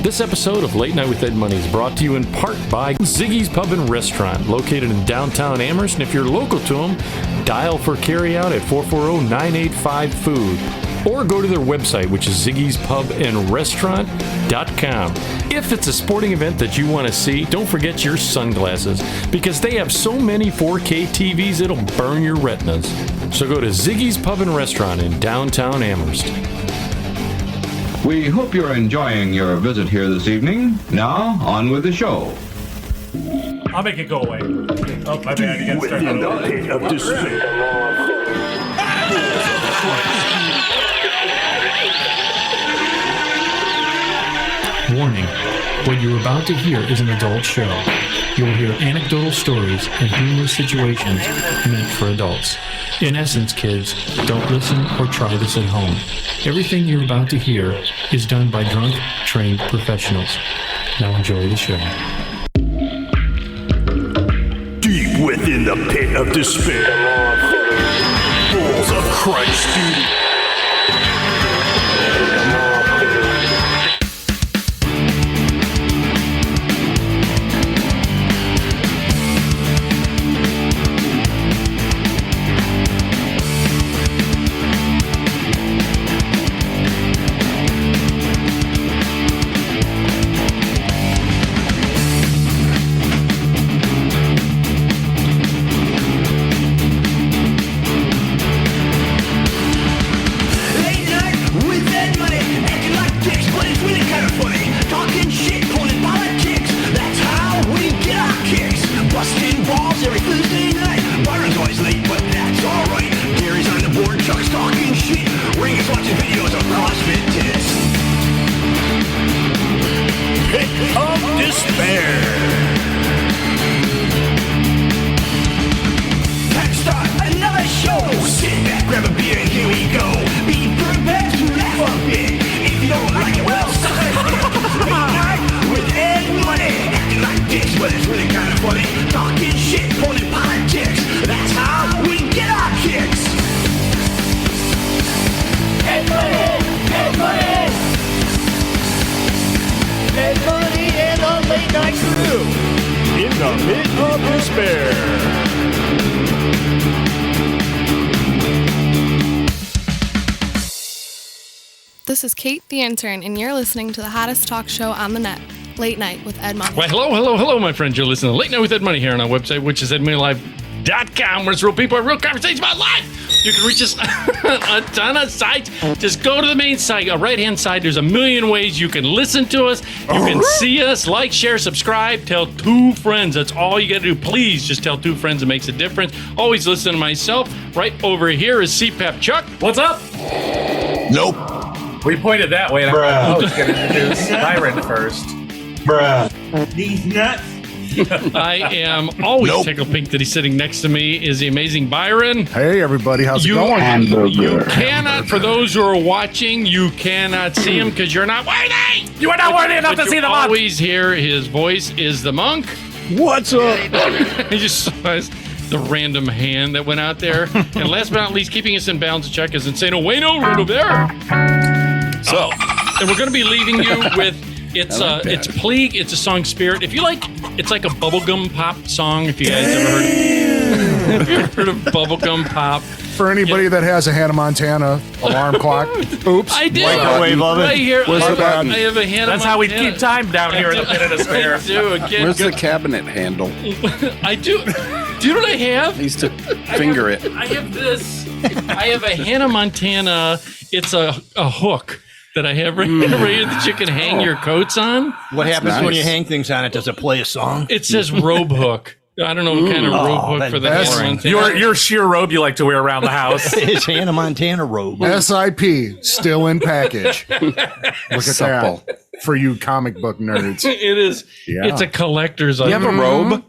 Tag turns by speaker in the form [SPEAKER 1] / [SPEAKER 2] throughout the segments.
[SPEAKER 1] This episode of Late Night with Ed Money is brought to you in part by Ziggy's Pub and Restaurant, located in downtown Amherst. And if you're local to them, dial for carryout at 440-985-FOOD. Or go to their website, which is ziggyspubandrestaurant.com. If it's a sporting event that you want to see, don't forget your sunglasses, because they have so many 4K TVs it'll burn your retinas. So go to Ziggy's Pub and Restaurant in downtown Amherst.
[SPEAKER 2] We hope you're enjoying your visit here this evening. Now, on with the show.
[SPEAKER 3] I'll make it go away. Oh, my bad. You gotta start
[SPEAKER 4] Warning, what you're about to hear is an adult show. You will hear anecdotal stories and humorous situations meant for adults. In essence, kids, don't listen or try this at home. Everything you're about to hear is done by drunk, trained professionals. Now enjoy the show.
[SPEAKER 5] Deep within the pit of despair, balls of Christ, dude.
[SPEAKER 6] This is Kate the Intern, and you're listening to the hottest talk show on the net, Late Night with Ed Money.
[SPEAKER 1] Well, hello, my friends. You're listening to Late Night with Ed Money here on our website, which is edmoneylive.com, where it's real people, real conversations about life. You can reach us on a ton of sites. Just go to the main site, right-hand side. There's a million ways you can listen to us. You can see us, like, share, subscribe, tell 2 friends. That's all you got to do. Please just tell 2 friends. It makes a difference. Always listen to myself. Right over here is CPAP Chuck.
[SPEAKER 3] What's up?
[SPEAKER 5] Nope.
[SPEAKER 3] We pointed that way, and I was going to introduce Byron first.
[SPEAKER 5] These nuts.
[SPEAKER 1] I am always tickled pink that he's sitting next to me is the amazing Byron.
[SPEAKER 7] Hey, everybody. How's it going?
[SPEAKER 1] You cannot, for those who are watching, you cannot see him because you're not worthy.
[SPEAKER 3] You are not worthy enough to see the monk.
[SPEAKER 1] Always hear his voice is the monk.
[SPEAKER 7] What's up?
[SPEAKER 1] He just saw the random hand that went out there. And last but not least, keeping us in balance, Chuck is Insane Bueno right over there. So, and we're going to be leaving you with it's Pleague. It's a song Spirit. If you like, it's like a bubblegum pop song. If you guys ever heard of bubblegum pop.
[SPEAKER 7] For anybody that has a Hannah Montana alarm clock. Oops.
[SPEAKER 1] I do.
[SPEAKER 5] Microwave oven.
[SPEAKER 1] Right here.
[SPEAKER 7] Where's the button?
[SPEAKER 1] I have a Hannah
[SPEAKER 3] That's how we
[SPEAKER 1] Montana.
[SPEAKER 3] keep time down here in the pit of despair.
[SPEAKER 1] I do. Again,
[SPEAKER 8] Where's the cabinet handle?
[SPEAKER 1] I do. Do you know what I have?
[SPEAKER 8] I used to finger it.
[SPEAKER 1] I have this. I have a Hannah Montana. It's a hook that I have right here that you can hang your coats on.
[SPEAKER 9] What happens
[SPEAKER 8] nice.
[SPEAKER 9] when you hang things on it? Does it play a song?
[SPEAKER 1] It says robe hook. I don't know what kind of robe hook for the
[SPEAKER 9] that's
[SPEAKER 1] Hannah Montana.
[SPEAKER 3] Your sheer robe you like to wear around the house.
[SPEAKER 9] It's Hannah Montana robe.
[SPEAKER 7] SIP, still in package. Look at
[SPEAKER 8] Supple.
[SPEAKER 7] that. For you comic book nerds.
[SPEAKER 1] It is.
[SPEAKER 7] Yeah.
[SPEAKER 1] It's a collector's item.
[SPEAKER 8] You have a robe?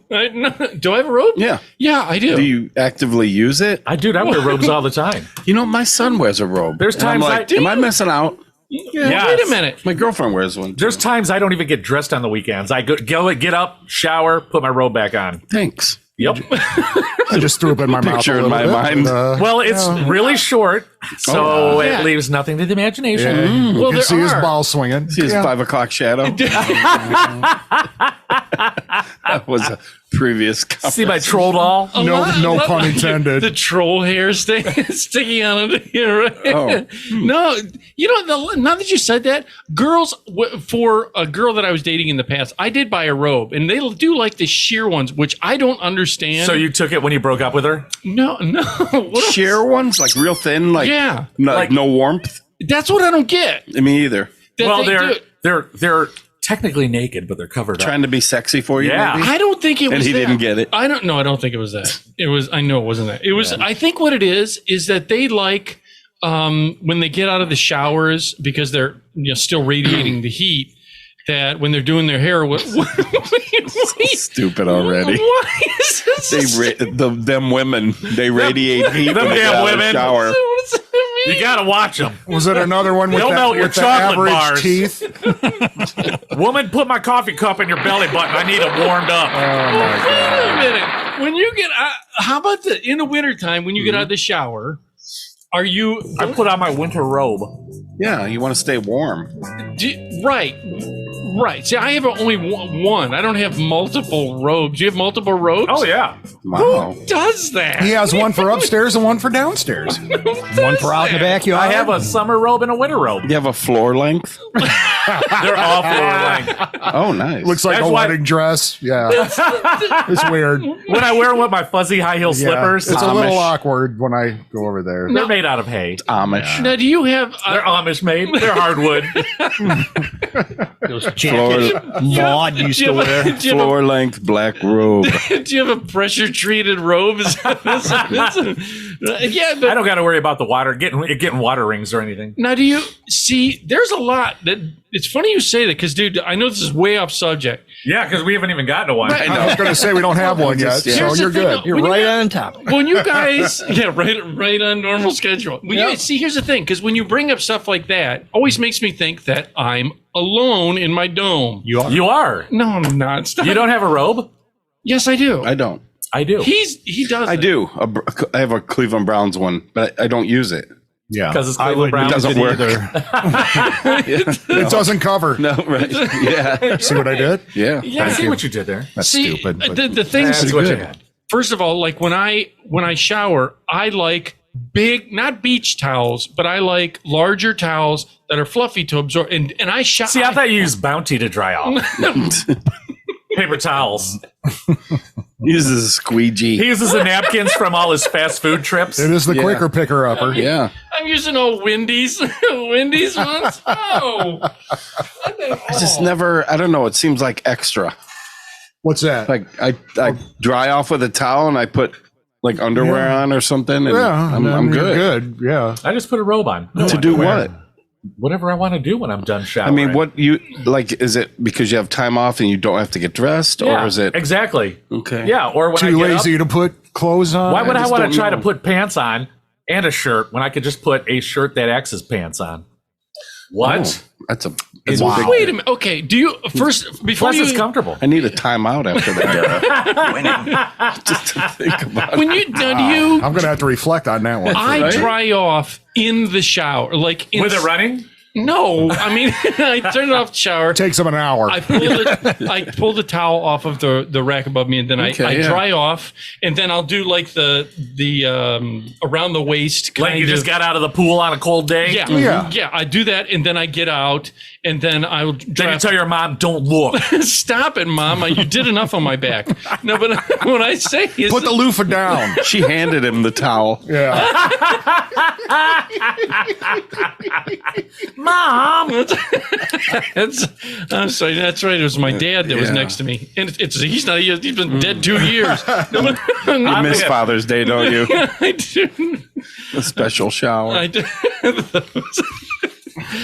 [SPEAKER 1] Do I have a robe?
[SPEAKER 8] Yeah.
[SPEAKER 1] Yeah, I do.
[SPEAKER 8] Do you actively use it?
[SPEAKER 3] I wear robes all the time.
[SPEAKER 8] You know, my son wears a robe.
[SPEAKER 3] There's
[SPEAKER 8] And I'm
[SPEAKER 3] times
[SPEAKER 8] like,
[SPEAKER 3] I-
[SPEAKER 8] am I missing out?
[SPEAKER 1] Yeah, wait a minute.
[SPEAKER 8] My girlfriend wears one.
[SPEAKER 3] There's times I don't even get dressed on the weekends. I get up, shower, put my robe back on.
[SPEAKER 8] Thanks.
[SPEAKER 3] Yep.
[SPEAKER 7] I just threw up in my mouth.
[SPEAKER 8] Picture
[SPEAKER 7] a
[SPEAKER 8] in
[SPEAKER 7] little
[SPEAKER 8] my
[SPEAKER 7] bit,
[SPEAKER 8] mind.
[SPEAKER 7] but,
[SPEAKER 3] Well, it's really short, so
[SPEAKER 1] yeah.
[SPEAKER 3] it leaves nothing to the imagination.
[SPEAKER 7] yeah, you
[SPEAKER 1] Well,
[SPEAKER 7] can
[SPEAKER 1] there
[SPEAKER 7] see his
[SPEAKER 1] are.
[SPEAKER 7] ball swinging.
[SPEAKER 8] See his
[SPEAKER 7] Yeah.
[SPEAKER 8] 5 o'clock shadow. That was a previous.
[SPEAKER 3] See my troll doll?
[SPEAKER 7] No pun intended.
[SPEAKER 1] The troll hair sticking out of here, right?
[SPEAKER 8] Oh.
[SPEAKER 1] No, now that you said that, girls, for a girl that I was dating in the past, I did buy a robe, and they do like the sheer ones, which I don't understand.
[SPEAKER 3] So you took it when you broke up with her?
[SPEAKER 1] No. What
[SPEAKER 8] Sheer ones, like real thin, like
[SPEAKER 1] Yeah.
[SPEAKER 8] no warmth.
[SPEAKER 1] That's what I don't get.
[SPEAKER 8] Me either.
[SPEAKER 1] That
[SPEAKER 3] Well,
[SPEAKER 1] they do.
[SPEAKER 3] they're technically naked, but they're covered up.
[SPEAKER 8] Trying to be sexy for you.
[SPEAKER 3] Yeah.
[SPEAKER 8] maybe?
[SPEAKER 1] I don't think it was
[SPEAKER 8] And he
[SPEAKER 1] that.
[SPEAKER 8] didn't get it.
[SPEAKER 1] I don't think it was that. It was, I know it wasn't that. It was, I think what it is that they like, when they get out of the showers, because they're still radiating the heat, that when they're doing their hair,
[SPEAKER 8] Stupid already.
[SPEAKER 1] Why is this?
[SPEAKER 8] Them women, they radiate heat
[SPEAKER 3] them
[SPEAKER 8] when they
[SPEAKER 3] damn
[SPEAKER 8] get out of the
[SPEAKER 3] women.
[SPEAKER 8] shower.
[SPEAKER 1] What does that mean?
[SPEAKER 3] You gotta watch them.
[SPEAKER 7] Was it another one with,
[SPEAKER 3] They'll melt your
[SPEAKER 7] with the
[SPEAKER 3] chocolate
[SPEAKER 7] average
[SPEAKER 3] bars.
[SPEAKER 7] teeth?
[SPEAKER 3] Woman, put my coffee cup in your belly button. I need it warmed up.
[SPEAKER 1] Wait a minute. When you get, how about in the wintertime, when you get out of the shower, are you?
[SPEAKER 3] I put on my winter robe.
[SPEAKER 8] Yeah, you want to stay warm.
[SPEAKER 1] Right. See, I have only one. I don't have multiple robes. You have multiple robes?
[SPEAKER 3] Oh yeah.
[SPEAKER 8] Wow.
[SPEAKER 1] Who does that?
[SPEAKER 7] He has one for upstairs and one for downstairs.
[SPEAKER 9] One for out in the backyard.
[SPEAKER 3] I have a summer robe and a winter robe.
[SPEAKER 8] You have a floor length?
[SPEAKER 3] They're all floor length.
[SPEAKER 8] Oh, nice.
[SPEAKER 7] Looks like
[SPEAKER 3] That's
[SPEAKER 7] a
[SPEAKER 3] why-
[SPEAKER 7] wedding dress. Yeah. It's weird.
[SPEAKER 3] When I wear them with my fuzzy high heel
[SPEAKER 7] Yeah.
[SPEAKER 3] slippers,
[SPEAKER 7] It's a little
[SPEAKER 8] Amish.
[SPEAKER 7] awkward when I go over there.
[SPEAKER 3] they're made out of hay.
[SPEAKER 8] Amish.
[SPEAKER 1] Now, do you have?
[SPEAKER 3] They're Amish made. They're hardwood.
[SPEAKER 9] Those jackets Maud used to wear.
[SPEAKER 1] do you have
[SPEAKER 8] Floor length black robe.
[SPEAKER 1] do you have a pressure treated robe? Yeah, but
[SPEAKER 3] I don't got to worry about the water getting water rings or anything.
[SPEAKER 1] now do you see? There's a lot that. It's funny you say that because, dude, I know this is way off subject.
[SPEAKER 3] Yeah, because we haven't even gotten to one.
[SPEAKER 7] I was going to say we don't have one yet,
[SPEAKER 8] Yeah.
[SPEAKER 7] so
[SPEAKER 1] Here's the
[SPEAKER 7] you're
[SPEAKER 1] thing,
[SPEAKER 7] good.
[SPEAKER 1] though.
[SPEAKER 9] You're
[SPEAKER 1] When you
[SPEAKER 9] right
[SPEAKER 1] got-
[SPEAKER 9] on topic.
[SPEAKER 1] When you guys, right on normal schedule. See, here's the thing, because when you bring up stuff like that, always makes me think that I'm alone in my dome.
[SPEAKER 3] You are.
[SPEAKER 1] No, I'm not. Stop.
[SPEAKER 3] You don't have a robe?
[SPEAKER 1] Yes, I do.
[SPEAKER 8] I don't.
[SPEAKER 3] I do.
[SPEAKER 1] He does.
[SPEAKER 8] I do. I have a Cleveland Browns one, but I don't use it.
[SPEAKER 7] Yeah.
[SPEAKER 3] Because it's
[SPEAKER 9] I
[SPEAKER 3] Cleveland
[SPEAKER 9] wouldn't
[SPEAKER 3] Browns.
[SPEAKER 8] Doesn't work.
[SPEAKER 7] It doesn't cover.
[SPEAKER 8] No, right. Yeah.
[SPEAKER 7] See what I did?
[SPEAKER 8] Yeah.
[SPEAKER 1] Yeah,
[SPEAKER 3] I see what you did there.
[SPEAKER 7] That's
[SPEAKER 1] see,
[SPEAKER 7] stupid. but-
[SPEAKER 1] the things.
[SPEAKER 3] That's what you had.
[SPEAKER 1] First of all, like when I shower, I like big, not beach towels, but I like larger towels that are fluffy to absorb. And I shower.
[SPEAKER 3] See, I thought you used Bounty to dry off. Paper towels.
[SPEAKER 8] Uses a squeegee.
[SPEAKER 3] He uses the napkins from all his fast food trips.
[SPEAKER 7] It is the
[SPEAKER 8] Yeah.
[SPEAKER 7] quicker picker upper.
[SPEAKER 8] Yeah.
[SPEAKER 1] I'm using old Wendy's ones. Oh,
[SPEAKER 8] I just never, I don't know. It seems like extra.
[SPEAKER 7] What's that?
[SPEAKER 8] Like I dry off with a towel and I put like underwear on or something. And
[SPEAKER 7] yeah,
[SPEAKER 8] I'm
[SPEAKER 7] I mean,
[SPEAKER 8] good.
[SPEAKER 7] Good. Yeah.
[SPEAKER 3] I just put a robe on.
[SPEAKER 8] To do what?
[SPEAKER 3] Whatever I want to do when I'm done
[SPEAKER 8] I
[SPEAKER 3] showering.
[SPEAKER 8] mean, what you like? Is it because you have time off and you don't have to get dressed,
[SPEAKER 3] Yeah,
[SPEAKER 8] or is it
[SPEAKER 3] exactly?
[SPEAKER 8] okay?
[SPEAKER 3] Yeah, or when I
[SPEAKER 7] Too
[SPEAKER 3] get
[SPEAKER 7] lazy
[SPEAKER 3] up,
[SPEAKER 7] to put clothes on.
[SPEAKER 3] why would I
[SPEAKER 8] just
[SPEAKER 3] want
[SPEAKER 8] don't
[SPEAKER 3] to try
[SPEAKER 8] know.
[SPEAKER 3] to put pants on and a shirt when I could just put a shirt that acts as pants on? What?
[SPEAKER 8] Oh, that's a
[SPEAKER 1] Wait a minute. Okay. Do you first before
[SPEAKER 3] Plus,
[SPEAKER 1] you
[SPEAKER 3] it's comfortable.
[SPEAKER 8] I need a timeout after that. Just to think about
[SPEAKER 1] when you do you?
[SPEAKER 7] I'm going to have to reflect on that one.
[SPEAKER 1] I
[SPEAKER 8] Right?
[SPEAKER 1] dry off in the shower, like
[SPEAKER 3] With it running?
[SPEAKER 1] No, I mean I turn it off the shower.
[SPEAKER 7] It takes them an hour.
[SPEAKER 1] I pull the towel off of the rack above me, and then I
[SPEAKER 8] yeah.
[SPEAKER 1] dry off, and then I'll do like the around the waist kind
[SPEAKER 3] Like you
[SPEAKER 1] of.
[SPEAKER 3] just got out of the pool on a cold day?
[SPEAKER 1] Yeah,
[SPEAKER 7] Yeah.
[SPEAKER 1] yeah. I do that, and then I get out, and then I'll
[SPEAKER 3] Then you tell your mom, don't look.
[SPEAKER 1] stop it, Mom. You did enough on my back. No, but what I say is
[SPEAKER 7] Put the loofah down.
[SPEAKER 8] She handed him the towel.
[SPEAKER 7] Yeah.
[SPEAKER 3] Mom!
[SPEAKER 1] I'm sorry. That's right. It was my dad that was
[SPEAKER 8] Yeah.
[SPEAKER 1] next to me, and he's not. He's been dead 2 years. No, but-
[SPEAKER 8] You miss Father's Day, don't you?
[SPEAKER 1] I do.
[SPEAKER 8] A special shower.
[SPEAKER 1] I do.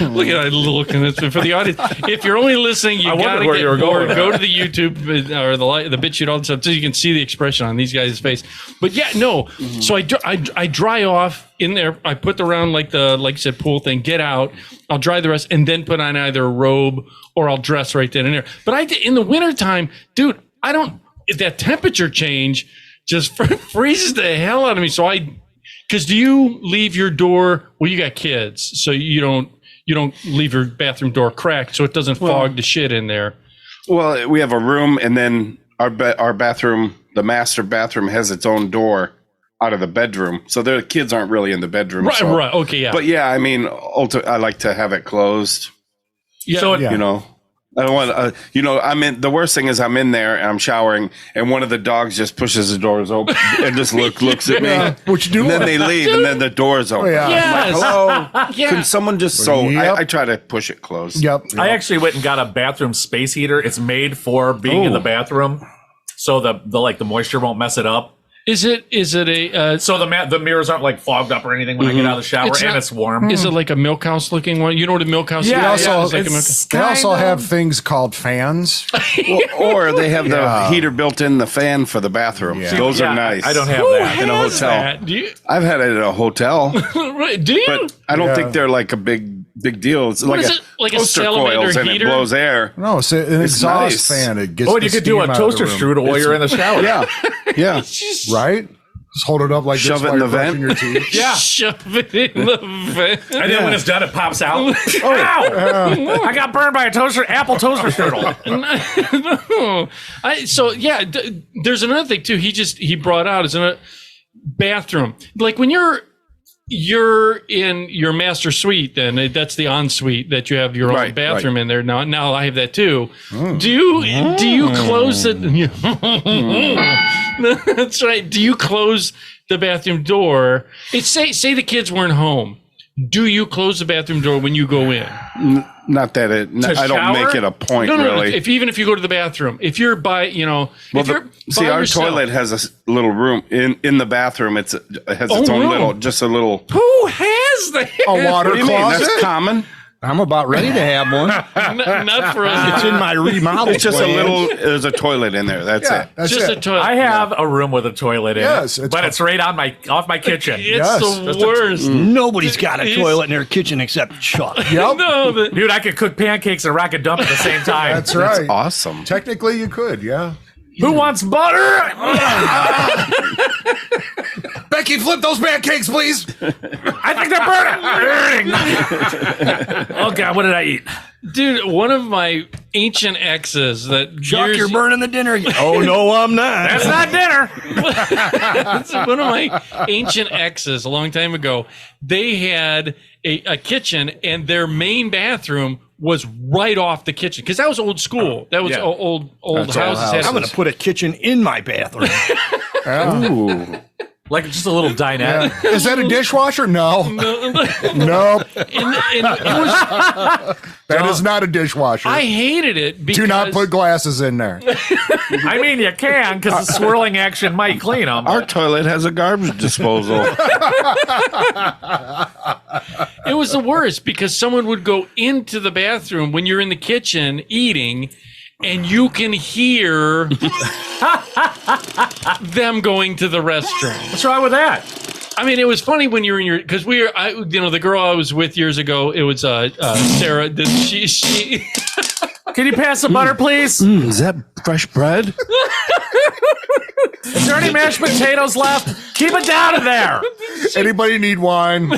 [SPEAKER 1] Look at that look, and it's for the audience. If you're only listening, you
[SPEAKER 3] I wondered
[SPEAKER 1] gotta
[SPEAKER 3] where
[SPEAKER 1] get
[SPEAKER 3] you were
[SPEAKER 1] bored.
[SPEAKER 3] going.
[SPEAKER 1] Go to the YouTube or the BitChute, all that stuff, so you can see the expression on these guys' face. But yeah, no. So I dry off in there. I put the round like you said pool thing. Get out. I'll dry the rest, and then put on either a robe or I'll dress right then and there. But in the wintertime, dude, I don't. That temperature change. just freezes the hell out of me. So because do you leave your door? Well, you got kids, so you don't leave your bathroom door cracked, so it doesn't fog the shit in there.
[SPEAKER 8] Well, we have a room, and then our bathroom, the master bathroom, has its own door out of the bedroom, so the kids aren't really in the bedroom.
[SPEAKER 1] Right, right, okay, yeah.
[SPEAKER 8] But yeah, I mean, I like to have it closed.
[SPEAKER 1] Yeah,
[SPEAKER 3] so
[SPEAKER 8] you know. I don't want I'm in. The worst thing is I'm in there and I'm showering, and one of the dogs just pushes the doors open and just looks at me.
[SPEAKER 7] What you doing?
[SPEAKER 8] And then they leave, and then the door's open.
[SPEAKER 7] Yeah.
[SPEAKER 1] Yes.
[SPEAKER 8] Hello.
[SPEAKER 1] Yeah.
[SPEAKER 8] Can someone just I try to push it closed.
[SPEAKER 7] Yep.
[SPEAKER 3] I actually went and got a bathroom space heater. It's made for being in the bathroom, so the moisture won't mess it up.
[SPEAKER 1] Is it a
[SPEAKER 3] So the mirrors aren't like fogged up or anything when I get out of the shower, it's warm.
[SPEAKER 1] Is it like a milk house looking one? You know what a milk house
[SPEAKER 3] Yeah,
[SPEAKER 1] is?
[SPEAKER 7] also-
[SPEAKER 1] It's like a milk
[SPEAKER 3] it's
[SPEAKER 7] They also
[SPEAKER 3] kind
[SPEAKER 7] have
[SPEAKER 3] of-
[SPEAKER 7] things called fans.
[SPEAKER 8] Or they have
[SPEAKER 7] Yeah.
[SPEAKER 8] the heater built in the fan for the bathroom.
[SPEAKER 7] Yeah.
[SPEAKER 8] Those
[SPEAKER 3] Yeah,
[SPEAKER 8] are nice.
[SPEAKER 3] I don't have
[SPEAKER 1] Who
[SPEAKER 3] that.
[SPEAKER 8] in a
[SPEAKER 1] has
[SPEAKER 8] hotel.
[SPEAKER 1] that? Do you?
[SPEAKER 8] I've had it at a hotel,
[SPEAKER 1] Right, do you?
[SPEAKER 8] but I don't
[SPEAKER 7] Yeah.
[SPEAKER 8] think they're like a big deal. It's like
[SPEAKER 1] is
[SPEAKER 8] a
[SPEAKER 1] it, like a
[SPEAKER 8] toaster
[SPEAKER 1] salamander
[SPEAKER 8] coils and
[SPEAKER 1] heater?
[SPEAKER 8] it blows air.
[SPEAKER 7] No, it's an exhaust
[SPEAKER 8] nice.
[SPEAKER 7] fan. It gets
[SPEAKER 3] Oh,
[SPEAKER 7] the
[SPEAKER 3] you could do
[SPEAKER 7] steam
[SPEAKER 3] a
[SPEAKER 7] out of
[SPEAKER 3] toaster
[SPEAKER 7] the room.
[SPEAKER 3] strudel while you're in the shower.
[SPEAKER 8] Yeah, yeah.
[SPEAKER 7] Right? Just hold it up like
[SPEAKER 8] Shove
[SPEAKER 7] this
[SPEAKER 8] it in
[SPEAKER 7] while
[SPEAKER 8] the
[SPEAKER 7] you're
[SPEAKER 8] vent.
[SPEAKER 7] brushing your teeth.
[SPEAKER 3] Yeah.
[SPEAKER 1] Shove it in the vent.
[SPEAKER 3] And then when it's done, it pops out. Ow! I got burned by a apple toaster strudel.
[SPEAKER 1] No. There's another thing too. He brought out is in a bathroom. Like when you're in your master suite, then that's the ensuite that you have your own
[SPEAKER 8] Right,
[SPEAKER 1] bathroom
[SPEAKER 8] right.
[SPEAKER 1] in there. Now I have that too. Do you close it? That's right. Do you close the bathroom door? It's say the kids weren't home. Do you close the bathroom door when you go in?
[SPEAKER 8] Not that I don't
[SPEAKER 3] shower?
[SPEAKER 8] make it a point
[SPEAKER 1] No.
[SPEAKER 8] really.
[SPEAKER 1] Even if you go to the bathroom, if you're by, if you're by
[SPEAKER 8] our
[SPEAKER 1] yourself,
[SPEAKER 8] toilet has a little room in the bathroom. It has its own
[SPEAKER 1] room.
[SPEAKER 8] little.
[SPEAKER 1] Who has that?
[SPEAKER 7] A water
[SPEAKER 8] What do you mean?
[SPEAKER 7] closet?
[SPEAKER 8] That's common.
[SPEAKER 9] I'm about ready to have one.
[SPEAKER 1] Not for us.
[SPEAKER 9] It's in my remodel.
[SPEAKER 8] It's just
[SPEAKER 9] plans.
[SPEAKER 8] there's a toilet in there. That's
[SPEAKER 7] Yeah,
[SPEAKER 8] it.
[SPEAKER 7] that's
[SPEAKER 1] Just
[SPEAKER 7] it.
[SPEAKER 1] a toilet.
[SPEAKER 3] I have a room with a toilet in
[SPEAKER 7] Yes,
[SPEAKER 3] it,
[SPEAKER 7] it's
[SPEAKER 3] but it's right off my kitchen.
[SPEAKER 1] It's
[SPEAKER 7] Yes.
[SPEAKER 1] the worst.
[SPEAKER 9] Nobody's got a
[SPEAKER 1] It's-
[SPEAKER 9] toilet in their kitchen except Chuck.
[SPEAKER 7] Yep.
[SPEAKER 1] No, but
[SPEAKER 3] Dude, I could cook pancakes and rock a dump at the same time.
[SPEAKER 7] That's right.
[SPEAKER 8] Awesome.
[SPEAKER 7] Technically, you could, yeah.
[SPEAKER 3] Who wants butter?
[SPEAKER 7] Becky, flip those pancakes, please.
[SPEAKER 3] I think they're burning. Oh God, what did I eat?
[SPEAKER 1] dude, one of my ancient exes that
[SPEAKER 9] Chuck, you're burning the dinner again. Oh, no, I'm not.
[SPEAKER 3] That's not dinner.
[SPEAKER 1] It's one of my ancient exes a long time ago. They had a kitchen, and their main bathroom was right off the kitchen because that was old school. That was
[SPEAKER 3] Yeah.
[SPEAKER 1] old
[SPEAKER 7] That's old
[SPEAKER 1] houses. had
[SPEAKER 9] I'm going to put a kitchen in my bathroom.
[SPEAKER 8] Ooh.
[SPEAKER 3] Like just a little dinette.
[SPEAKER 7] Yeah. Is that a dishwasher? No. Nope.
[SPEAKER 1] and it was,
[SPEAKER 7] That is not a dishwasher.
[SPEAKER 1] I hated it because
[SPEAKER 7] Do not put glasses in there.
[SPEAKER 3] I mean, you can because the swirling action might clean them.
[SPEAKER 8] Our toilet has a garbage disposal.
[SPEAKER 1] it was the worst because someone would go into the bathroom when you're in the kitchen eating, and you can hear them going to the restroom.
[SPEAKER 3] What's wrong with that?
[SPEAKER 1] I mean, it was funny when you were in your, because the girl I was with years ago, it was Sarah. She
[SPEAKER 3] Can you pass the butter, please?
[SPEAKER 8] Is that fresh bread?
[SPEAKER 3] Is there any mashed potatoes left? Keep it down in there.
[SPEAKER 7] Anybody need wine?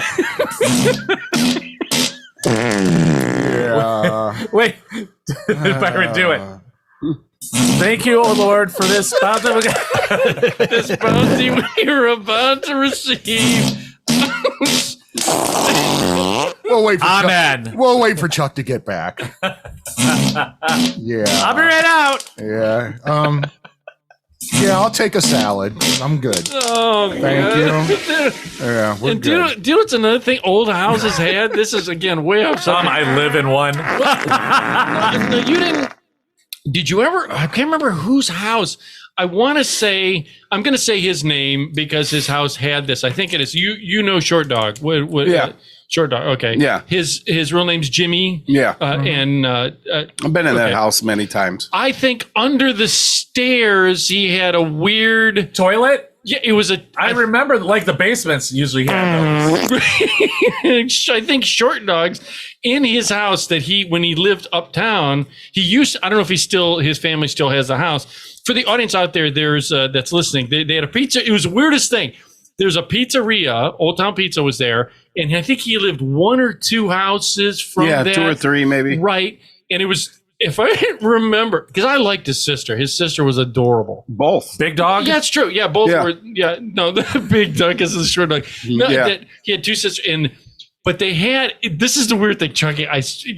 [SPEAKER 7] Yeah.
[SPEAKER 3] Wait, Byron, do it. Thank you, O Lord, for this bounty
[SPEAKER 1] this bounty we are about to receive.
[SPEAKER 7] We'll wait for
[SPEAKER 3] Amen.
[SPEAKER 7] Chuck. We'll wait for Chuck to get back. Yeah.
[SPEAKER 3] I'll be right out.
[SPEAKER 7] Yeah. Yeah, I'll take a salad. I'm good.
[SPEAKER 1] Oh,
[SPEAKER 7] Thank you. Yeah, we're
[SPEAKER 1] And do you
[SPEAKER 7] good.
[SPEAKER 1] know what's another thing old houses had? This is again way off.
[SPEAKER 3] I live in one.
[SPEAKER 1] No, you didn't. Did you ever? I can't remember whose house. I want to say. I'm going to say his name because his house had this. I think it is. You know, Short Dog. What,
[SPEAKER 8] Yeah.
[SPEAKER 1] Short Dog. Okay.
[SPEAKER 8] Yeah.
[SPEAKER 1] His real name's Jimmy.
[SPEAKER 8] Yeah.
[SPEAKER 1] And
[SPEAKER 8] I've been in that house many times.
[SPEAKER 1] I think under the stairs he had a weird
[SPEAKER 3] Toilet?
[SPEAKER 1] Yeah, it was a.
[SPEAKER 3] I remember like the basements usually had those.
[SPEAKER 1] I think Short Dogs in his house that when he lived uptown, he used. I don't know if his family still has the house. For the audience out there, that's listening. They had a pizza. It was the weirdest thing. There's a pizzeria. Old Town Pizza was there, and I think he lived 1 or 2 houses from that.
[SPEAKER 8] 2 or 3 maybe.
[SPEAKER 1] Right, and it was. If I remember, because I liked his sister. His sister was adorable.
[SPEAKER 8] Both.
[SPEAKER 3] Big Dog?
[SPEAKER 1] Yeah, it's true. Yeah, both
[SPEAKER 8] Yeah.
[SPEAKER 1] were. Yeah, no, the Big Dog is the Short Dog. No,
[SPEAKER 8] Yeah.
[SPEAKER 1] he had 2 sisters, but they had. This is the weird thing, Chunky.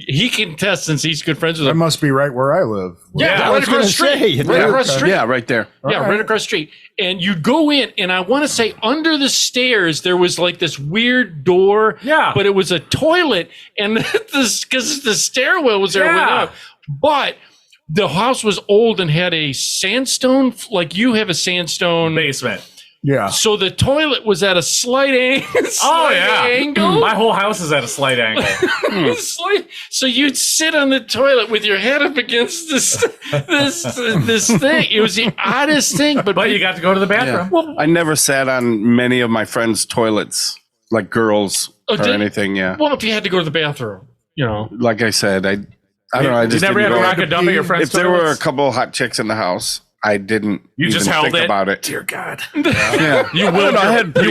[SPEAKER 1] He can test since he's good friends with
[SPEAKER 7] That
[SPEAKER 1] him.
[SPEAKER 7] must be right where I live.
[SPEAKER 1] Yeah, right across the street. Right across the street.
[SPEAKER 8] Yeah, right there.
[SPEAKER 1] Yeah, right across the street. And you go in, and I want to say under the stairs there was like this weird door.
[SPEAKER 3] Yeah.
[SPEAKER 1] But it was a toilet, and because the stairwell was there.
[SPEAKER 3] Yeah.
[SPEAKER 1] Went up. But the house was old and had a sandstone, like you have a sandstone
[SPEAKER 3] Basement.
[SPEAKER 7] Yeah.
[SPEAKER 1] So the toilet was at a slight angle.
[SPEAKER 3] Oh, yeah.
[SPEAKER 1] Angle.
[SPEAKER 3] My whole house is at a slight angle.
[SPEAKER 1] So you'd sit on the toilet with your head up against this thing. It was the oddest thing,
[SPEAKER 3] But you got to go to the bathroom.
[SPEAKER 1] Well,
[SPEAKER 8] I never sat on many of my friends' toilets, like girls or
[SPEAKER 1] did-
[SPEAKER 8] anything. Yeah.
[SPEAKER 1] well, if you had to go to the bathroom, you know.
[SPEAKER 8] Like I said, I don't know. I just
[SPEAKER 3] you never had
[SPEAKER 8] didn't
[SPEAKER 3] to
[SPEAKER 8] go.
[SPEAKER 3] rock a dump at your friend's
[SPEAKER 8] If there were a
[SPEAKER 3] toilets?
[SPEAKER 8] couple hot chicks in the house, I didn't.
[SPEAKER 3] You just
[SPEAKER 8] even
[SPEAKER 3] held
[SPEAKER 8] think
[SPEAKER 3] it?
[SPEAKER 8] about it.
[SPEAKER 3] Dear God.
[SPEAKER 8] Yeah.
[SPEAKER 3] You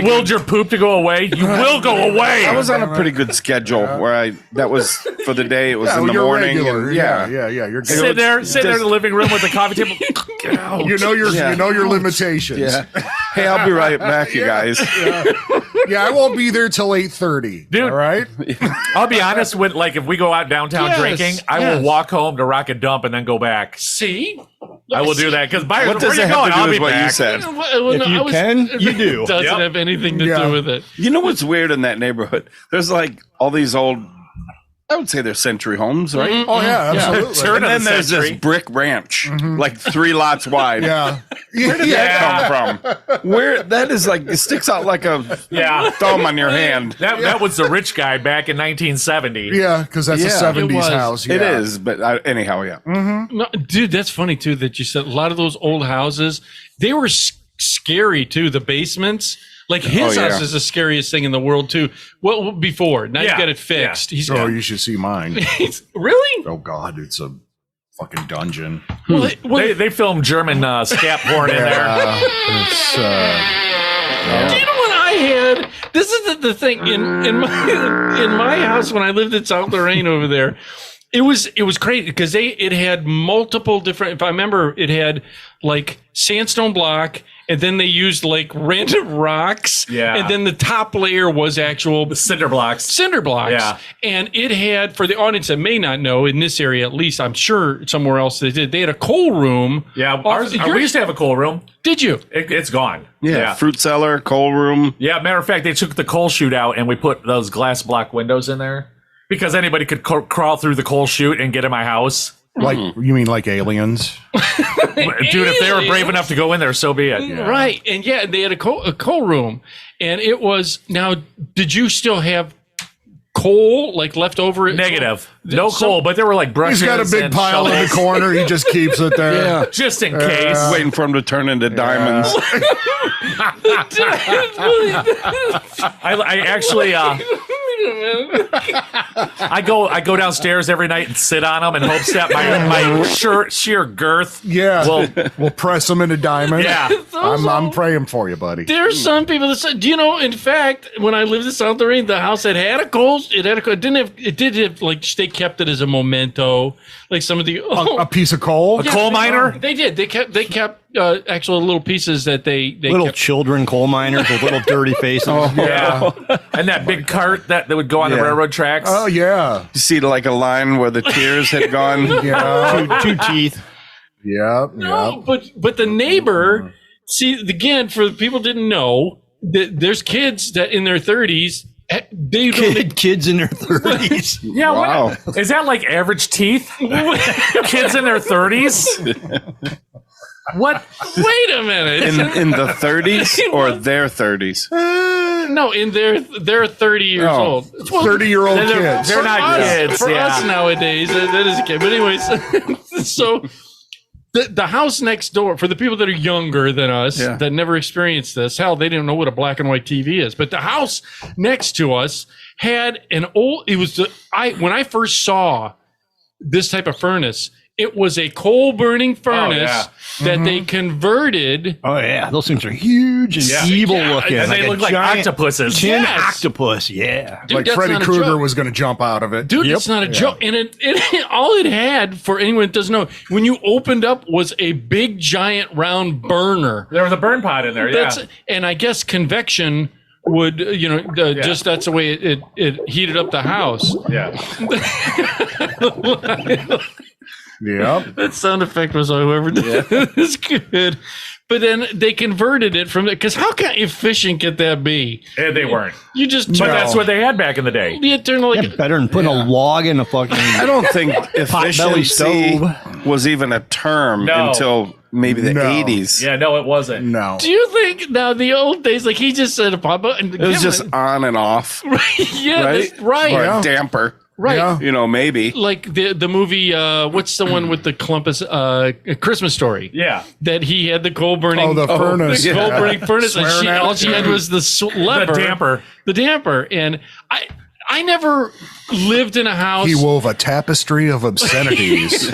[SPEAKER 3] willed your poop to go away. You will go away.
[SPEAKER 8] I was on a pretty good schedule where that was for the day. It was in the
[SPEAKER 7] you're
[SPEAKER 8] morning.
[SPEAKER 7] regular.
[SPEAKER 8] And,
[SPEAKER 7] Yeah. You're good.
[SPEAKER 3] Sit there in the living room with the coffee table. Get out.
[SPEAKER 7] You know your limitations.
[SPEAKER 8] Yeah. Hey, I'll be right back, you guys.
[SPEAKER 7] Yeah, I won't be there till 8:30.
[SPEAKER 3] Dude.
[SPEAKER 7] All right.
[SPEAKER 3] I'll be honest with if we go out downtown
[SPEAKER 1] Yes,
[SPEAKER 3] drinking, I will walk home to rock a dump and then go back.
[SPEAKER 1] See?
[SPEAKER 3] I will do that because
[SPEAKER 8] What does that have to do with what you said?
[SPEAKER 9] If you can, you do.
[SPEAKER 1] It doesn't
[SPEAKER 3] Yep.
[SPEAKER 1] have anything to do with it.
[SPEAKER 8] You know what's weird in that neighborhood? There's like all these old, I would say they're century homes, right?
[SPEAKER 7] Oh yeah, absolutely.
[SPEAKER 3] Turn
[SPEAKER 8] And
[SPEAKER 3] of
[SPEAKER 8] then
[SPEAKER 3] the
[SPEAKER 8] there's
[SPEAKER 3] century.
[SPEAKER 8] this brick ranch, like 3 lots wide.
[SPEAKER 7] Yeah.
[SPEAKER 8] Where did that come from? Where that is like it sticks out like a thumb on your hand.
[SPEAKER 3] That was the rich guy back in 1970.
[SPEAKER 7] Yeah, because that's
[SPEAKER 8] Yeah,
[SPEAKER 7] a 70s
[SPEAKER 1] it was.
[SPEAKER 7] house.
[SPEAKER 8] It
[SPEAKER 7] yeah.
[SPEAKER 8] is, but anyhow, yeah.
[SPEAKER 1] No, dude, that's funny too that you said a lot of those old houses, they were scary too. The basements, like his
[SPEAKER 8] Oh, yeah.
[SPEAKER 1] house is the scariest thing in the world too. Well, before now
[SPEAKER 3] Yeah,
[SPEAKER 1] you got it fixed. He's
[SPEAKER 7] Oh,
[SPEAKER 1] got,
[SPEAKER 7] you should see mine.
[SPEAKER 1] really?
[SPEAKER 7] Oh God, it's a fucking dungeon.
[SPEAKER 1] Well,
[SPEAKER 3] They filmed German scat porn in there.
[SPEAKER 7] It's
[SPEAKER 1] do you know what I had? This is the thing in my house when I lived in South Lorraine over there. It was crazy because it had multiple different. If I remember, it had like sandstone block, and then they used like random rocks.
[SPEAKER 3] Yeah.
[SPEAKER 1] And then the top layer was actual
[SPEAKER 3] Cinder blocks.
[SPEAKER 1] cinder blocks.
[SPEAKER 3] Yeah.
[SPEAKER 1] And it had, for the audience that may not know, in this area at least, I'm sure somewhere else they did. They had a coal room.
[SPEAKER 3] Yeah,
[SPEAKER 1] Ours-
[SPEAKER 3] we used to have a coal room.
[SPEAKER 1] Did you?
[SPEAKER 3] It's gone.
[SPEAKER 8] Yeah, fruit cellar, coal room.
[SPEAKER 3] Yeah, matter of fact, they took the coal chute out and we put those glass block windows in there because anybody could crawl through the coal chute and get in my house.
[SPEAKER 7] like you mean like aliens?
[SPEAKER 3] Dude, if they were brave enough to go in there, so be it.
[SPEAKER 1] Right. And yeah, they had a coal room. And it was, now, did you still have coal like left over?
[SPEAKER 3] Negative. No
[SPEAKER 1] Some-
[SPEAKER 3] coal, but there were like brushes.
[SPEAKER 7] He's got a big
[SPEAKER 3] and
[SPEAKER 7] pile in the
[SPEAKER 3] shovels.
[SPEAKER 7] corner. He just keeps it there.
[SPEAKER 8] Yeah.
[SPEAKER 3] Just in case.
[SPEAKER 8] Waiting for them to turn into diamonds.
[SPEAKER 3] I actually I go downstairs every night and sit on them and hopes that my sheer girth
[SPEAKER 7] Yeah.
[SPEAKER 3] will
[SPEAKER 7] We'll press them into diamonds.
[SPEAKER 3] yeah.
[SPEAKER 7] I'm praying for you, buddy.
[SPEAKER 1] There's some people that say, do you know, in fact, when I lived in South Lorraine, the house that had a coal, it did have, like, they kept it as a memento. Like some of the,
[SPEAKER 7] A piece of coal.
[SPEAKER 3] A coal miner?
[SPEAKER 1] They did. They kept actual little pieces that they
[SPEAKER 9] Little
[SPEAKER 1] kept.
[SPEAKER 9] children coal miners with little dirty faces.
[SPEAKER 3] Yeah. And that big cart that would go on the
[SPEAKER 8] Yeah.
[SPEAKER 3] railroad tracks.
[SPEAKER 7] Oh yeah.
[SPEAKER 8] You see like a line where the tears had gone.
[SPEAKER 7] Yeah.
[SPEAKER 9] Two teeth.
[SPEAKER 7] Yeah.
[SPEAKER 1] No, but the neighbor, see, again, for the people who didn't know, that there's kids that in their 30s, they don't.
[SPEAKER 9] Kids in their 30s.
[SPEAKER 3] Yeah,
[SPEAKER 8] Wow.
[SPEAKER 3] what? Is that like average teeth? Kids in their 30s? What?
[SPEAKER 1] Wait a minute.
[SPEAKER 8] In the 30s or their 30s?
[SPEAKER 1] No, in they're 30 years
[SPEAKER 8] Oh.
[SPEAKER 1] old. Well,
[SPEAKER 7] 30-year-old
[SPEAKER 3] They're
[SPEAKER 7] kids.
[SPEAKER 3] not
[SPEAKER 1] us-
[SPEAKER 3] kids.
[SPEAKER 1] For
[SPEAKER 3] yeah.
[SPEAKER 1] us nowadays, that is a kid. But anyways, so The house next door, for the people that are younger than us,
[SPEAKER 8] Yeah.
[SPEAKER 1] that never experienced this, hell, they didn't know what a black and white TV is. But the house next to us had an old. It was when I first saw this type of furnace, it was a coal burning furnace that they converted.
[SPEAKER 9] Oh yeah, those things are huge and evil looking,
[SPEAKER 3] and they look like octopuses.
[SPEAKER 9] Tin
[SPEAKER 1] Yes.
[SPEAKER 9] octopus, yeah.
[SPEAKER 1] Dude,
[SPEAKER 7] Like
[SPEAKER 1] that's
[SPEAKER 7] Freddy
[SPEAKER 1] not a
[SPEAKER 7] Krueger
[SPEAKER 1] joke.
[SPEAKER 7] was going to jump out of it.
[SPEAKER 1] Dude, it's not a joke. And it all it had, for anyone that doesn't know, when you opened up, was a big, giant, round burner.
[SPEAKER 3] There was a burn pot in there. Yeah.
[SPEAKER 1] And I guess convection would, just that's the way it heated up the house.
[SPEAKER 3] Yeah.
[SPEAKER 7] Yep.
[SPEAKER 1] That sound effect was whoever did it. It's good. But then they converted it from it, because how kind of efficient could that be?
[SPEAKER 3] And they weren't.
[SPEAKER 1] You just
[SPEAKER 3] But that's what they had back in the day.
[SPEAKER 1] you turn like
[SPEAKER 9] Yeah, better than putting a log in a fucking.
[SPEAKER 8] I don't think
[SPEAKER 9] Potbelly
[SPEAKER 8] efficiency
[SPEAKER 9] stove.
[SPEAKER 8] was even a term
[SPEAKER 3] No.
[SPEAKER 8] until maybe the
[SPEAKER 7] No.
[SPEAKER 8] 80s.
[SPEAKER 3] Yeah, no, it wasn't.
[SPEAKER 7] No.
[SPEAKER 1] Do you think now the old days, like he just said a pop up, and
[SPEAKER 8] It was just on and off,
[SPEAKER 1] yeah,
[SPEAKER 8] right?
[SPEAKER 1] that's right,
[SPEAKER 8] Or
[SPEAKER 7] Yeah.
[SPEAKER 8] a damper,
[SPEAKER 1] right.
[SPEAKER 7] Yeah.
[SPEAKER 8] maybe.
[SPEAKER 1] Like the movie, what's the one with the Columbus Christmas Story?
[SPEAKER 3] Yeah.
[SPEAKER 1] That he had the coal burning,
[SPEAKER 7] Oh, the furnace.
[SPEAKER 1] the coal burning furnace, and
[SPEAKER 7] Swearing
[SPEAKER 1] all
[SPEAKER 7] out.
[SPEAKER 1] she had was the lever,
[SPEAKER 3] The damper.
[SPEAKER 1] and I never lived in a house.
[SPEAKER 7] He wove a tapestry of obscenities.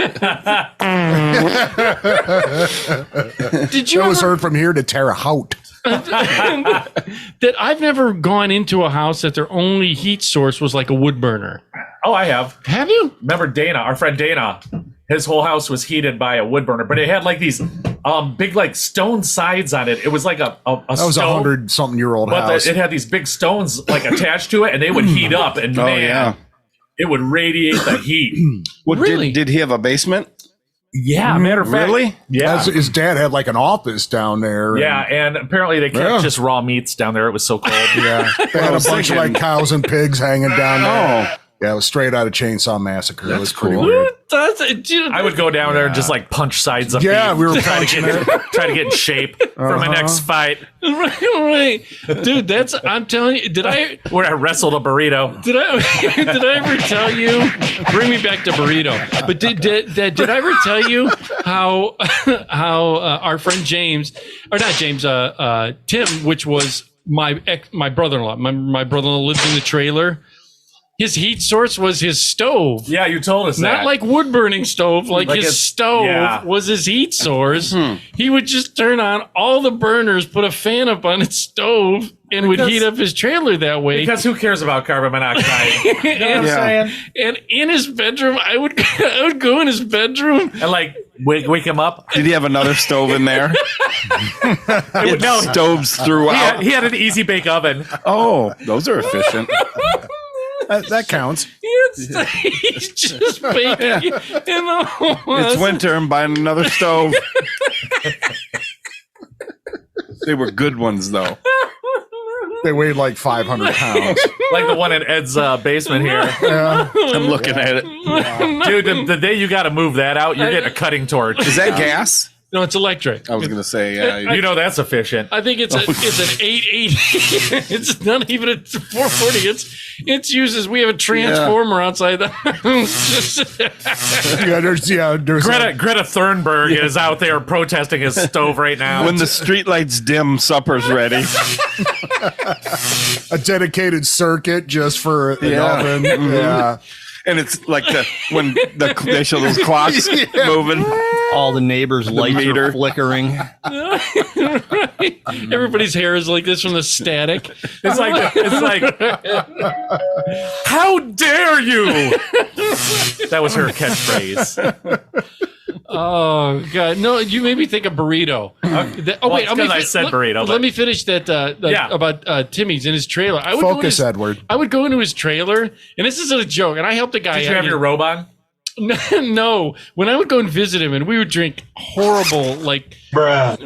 [SPEAKER 1] Did you
[SPEAKER 7] It was
[SPEAKER 1] ever,
[SPEAKER 7] heard from here to Terre Haute.
[SPEAKER 1] that I've never gone into a house that their only heat source was like a wood burner?
[SPEAKER 3] Oh, I have.
[SPEAKER 1] Have you?
[SPEAKER 3] Remember Dana, our friend Dana? His whole house was heated by a wood burner, but it had like these big like stone sides on it. It was like a
[SPEAKER 7] That was a
[SPEAKER 3] stone,
[SPEAKER 7] 100-something-year-old
[SPEAKER 3] but
[SPEAKER 7] house.
[SPEAKER 3] it had these big stones like attached to it, and they would heat up, and man, it would radiate the heat.
[SPEAKER 1] Really?
[SPEAKER 8] Did he have a basement?
[SPEAKER 3] Yeah, matter of fact,
[SPEAKER 8] Really?
[SPEAKER 3] yeah,
[SPEAKER 7] His dad had like an office down there. and-
[SPEAKER 3] yeah, and apparently they kept
[SPEAKER 7] Yeah.
[SPEAKER 3] just raw meats down there. It was so cold.
[SPEAKER 7] Yeah. They had
[SPEAKER 8] I
[SPEAKER 7] a
[SPEAKER 8] was
[SPEAKER 7] bunch of
[SPEAKER 8] thinking-
[SPEAKER 7] like cows and pigs hanging down there.
[SPEAKER 8] Oh.
[SPEAKER 7] Yeah, it was straight out of Chainsaw Massacre. It was pretty
[SPEAKER 8] cool.
[SPEAKER 7] weird.
[SPEAKER 1] Dude,
[SPEAKER 3] I would go down there and just like punch sides of
[SPEAKER 7] Yeah,
[SPEAKER 3] beef,
[SPEAKER 7] we were
[SPEAKER 3] try to
[SPEAKER 7] punching
[SPEAKER 3] get in shape for my next fight
[SPEAKER 1] right, dude. I'm telling you. Did I
[SPEAKER 3] where I wrestled a burrito.
[SPEAKER 1] did I ever tell you? Bring me back to burrito. But did I ever tell you how our friend James, or not James, Tim, which was my brother-in-law. My brother-in-law lived in the trailer. His heat source was his stove.
[SPEAKER 3] Yeah, you told us that.
[SPEAKER 1] Not like wood burning stove, like his
[SPEAKER 3] his-
[SPEAKER 1] stove
[SPEAKER 3] yeah.
[SPEAKER 1] was his heat source. He would just turn on all the burners, put a fan up on his stove, and would heat up his trailer that way.
[SPEAKER 3] Because who cares about carbon monoxide? You know what I'm
[SPEAKER 8] Yeah.
[SPEAKER 3] saying?
[SPEAKER 1] And in his bedroom, I would go in his bedroom.
[SPEAKER 3] And like wake him up.
[SPEAKER 8] Did he have another stove in there?
[SPEAKER 3] No,
[SPEAKER 8] Stoves throughout.
[SPEAKER 3] he had an easy bake oven.
[SPEAKER 8] Oh, those are efficient.
[SPEAKER 7] That counts.
[SPEAKER 1] He's just baking in the
[SPEAKER 8] It's winter. I'm buying another stove. They were good ones, though.
[SPEAKER 7] They weighed like 500 pounds.
[SPEAKER 3] Like the one in Ed's basement here.
[SPEAKER 7] Yeah.
[SPEAKER 8] I'm looking at it.
[SPEAKER 3] Dude, the day you got to move that out, you're getting a cutting torch.
[SPEAKER 8] Is that gas?
[SPEAKER 1] No, it's electric.
[SPEAKER 8] I was going to say, yeah.
[SPEAKER 3] You know that's efficient.
[SPEAKER 1] I think it's an 880. It's not even a 440. It's uses. We have a transformer outside the house.
[SPEAKER 7] There's
[SPEAKER 3] Greta Thunberg is out there protesting his stove right now.
[SPEAKER 8] When the streetlights dim, supper's ready.
[SPEAKER 7] a dedicated circuit just for an
[SPEAKER 8] Yeah.
[SPEAKER 7] oven. Yeah.
[SPEAKER 8] And it's like when they show those clocks moving.
[SPEAKER 9] All the neighbors' lights
[SPEAKER 8] meter.
[SPEAKER 9] are flickering.
[SPEAKER 1] Everybody's hair is like this from the static.
[SPEAKER 3] It's like, how dare you? That was her catchphase.
[SPEAKER 1] Oh God! No, you made me think of burrito.
[SPEAKER 3] Well, it's 'cause I said burrito, but-
[SPEAKER 1] Let me finish that.
[SPEAKER 3] Yeah.
[SPEAKER 1] About Timmy's in his trailer. I would go
[SPEAKER 7] Focus,
[SPEAKER 1] in his,
[SPEAKER 7] Edward.
[SPEAKER 1] I would go into his trailer, and this isn't a joke. And I helped a guy.
[SPEAKER 3] Did you have your robe on?
[SPEAKER 1] No, when I would go and visit him, and we would drink horrible, like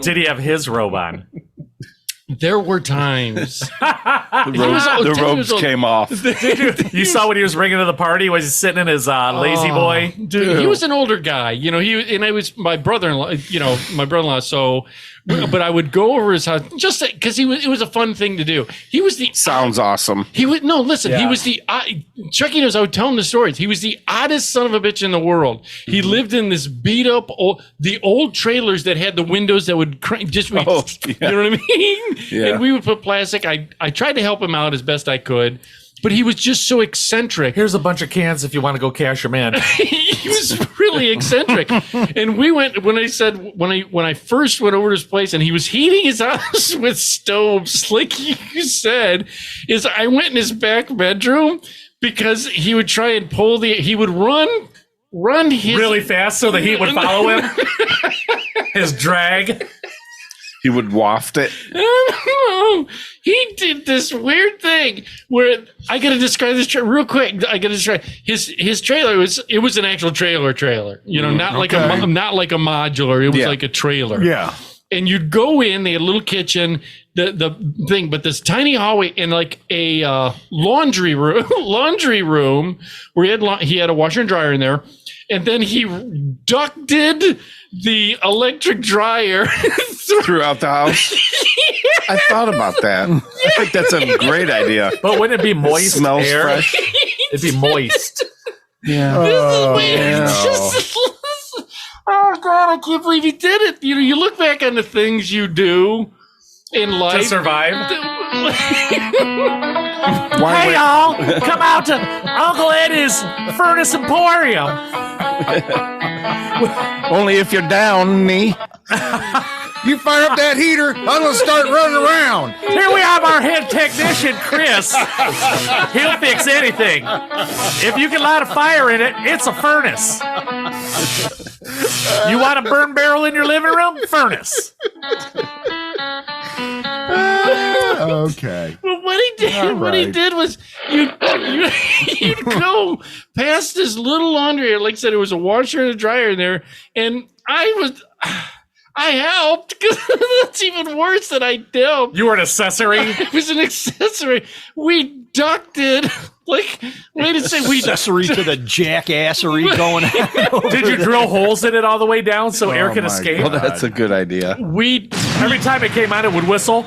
[SPEAKER 3] Did he have his robe on?
[SPEAKER 1] there were times.
[SPEAKER 8] The robes came off.
[SPEAKER 3] You saw what he was bringing to the party? Was he sitting in his lazy boy?
[SPEAKER 1] Dude, he was an older guy, he and I was my brother-in-law, my brother-in-law. So but I would go over his house just because it was a fun thing to do. He was the
[SPEAKER 8] Sounds awesome.
[SPEAKER 1] He was he was the Chucky knows. I would tell him the stories. He was the oddest son of a bitch in the world. He lived in this beat up old trailers that had the windows that would you know what I mean?
[SPEAKER 8] Yeah.
[SPEAKER 1] And we would put plastic. I tried to help him out as best I could, but he was just so eccentric.
[SPEAKER 3] Here's a bunch of cans if you want to go cash them in.
[SPEAKER 1] He was really eccentric. And we went when I first went over to his place and he was heating his house with stoves, like you said, is I went in his back bedroom because he would try and he would run his
[SPEAKER 3] Really fast so the heat would follow him. His drag.
[SPEAKER 8] He would waft it.
[SPEAKER 1] No, he did this weird thing where I got to describe this real quick. I got to describe his trailer. It was an actual trailer. You know, not like a modular. It was like a trailer.
[SPEAKER 7] Yeah.
[SPEAKER 1] And you'd go in. They had a little kitchen, the thing, but this tiny hallway and like a laundry room where he had a washer and dryer in there, and then he ducted the electric dryer
[SPEAKER 8] throughout the house. I thought about that. I think that's a great idea.
[SPEAKER 3] But wouldn't it be moist
[SPEAKER 8] Smells
[SPEAKER 3] air?
[SPEAKER 8] fresh.
[SPEAKER 3] It'd be moist.
[SPEAKER 8] Yeah.
[SPEAKER 1] Oh God, I can't believe he did it. You know, you look back on the things you do in life
[SPEAKER 3] To survive.
[SPEAKER 8] Why
[SPEAKER 3] Hey
[SPEAKER 8] wait?
[SPEAKER 3] y'all, come out to Uncle Eddie's Furnace Emporium.
[SPEAKER 8] Only if you're down, knee.
[SPEAKER 7] You fire up that heater, I'm gonna start running around.
[SPEAKER 3] Here we have our head technician, Chris. He'll fix anything. If you can light a fire in it, it's a furnace. You want a burn barrel in your living room? Furnace.
[SPEAKER 7] Okay.
[SPEAKER 1] But what he did was you'd go past this little laundry area. Like I said, it was a washer and a dryer in there, and I helped because that's even worse than I helped.
[SPEAKER 3] You were an accessory.
[SPEAKER 1] It was an accessory. We ducted. Like, wait a second. We
[SPEAKER 9] Accessory to the jackassery going on.
[SPEAKER 3] Did you drill holes in it all the way down so air
[SPEAKER 7] Oh
[SPEAKER 3] can
[SPEAKER 7] my
[SPEAKER 3] escape?
[SPEAKER 8] Well, that's a good idea.
[SPEAKER 3] Every time it came on, it would whistle.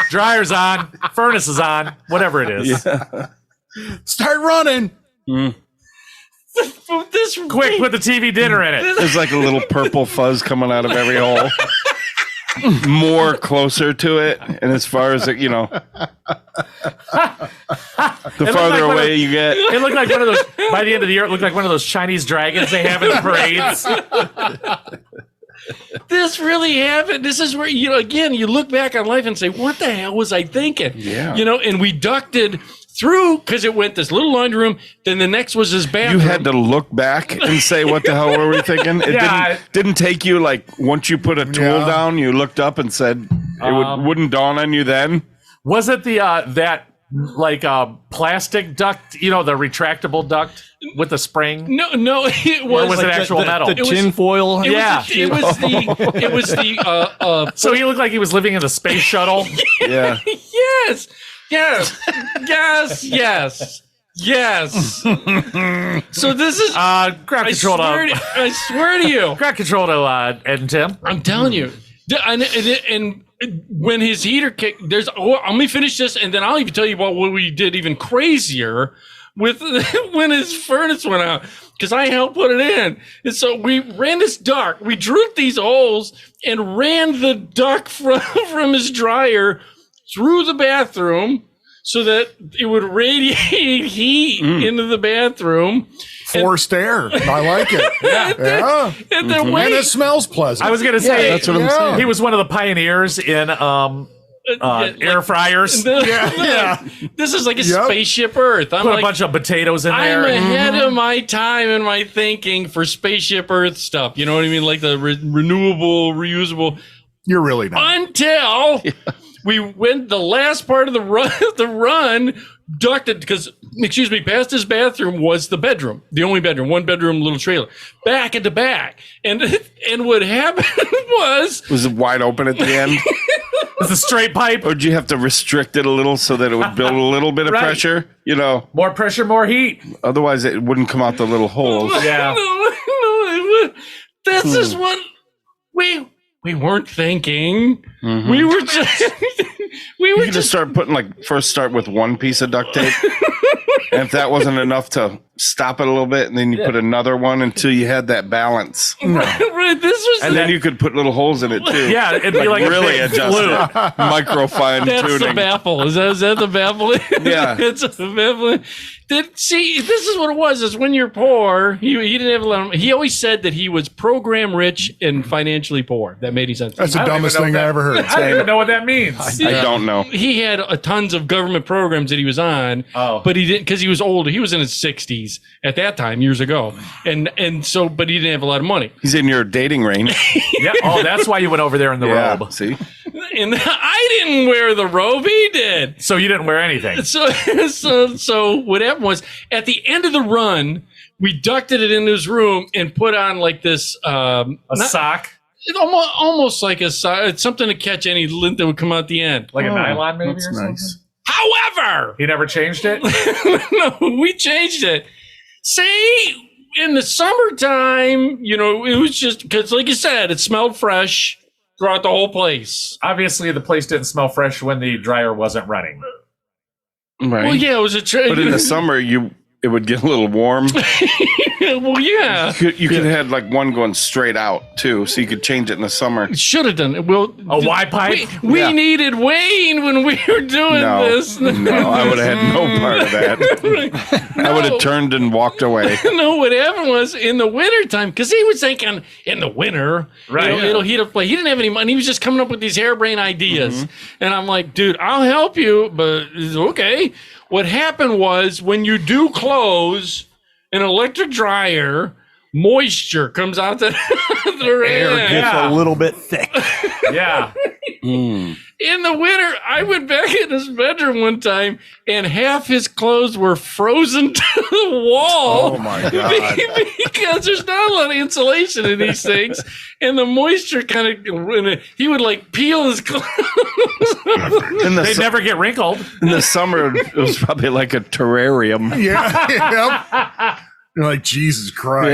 [SPEAKER 3] Dryer's on, furnace is on, whatever it is.
[SPEAKER 8] Yeah.
[SPEAKER 7] Start running.
[SPEAKER 1] this
[SPEAKER 3] Quick, put the TV dinner in it.
[SPEAKER 8] There's like a little purple fuzz coming out of every hole. More closer to it, and as far as it, the farther away you get.
[SPEAKER 3] It looked like one of those, by the end of the year, it looked like one of those Chinese dragons they have in the parades.
[SPEAKER 1] This really happened. This is where, again, you look back on life and say, what the hell was I thinking?
[SPEAKER 8] Yeah.
[SPEAKER 1] And we ducted through because it went this little laundry room. Then the next was his bathroom.
[SPEAKER 8] You had to look back and say, what the hell were we thinking? It didn't take you, like, once you put a tool down, you looked up and said, wouldn't dawn on you then?
[SPEAKER 3] Was it the plastic duct, the retractable duct with the spring?
[SPEAKER 1] No, it was.
[SPEAKER 3] Or was it actual metal?
[SPEAKER 9] The tinfoil?
[SPEAKER 1] It was the
[SPEAKER 3] So he looked like he was living in a space shuttle?
[SPEAKER 8] Yeah.
[SPEAKER 1] Yes. So this is
[SPEAKER 3] ground control
[SPEAKER 1] I swear to you.
[SPEAKER 3] Ground control to Ed and Tim.
[SPEAKER 1] I'm telling you. And when his heater kicked, let me finish this, and then I'll even tell you about what we did even crazier with when his furnace went out, because I helped put it in. And so we ran this duct. We drilled these holes and ran the duct from his dryer through the bathroom so that it would radiate heat into the bathroom.
[SPEAKER 7] Forced air. I like it. Yeah.
[SPEAKER 1] And then
[SPEAKER 7] And it smells pleasant.
[SPEAKER 3] I was going to say,
[SPEAKER 8] that's what I'm saying.
[SPEAKER 3] he was one of the pioneers in air fryers.
[SPEAKER 1] This is like a spaceship Earth. I'm
[SPEAKER 3] Put
[SPEAKER 1] like,
[SPEAKER 3] a bunch of potatoes in
[SPEAKER 1] I'm
[SPEAKER 3] there.
[SPEAKER 1] ahead of my time and my thinking for spaceship Earth stuff. You know what I mean? Like the renewable, reusable.
[SPEAKER 7] You're really not.
[SPEAKER 1] Until we went the last part of the run ducted because, past his bathroom was the bedroom, the only bedroom, one bedroom, little trailer, back into back. And what happened was
[SPEAKER 8] it wide open at the end?
[SPEAKER 3] It's a straight pipe.
[SPEAKER 8] Or did you have to restrict it a little so that it would build a little bit of
[SPEAKER 3] Right.
[SPEAKER 8] pressure?
[SPEAKER 3] More pressure, more heat.
[SPEAKER 8] Otherwise it wouldn't come out the little holes.
[SPEAKER 3] Yeah.
[SPEAKER 1] no, This is what we weren't thinking. We were just
[SPEAKER 8] You could just start start with one piece of duct tape. And if that wasn't enough to stop it a little bit, and then you put another one until you had that balance.
[SPEAKER 1] right, this was
[SPEAKER 8] And then you could put little holes in it too.
[SPEAKER 3] Yeah, it'd be like a
[SPEAKER 8] really
[SPEAKER 3] big
[SPEAKER 8] adjust it. Micro fine
[SPEAKER 1] That's the
[SPEAKER 8] tuning.
[SPEAKER 1] baffle. Is that the baffle?
[SPEAKER 8] Yeah.
[SPEAKER 1] It's the baffle. See, this is what it was. Is when you're poor, he didn't have a lot of, he always said that he was program rich and financially poor. That made any sense.
[SPEAKER 7] That's the dumbest thing I ever heard.
[SPEAKER 3] I don't even know what that means.
[SPEAKER 8] I don't know.
[SPEAKER 1] He had tons of government programs that he was on, but he didn't because he was older. He was in his 60s at that time, years ago, and so, but he didn't have a lot of money.
[SPEAKER 8] He's in your dating range.
[SPEAKER 3] Yeah. Oh, that's why you went over there in the robe.
[SPEAKER 8] See?
[SPEAKER 1] And I didn't wear the robe. He did.
[SPEAKER 3] So you didn't wear anything.
[SPEAKER 1] So what happened was at the end of the run, we ducted it into his room and put on like this
[SPEAKER 3] sock.
[SPEAKER 1] It almost like a sock. It's something to catch any lint that would come out the end.
[SPEAKER 3] Like a nylon, maybe,
[SPEAKER 8] that's
[SPEAKER 3] or something?
[SPEAKER 8] nice.
[SPEAKER 1] However,
[SPEAKER 3] He never changed it?
[SPEAKER 1] no, we changed it. See, in the summertime, it was just because, like you said, it smelled fresh throughout the whole place.
[SPEAKER 3] Obviously, the place didn't smell fresh when the dryer wasn't running.
[SPEAKER 8] Right.
[SPEAKER 1] Well, yeah, it was a
[SPEAKER 8] But in the summer, it would get a little warm.
[SPEAKER 1] well, yeah.
[SPEAKER 8] You could have like one going straight out too, so you could change it in the summer.
[SPEAKER 1] Should have done it. Well,
[SPEAKER 3] A Y pipe?
[SPEAKER 1] We needed Wayne when we were doing this.
[SPEAKER 8] No, I would have had no part of that. I would have turned and walked away.
[SPEAKER 1] No, what happened was in the wintertime, because he was thinking in the winter,
[SPEAKER 3] Right.
[SPEAKER 1] it'll heat up. He didn't have any money. He was just coming up with these harebrained ideas. And I'm like, dude, I'll help you, but it's okay. What happened was when you do close an electric dryer, moisture comes out the
[SPEAKER 9] Air gets a little bit thick.
[SPEAKER 3] Yeah.
[SPEAKER 1] In the winter, I went back in his bedroom one time, and half his clothes were frozen to the wall.
[SPEAKER 7] Oh my God.
[SPEAKER 1] Because there's not a lot of insulation in these things, and the moisture kind of, he would like peel his clothes.
[SPEAKER 3] They never get wrinkled.
[SPEAKER 8] In the summer, it was probably like a terrarium.
[SPEAKER 7] Yeah. Yep. You're like, Jesus Christ.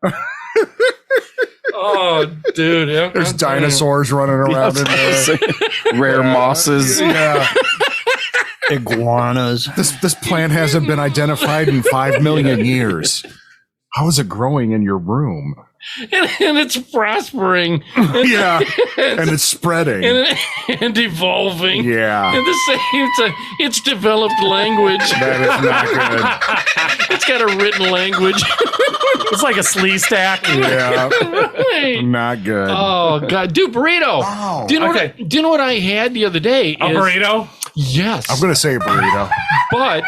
[SPEAKER 8] Yeah.
[SPEAKER 1] Oh, dude.
[SPEAKER 7] There's dinosaurs running around in there.
[SPEAKER 8] Rare mosses.
[SPEAKER 7] Yeah.
[SPEAKER 9] Iguanas.
[SPEAKER 7] This plant hasn't been identified in 5 million years. How is it growing in your room?
[SPEAKER 1] And it's prospering.
[SPEAKER 7] Yeah. And it's spreading.
[SPEAKER 1] And evolving.
[SPEAKER 7] Yeah.
[SPEAKER 1] At the same time, it's developed language.
[SPEAKER 7] That is not good.
[SPEAKER 1] It's got a written language.
[SPEAKER 3] It's like a slee stack.
[SPEAKER 7] Yeah.
[SPEAKER 1] Right.
[SPEAKER 7] Not good.
[SPEAKER 1] Oh God, dude, burrito.
[SPEAKER 7] Wow.
[SPEAKER 1] Do you know what I had the other day?
[SPEAKER 3] A burrito?
[SPEAKER 1] Yes.
[SPEAKER 7] I'm going to say burrito.
[SPEAKER 1] But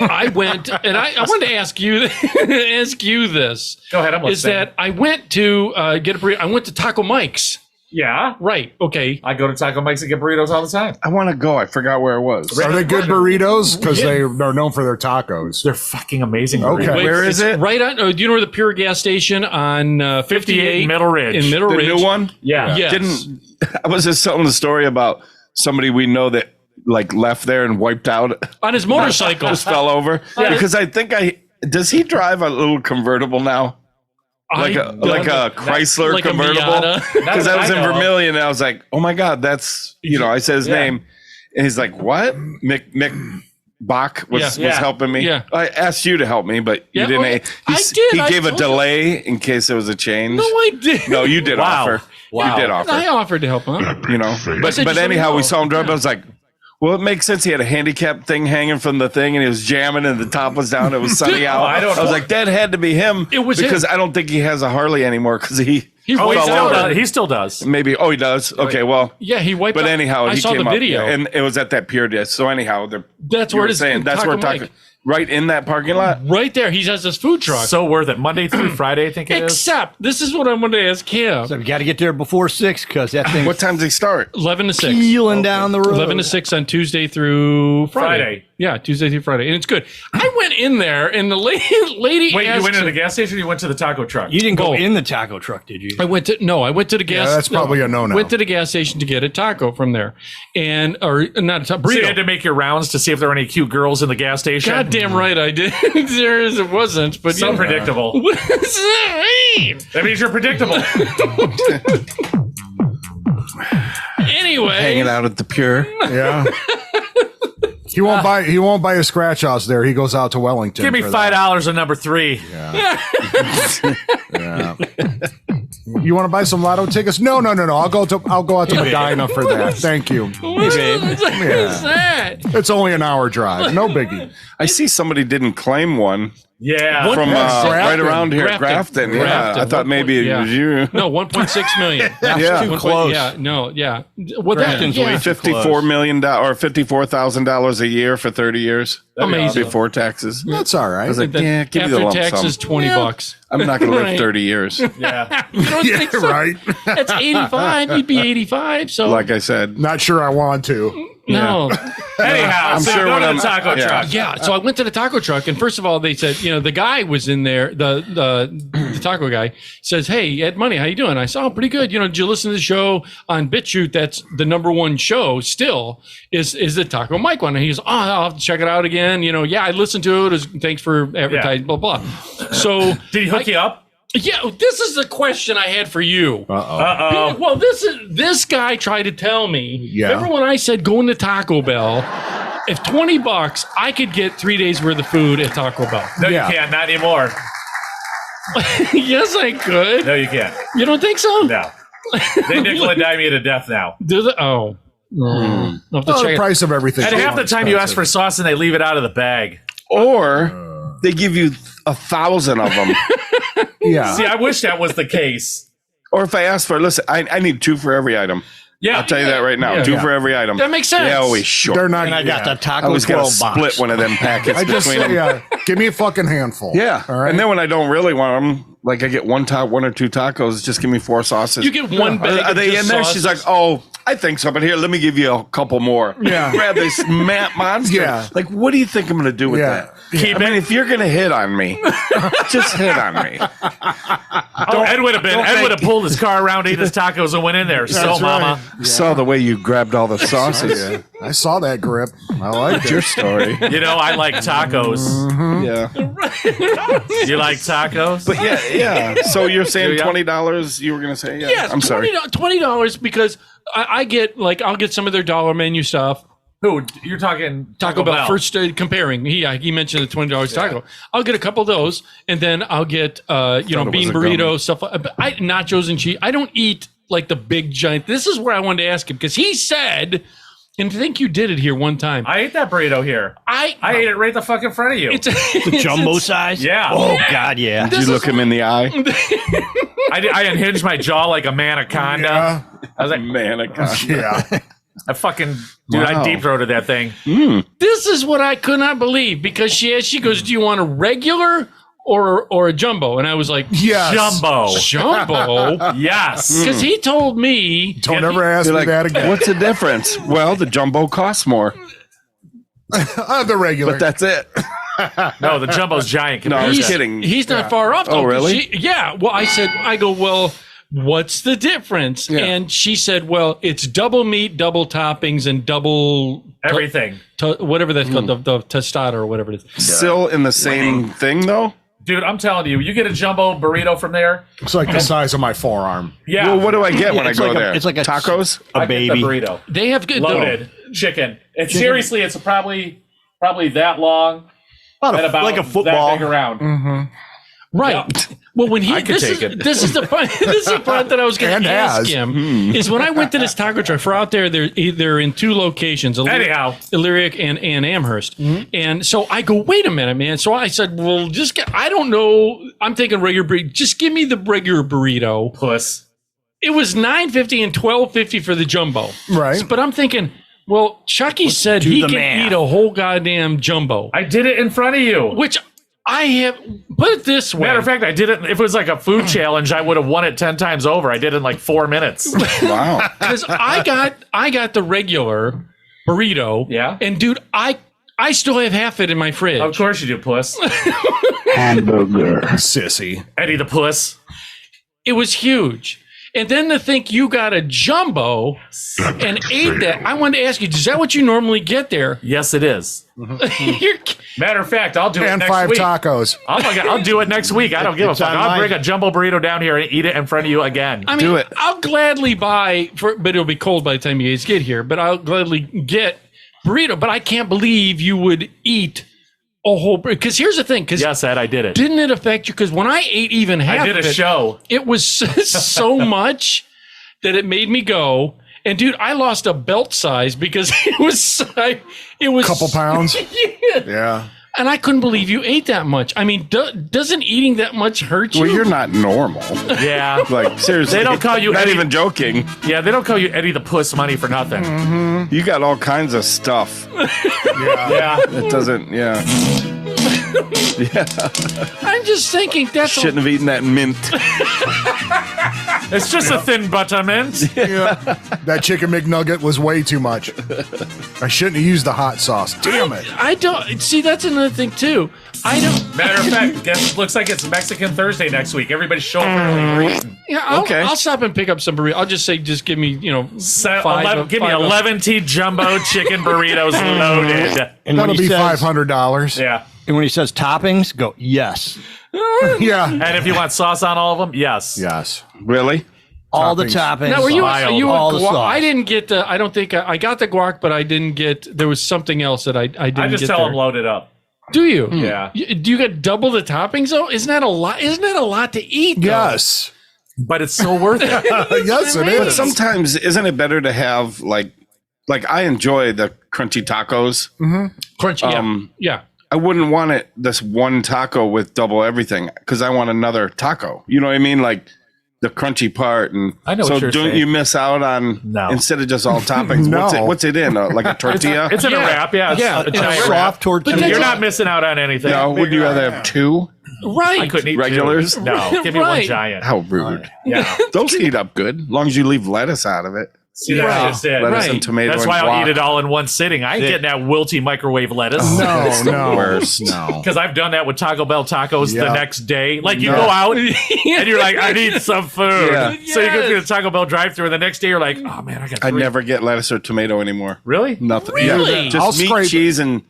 [SPEAKER 1] I went and I wanted to ask you this.
[SPEAKER 3] Go ahead. I'm listening.
[SPEAKER 1] Is that I went to get a burrito. I went to Taco Mike's.
[SPEAKER 3] Yeah.
[SPEAKER 1] Right. Okay.
[SPEAKER 3] I go to Taco Mike's and get burritos all the time.
[SPEAKER 8] I want to go. I forgot where it was.
[SPEAKER 7] Are they good burritos? Because they're known for their tacos.
[SPEAKER 3] They're fucking amazing.
[SPEAKER 7] Okay.
[SPEAKER 3] burritos.
[SPEAKER 8] Where is it?
[SPEAKER 1] Right on. Do you know where the Pure gas station on 58
[SPEAKER 3] Middle Ridge.
[SPEAKER 1] In Middle
[SPEAKER 8] The
[SPEAKER 1] Ridge.
[SPEAKER 8] new one?
[SPEAKER 3] Yeah.
[SPEAKER 1] Yes.
[SPEAKER 8] I was just telling the story about somebody we know that like left there and wiped out.
[SPEAKER 1] On his motorcycle.
[SPEAKER 8] Just fell over.
[SPEAKER 1] Yeah.
[SPEAKER 8] Because I think does he drive a little convertible now? Like a Chrysler
[SPEAKER 1] like a
[SPEAKER 8] convertible?
[SPEAKER 1] Miata.
[SPEAKER 8] Because I was in
[SPEAKER 3] know of.
[SPEAKER 8] Vermilion and I was like, oh my God, that's, I said his name. And he's like, what? Mick Bach was helping me.
[SPEAKER 1] Yeah.
[SPEAKER 8] I asked you to help me, but
[SPEAKER 1] Yeah,
[SPEAKER 8] you didn't.
[SPEAKER 1] well, I did.
[SPEAKER 8] He
[SPEAKER 1] I
[SPEAKER 8] gave a
[SPEAKER 1] told you.
[SPEAKER 8] delay in case there was a change.
[SPEAKER 1] No, I did.
[SPEAKER 8] No, you did
[SPEAKER 3] Wow.
[SPEAKER 8] offer.
[SPEAKER 3] Wow.
[SPEAKER 8] You did offer.
[SPEAKER 1] I offered to help him.
[SPEAKER 8] But
[SPEAKER 1] said just let
[SPEAKER 8] anyhow,
[SPEAKER 1] me
[SPEAKER 8] we
[SPEAKER 1] know.
[SPEAKER 8] saw him drive. I was like, well, it makes sense. He had a handicap thing hanging from the thing, and he was jamming, and the top was down. It was sunny out.
[SPEAKER 3] I don't
[SPEAKER 8] was
[SPEAKER 3] know.
[SPEAKER 8] like, that had to be him.
[SPEAKER 1] It was
[SPEAKER 8] because
[SPEAKER 1] him.
[SPEAKER 8] I don't think he has a Harley anymore because he
[SPEAKER 3] Oh, he
[SPEAKER 8] fell
[SPEAKER 3] still
[SPEAKER 8] over.
[SPEAKER 3] does. He still does.
[SPEAKER 8] Maybe. Oh, he does. Okay, well.
[SPEAKER 1] Yeah, he wiped
[SPEAKER 8] But
[SPEAKER 1] out.
[SPEAKER 8] anyhow,
[SPEAKER 1] I
[SPEAKER 8] he
[SPEAKER 1] saw
[SPEAKER 8] came
[SPEAKER 1] the
[SPEAKER 8] up,
[SPEAKER 1] video.
[SPEAKER 8] and it was at that Pure Disc. So anyhow,
[SPEAKER 1] That's
[SPEAKER 8] you
[SPEAKER 1] where
[SPEAKER 8] were
[SPEAKER 1] it is.
[SPEAKER 8] saying that's
[SPEAKER 1] Taco
[SPEAKER 8] where Taco,
[SPEAKER 1] Mike.
[SPEAKER 8] right in that parking lot.
[SPEAKER 1] Right there. He has his food truck.
[SPEAKER 3] So worth it. Monday through Friday, I think it is.
[SPEAKER 1] Except, this is what I wanted to ask him.
[SPEAKER 9] So we got to get there before 6 because that thing's
[SPEAKER 8] What time does he start?
[SPEAKER 1] 11 to 6.
[SPEAKER 9] peeling down the road.
[SPEAKER 1] 11 to 6 on Tuesday through Friday.
[SPEAKER 3] Friday.
[SPEAKER 1] Yeah, Tuesday through Friday. And it's good. I went in there, and the lady
[SPEAKER 3] Wait,
[SPEAKER 1] asked
[SPEAKER 3] you went to the gas station or you went to the taco truck?
[SPEAKER 9] You didn't go
[SPEAKER 1] Both.
[SPEAKER 9] in the taco truck, did you?
[SPEAKER 1] I went to the gas.
[SPEAKER 7] Yeah, that's probably a no-no.
[SPEAKER 1] Went to the gas station to get a taco from there, or not a taco,
[SPEAKER 3] So you
[SPEAKER 1] burrito.
[SPEAKER 3] had to make your rounds to see if there were any cute girls in the gas station.
[SPEAKER 1] God damn right I did. It wasn't, but
[SPEAKER 3] So predictable.
[SPEAKER 1] What does that mean?
[SPEAKER 3] That means you're predictable.
[SPEAKER 1] Anyway,
[SPEAKER 8] Hanging out at the Pure.
[SPEAKER 7] Yeah. He won't buy. He won't buy a scratch house there. He goes out to Wellington.
[SPEAKER 3] Give me
[SPEAKER 7] for that.
[SPEAKER 3] $5 on number 3.
[SPEAKER 7] Yeah. You want to buy some lotto tickets? No. I'll go out to Medina for that. Thank you.
[SPEAKER 1] what is that?
[SPEAKER 7] It's only an hour drive. No biggie.
[SPEAKER 8] I see somebody didn't claim one
[SPEAKER 3] Yeah.
[SPEAKER 8] from
[SPEAKER 7] Grafton.
[SPEAKER 8] right around here, Grafton. Yeah,
[SPEAKER 1] Grafton.
[SPEAKER 8] I thought maybe it was you.
[SPEAKER 1] No, 1.6 million.
[SPEAKER 8] Yeah.
[SPEAKER 9] too close.
[SPEAKER 1] Yeah, no, yeah. What
[SPEAKER 9] Grafton's
[SPEAKER 1] that?
[SPEAKER 9] way
[SPEAKER 1] Yeah.
[SPEAKER 9] too
[SPEAKER 8] $54 million or $54,000 a year for 30 years.
[SPEAKER 1] Amazing.
[SPEAKER 8] Before taxes.
[SPEAKER 7] That's all right.
[SPEAKER 8] I was like,
[SPEAKER 1] Then
[SPEAKER 8] yeah, give me the
[SPEAKER 1] after
[SPEAKER 8] lump
[SPEAKER 1] taxes,
[SPEAKER 8] sum.
[SPEAKER 1] $20.
[SPEAKER 8] I'm not going to live
[SPEAKER 1] Right.
[SPEAKER 8] 30 years.
[SPEAKER 3] Yeah.
[SPEAKER 1] You don't think so?
[SPEAKER 7] Right.
[SPEAKER 1] That's 85. You'd be 85. So
[SPEAKER 8] Like I said.
[SPEAKER 7] Not sure I want to.
[SPEAKER 1] no.
[SPEAKER 3] Anyhow,
[SPEAKER 8] I'm
[SPEAKER 3] so
[SPEAKER 8] sure
[SPEAKER 3] you go
[SPEAKER 8] when
[SPEAKER 3] to
[SPEAKER 8] I'm-
[SPEAKER 3] the taco
[SPEAKER 8] yeah.
[SPEAKER 3] truck.
[SPEAKER 1] Yeah, so I went to the taco truck, and first of all, they said, the guy was in there. The taco guy says, "Hey, Ed Money, how you doing?" I said, "Oh, pretty good. Did you listen to the show on BitChute? That's the #1 show. Still is the Taco Mike one." And he goes, "Oh, I'll have to check it out again. Yeah, I listened to it. Thanks for advertising, blah blah." So
[SPEAKER 3] Did he hook you up?
[SPEAKER 1] yeah, this is the question I had for you.
[SPEAKER 3] Uh-oh.
[SPEAKER 1] Well, this guy tried to tell me.
[SPEAKER 7] Yeah.
[SPEAKER 1] Remember when I said going to Taco Bell? If $20, I could get 3 days worth of food at Taco Bell.
[SPEAKER 3] No,
[SPEAKER 7] Yeah.
[SPEAKER 3] you can't. Not anymore.
[SPEAKER 1] Yes, I could.
[SPEAKER 3] No, you can't.
[SPEAKER 1] You don't think so?
[SPEAKER 3] No. They nickel and dime you to death now.
[SPEAKER 1] Do they? Oh. I'll have to
[SPEAKER 7] Oh,
[SPEAKER 1] check
[SPEAKER 7] the
[SPEAKER 1] it.
[SPEAKER 7] price of everything.
[SPEAKER 3] And half the time you ask for sauce and they leave it out of the bag.
[SPEAKER 8] Or they give you 1,000 of them.
[SPEAKER 7] Yeah.
[SPEAKER 3] See, I wish that was the case.
[SPEAKER 8] Or if I ask for, listen, I need 2 for every item.
[SPEAKER 3] Yeah.
[SPEAKER 8] I'll tell you that right now.
[SPEAKER 1] Yeah.
[SPEAKER 8] 2 for every item.
[SPEAKER 1] That makes sense.
[SPEAKER 8] They always short.
[SPEAKER 7] They're not.
[SPEAKER 9] And I got the
[SPEAKER 8] I
[SPEAKER 9] Taco
[SPEAKER 8] always got
[SPEAKER 9] 12
[SPEAKER 8] to
[SPEAKER 9] box.
[SPEAKER 8] split one of them packets
[SPEAKER 7] I just
[SPEAKER 8] between them.
[SPEAKER 7] give me a fucking handful.
[SPEAKER 8] Yeah.
[SPEAKER 7] All right.
[SPEAKER 8] And then when I don't really want them, like I get one or 2 tacos, just give me 4 sauces.
[SPEAKER 1] You get one bag
[SPEAKER 8] Are
[SPEAKER 1] of
[SPEAKER 8] they
[SPEAKER 1] just
[SPEAKER 8] in there?
[SPEAKER 1] sauce.
[SPEAKER 8] She's like, oh, I think so, but here, let me give you a couple more.
[SPEAKER 7] Yeah.
[SPEAKER 8] Grab this monster.
[SPEAKER 7] Yeah.
[SPEAKER 8] Like, what do you think I'm going to do with
[SPEAKER 7] Yeah.
[SPEAKER 8] that? I mean, if you're going to hit on me, just hit on me.
[SPEAKER 3] Ed would have pulled his car around, ate his tacos, and went in there. So,
[SPEAKER 7] That's right.
[SPEAKER 3] mama.
[SPEAKER 8] Saw the way you grabbed all the sauces.
[SPEAKER 7] Yeah. I saw that grip. I like
[SPEAKER 8] It's your
[SPEAKER 7] it.
[SPEAKER 8] story.
[SPEAKER 3] You know, I like tacos.
[SPEAKER 8] Yeah.
[SPEAKER 3] You like tacos?
[SPEAKER 8] But yeah. So you're saying
[SPEAKER 3] Yeah.
[SPEAKER 8] $20? You were going to say, yeah.
[SPEAKER 1] Yes,
[SPEAKER 8] I'm sorry.
[SPEAKER 1] $20 because I get I'll get some of their dollar menu stuff.
[SPEAKER 3] Who? You're talking
[SPEAKER 1] Taco Bell. First comparing. He mentioned the $20 taco. I'll get a couple of those, and then I'll get bean
[SPEAKER 8] was a
[SPEAKER 1] burrito stuff. But nachos and cheese. I don't eat like the big giant. This is where I wanted to ask him because he said, and I think you did it here one time.
[SPEAKER 3] I ate that burrito here. I ate it right the fuck in front of you.
[SPEAKER 1] It's
[SPEAKER 9] The jumbo size?
[SPEAKER 3] Yeah.
[SPEAKER 9] Oh, God, yeah.
[SPEAKER 8] Did you look him in the eye?
[SPEAKER 3] I unhinged my jaw like a manaconda.
[SPEAKER 7] Yeah.
[SPEAKER 3] I was like,
[SPEAKER 8] Man, I got
[SPEAKER 7] Yeah.
[SPEAKER 3] I fucking, dude, I
[SPEAKER 8] Wow.
[SPEAKER 3] deep throated that thing.
[SPEAKER 1] This is what I could not believe because she goes, "Do you want a regular or a jumbo?" And I was like,
[SPEAKER 7] Yes.
[SPEAKER 3] Jumbo.
[SPEAKER 1] "Jumbo."
[SPEAKER 3] Yes.
[SPEAKER 1] Because he told me,
[SPEAKER 7] Don't ever ask
[SPEAKER 8] You're
[SPEAKER 7] me
[SPEAKER 8] like,
[SPEAKER 7] that again.
[SPEAKER 8] what's the difference? Well, the jumbo costs more,
[SPEAKER 7] The regular.
[SPEAKER 8] but that's it.
[SPEAKER 3] No, the jumbo's giant.
[SPEAKER 8] No, I was
[SPEAKER 3] compared to-
[SPEAKER 8] kidding.
[SPEAKER 1] he's not far off.
[SPEAKER 8] Oh,
[SPEAKER 1] though, 'cause
[SPEAKER 8] really?
[SPEAKER 1] yeah. Well, I go, well, what's the difference?
[SPEAKER 8] Yeah.
[SPEAKER 1] And she said, well, it's double meat, double toppings, and double
[SPEAKER 3] Everything.
[SPEAKER 1] whatever that's called, the tostada or whatever it is.
[SPEAKER 8] Still in the same thing, though?
[SPEAKER 3] Dude, I'm telling you, you get a jumbo burrito from there.
[SPEAKER 7] It's like the size of my forearm.
[SPEAKER 3] Yeah.
[SPEAKER 8] Well, what do I get when I
[SPEAKER 9] it's
[SPEAKER 8] go
[SPEAKER 9] like a-
[SPEAKER 8] there?
[SPEAKER 9] it's like a-
[SPEAKER 8] tacos?
[SPEAKER 9] A
[SPEAKER 3] I get
[SPEAKER 9] baby.
[SPEAKER 3] the burrito.
[SPEAKER 1] They have good
[SPEAKER 3] Loaded chicken. And seriously, it's probably that long and about
[SPEAKER 9] like a
[SPEAKER 3] that
[SPEAKER 9] football.
[SPEAKER 3] big around.
[SPEAKER 1] Right.
[SPEAKER 3] Yeah.
[SPEAKER 1] Well, when
[SPEAKER 3] I could
[SPEAKER 1] this
[SPEAKER 3] take
[SPEAKER 1] is
[SPEAKER 3] it.
[SPEAKER 1] this is the part this is the part that I was going
[SPEAKER 7] And
[SPEAKER 1] to ask
[SPEAKER 7] has.
[SPEAKER 1] him is when I went to this taco truck for out there. They're in 2 locations.
[SPEAKER 3] Anyhow.
[SPEAKER 1] Illyric and Amherst. And so I go, wait a minute, man. So I said, well, just get. I don't know. I'm thinking regular burrito. Just give me the regular burrito.
[SPEAKER 3] Puss.
[SPEAKER 1] It was $9.50 and $12.50 for the jumbo.
[SPEAKER 7] Right.
[SPEAKER 1] But I'm thinking, well, Chucky said
[SPEAKER 9] do
[SPEAKER 1] he
[SPEAKER 9] the
[SPEAKER 1] can
[SPEAKER 9] math.
[SPEAKER 1] eat a whole goddamn jumbo,
[SPEAKER 3] I did it in front of you.
[SPEAKER 1] which I have. Put it this way.
[SPEAKER 3] Matter of fact, I did it. If it was like a food challenge, I would have won it 10 times over. I did it in like 4 minutes.
[SPEAKER 8] Wow.
[SPEAKER 1] Because I got the regular burrito.
[SPEAKER 3] Yeah.
[SPEAKER 1] And dude, I still have half it in my fridge.
[SPEAKER 3] Of course you do, puss.
[SPEAKER 7] Sissy.
[SPEAKER 3] Eddie the puss.
[SPEAKER 1] It was huge. And then to think you got a jumbo and ate that. I wanted to ask you, is that what you normally get there?
[SPEAKER 3] Yes, it is.
[SPEAKER 1] You're-
[SPEAKER 3] Matter of fact, I'll do it
[SPEAKER 7] And
[SPEAKER 3] next
[SPEAKER 7] 5
[SPEAKER 3] week.
[SPEAKER 7] tacos.
[SPEAKER 3] I'll do it next week. I don't give a
[SPEAKER 9] It's
[SPEAKER 3] fuck.
[SPEAKER 9] on
[SPEAKER 3] I'll
[SPEAKER 9] my-
[SPEAKER 3] bring a jumbo burrito down here and eat it in front of you again.
[SPEAKER 1] I mean,
[SPEAKER 8] Do it.
[SPEAKER 1] I'll gladly buy, but it'll be cold by the time you guys get here, but I'll gladly get burrito. But I can't believe you would eat a whole, because here's the thing, because
[SPEAKER 3] Yes, Ed, I did it.
[SPEAKER 1] didn't it affect you? Because when I ate even half
[SPEAKER 3] I did
[SPEAKER 1] of
[SPEAKER 3] a
[SPEAKER 1] it,
[SPEAKER 3] show.
[SPEAKER 1] it was so much that it made me go. And dude, I lost a belt size because it was
[SPEAKER 7] Couple pounds.
[SPEAKER 1] Yeah.
[SPEAKER 7] Yeah.
[SPEAKER 1] And I couldn't believe you ate that much. I mean, doesn't eating that much hurt you?
[SPEAKER 8] Well, you're not normal.
[SPEAKER 3] Yeah.
[SPEAKER 8] Like, seriously.
[SPEAKER 3] They don't call you
[SPEAKER 8] Not
[SPEAKER 3] Eddie-
[SPEAKER 8] even joking.
[SPEAKER 3] Yeah, they don't call you Eddie the Puss Money for nothing.
[SPEAKER 8] You got all kinds of stuff.
[SPEAKER 3] Yeah.
[SPEAKER 8] It doesn't, yeah.
[SPEAKER 1] I'm just thinking that's
[SPEAKER 8] Shouldn't have eaten that mint.
[SPEAKER 3] It's just a thin buttermint.
[SPEAKER 7] Yeah. That chicken McNugget was way too much. I shouldn't have used the hot sauce. Damn it.
[SPEAKER 1] I don't see. That's another thing too. I don't.
[SPEAKER 3] Matter of fact, guess looks like it's Mexican Thursday next week. Everybody show up early.
[SPEAKER 1] Yeah, I'll,
[SPEAKER 8] Okay.
[SPEAKER 1] I'll stop and pick up some burritos. I'll just say, just give me,
[SPEAKER 3] Give me 11 T jumbo chicken burritos loaded.
[SPEAKER 9] And when
[SPEAKER 7] That'll
[SPEAKER 9] he
[SPEAKER 7] be
[SPEAKER 9] says,
[SPEAKER 7] $500.
[SPEAKER 3] Yeah.
[SPEAKER 9] And when he says toppings, go yes.
[SPEAKER 7] Yeah.
[SPEAKER 3] And if you want sauce on all of them, yes.
[SPEAKER 7] Yes.
[SPEAKER 8] Really?
[SPEAKER 9] All the
[SPEAKER 7] Toppings.
[SPEAKER 9] toppings.
[SPEAKER 1] Now, were you?
[SPEAKER 3] Wild.
[SPEAKER 1] Are you
[SPEAKER 9] All the
[SPEAKER 1] guac?
[SPEAKER 9] sauce.
[SPEAKER 1] I didn't get the. I don't think I got the guac, but I didn't get. There was something else that I didn't.
[SPEAKER 3] I just
[SPEAKER 1] get
[SPEAKER 3] tell
[SPEAKER 1] there.
[SPEAKER 3] them load it up.
[SPEAKER 1] Do you?
[SPEAKER 3] Yeah.
[SPEAKER 1] Do you get double the toppings though? Isn't that a lot? Isn't that a lot to eat? Though?
[SPEAKER 7] Yes.
[SPEAKER 3] But it's so worth it.
[SPEAKER 7] Yes, it
[SPEAKER 8] But
[SPEAKER 7] is.
[SPEAKER 8] sometimes, isn't it better to have, like I enjoy the crunchy tacos.
[SPEAKER 1] Crunchy.
[SPEAKER 8] Um,
[SPEAKER 1] yeah.
[SPEAKER 8] I wouldn't want it this one taco with double everything because I want another taco. You know what I mean? Like the crunchy part, and
[SPEAKER 3] I know
[SPEAKER 8] so
[SPEAKER 3] what you're
[SPEAKER 8] don't
[SPEAKER 3] saying.
[SPEAKER 8] you miss out on
[SPEAKER 3] No.
[SPEAKER 8] instead of just all toppings?
[SPEAKER 7] No.
[SPEAKER 8] What's it in? Like a tortilla?
[SPEAKER 3] It's in a
[SPEAKER 1] Yeah.
[SPEAKER 3] wrap, yeah. It's
[SPEAKER 1] Yeah.
[SPEAKER 3] a
[SPEAKER 1] It's a
[SPEAKER 3] giant
[SPEAKER 9] soft
[SPEAKER 3] wrap.
[SPEAKER 9] tortilla.
[SPEAKER 1] But
[SPEAKER 3] You're
[SPEAKER 1] that's-
[SPEAKER 3] not missing out on anything.
[SPEAKER 8] No, would you rather have two?
[SPEAKER 1] Right.
[SPEAKER 3] I couldn't eat two.
[SPEAKER 8] Regulars?
[SPEAKER 3] No, give me one
[SPEAKER 1] Right.
[SPEAKER 3] giant.
[SPEAKER 8] How rude!
[SPEAKER 3] Yeah.
[SPEAKER 8] Those heat up good, as long as you leave lettuce out of it.
[SPEAKER 3] See, that's
[SPEAKER 1] Right.
[SPEAKER 3] just it.
[SPEAKER 8] Lettuce
[SPEAKER 1] Right.
[SPEAKER 8] and tomato.
[SPEAKER 3] That's
[SPEAKER 8] and
[SPEAKER 3] why I'll
[SPEAKER 8] guac.
[SPEAKER 3] eat it all in one sitting. I ain't getting that wilty microwave lettuce.
[SPEAKER 7] No, no.
[SPEAKER 8] worst.
[SPEAKER 7] No.
[SPEAKER 3] Because I've done that with Taco Bell tacos the
[SPEAKER 7] Yeah.
[SPEAKER 3] next day. Like you
[SPEAKER 7] No.
[SPEAKER 3] go out and you're like, I need some food.
[SPEAKER 8] Yeah.
[SPEAKER 3] So you go through the Taco Bell drive-thru, and the next day you're like, oh man, I got.
[SPEAKER 8] I
[SPEAKER 3] three.
[SPEAKER 8] never get lettuce or tomato anymore.
[SPEAKER 3] Really.
[SPEAKER 8] Nothing.
[SPEAKER 1] Really?
[SPEAKER 8] Yeah, just
[SPEAKER 7] I'll
[SPEAKER 8] meat,
[SPEAKER 7] scrape-
[SPEAKER 8] cheese, and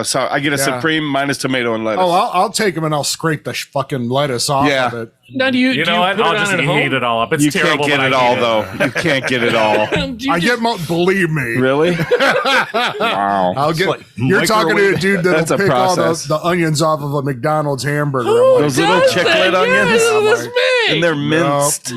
[SPEAKER 8] so I get a
[SPEAKER 7] Yeah.
[SPEAKER 8] supreme minus tomato and lettuce.
[SPEAKER 7] Oh, I'll take them and I'll scrape the fucking lettuce off
[SPEAKER 8] Yeah.
[SPEAKER 7] of it.
[SPEAKER 1] Now, do you?
[SPEAKER 3] You
[SPEAKER 1] do
[SPEAKER 3] know what?
[SPEAKER 1] put
[SPEAKER 3] I'll
[SPEAKER 1] it
[SPEAKER 3] just
[SPEAKER 1] on at home?
[SPEAKER 3] eat it all up. It's
[SPEAKER 8] you
[SPEAKER 3] terrible.
[SPEAKER 8] can't get
[SPEAKER 3] but
[SPEAKER 8] it
[SPEAKER 3] I
[SPEAKER 8] all
[SPEAKER 3] eat
[SPEAKER 8] though. You can't get it all.
[SPEAKER 1] Do you
[SPEAKER 7] I
[SPEAKER 1] just-
[SPEAKER 7] get believe me.
[SPEAKER 8] Really? Wow.
[SPEAKER 7] I'll get.
[SPEAKER 9] like
[SPEAKER 7] You're talking to a
[SPEAKER 9] microwave-
[SPEAKER 7] dude
[SPEAKER 8] That's
[SPEAKER 7] that'll
[SPEAKER 8] a
[SPEAKER 7] pick all
[SPEAKER 8] process.
[SPEAKER 7] the onions off of a McDonald's hamburger.
[SPEAKER 1] Who
[SPEAKER 7] I'm
[SPEAKER 8] Those little
[SPEAKER 1] does
[SPEAKER 8] chiclet
[SPEAKER 1] that?
[SPEAKER 8] onions?
[SPEAKER 1] Yes, that's me.
[SPEAKER 8] And they're
[SPEAKER 7] like,
[SPEAKER 8] minced.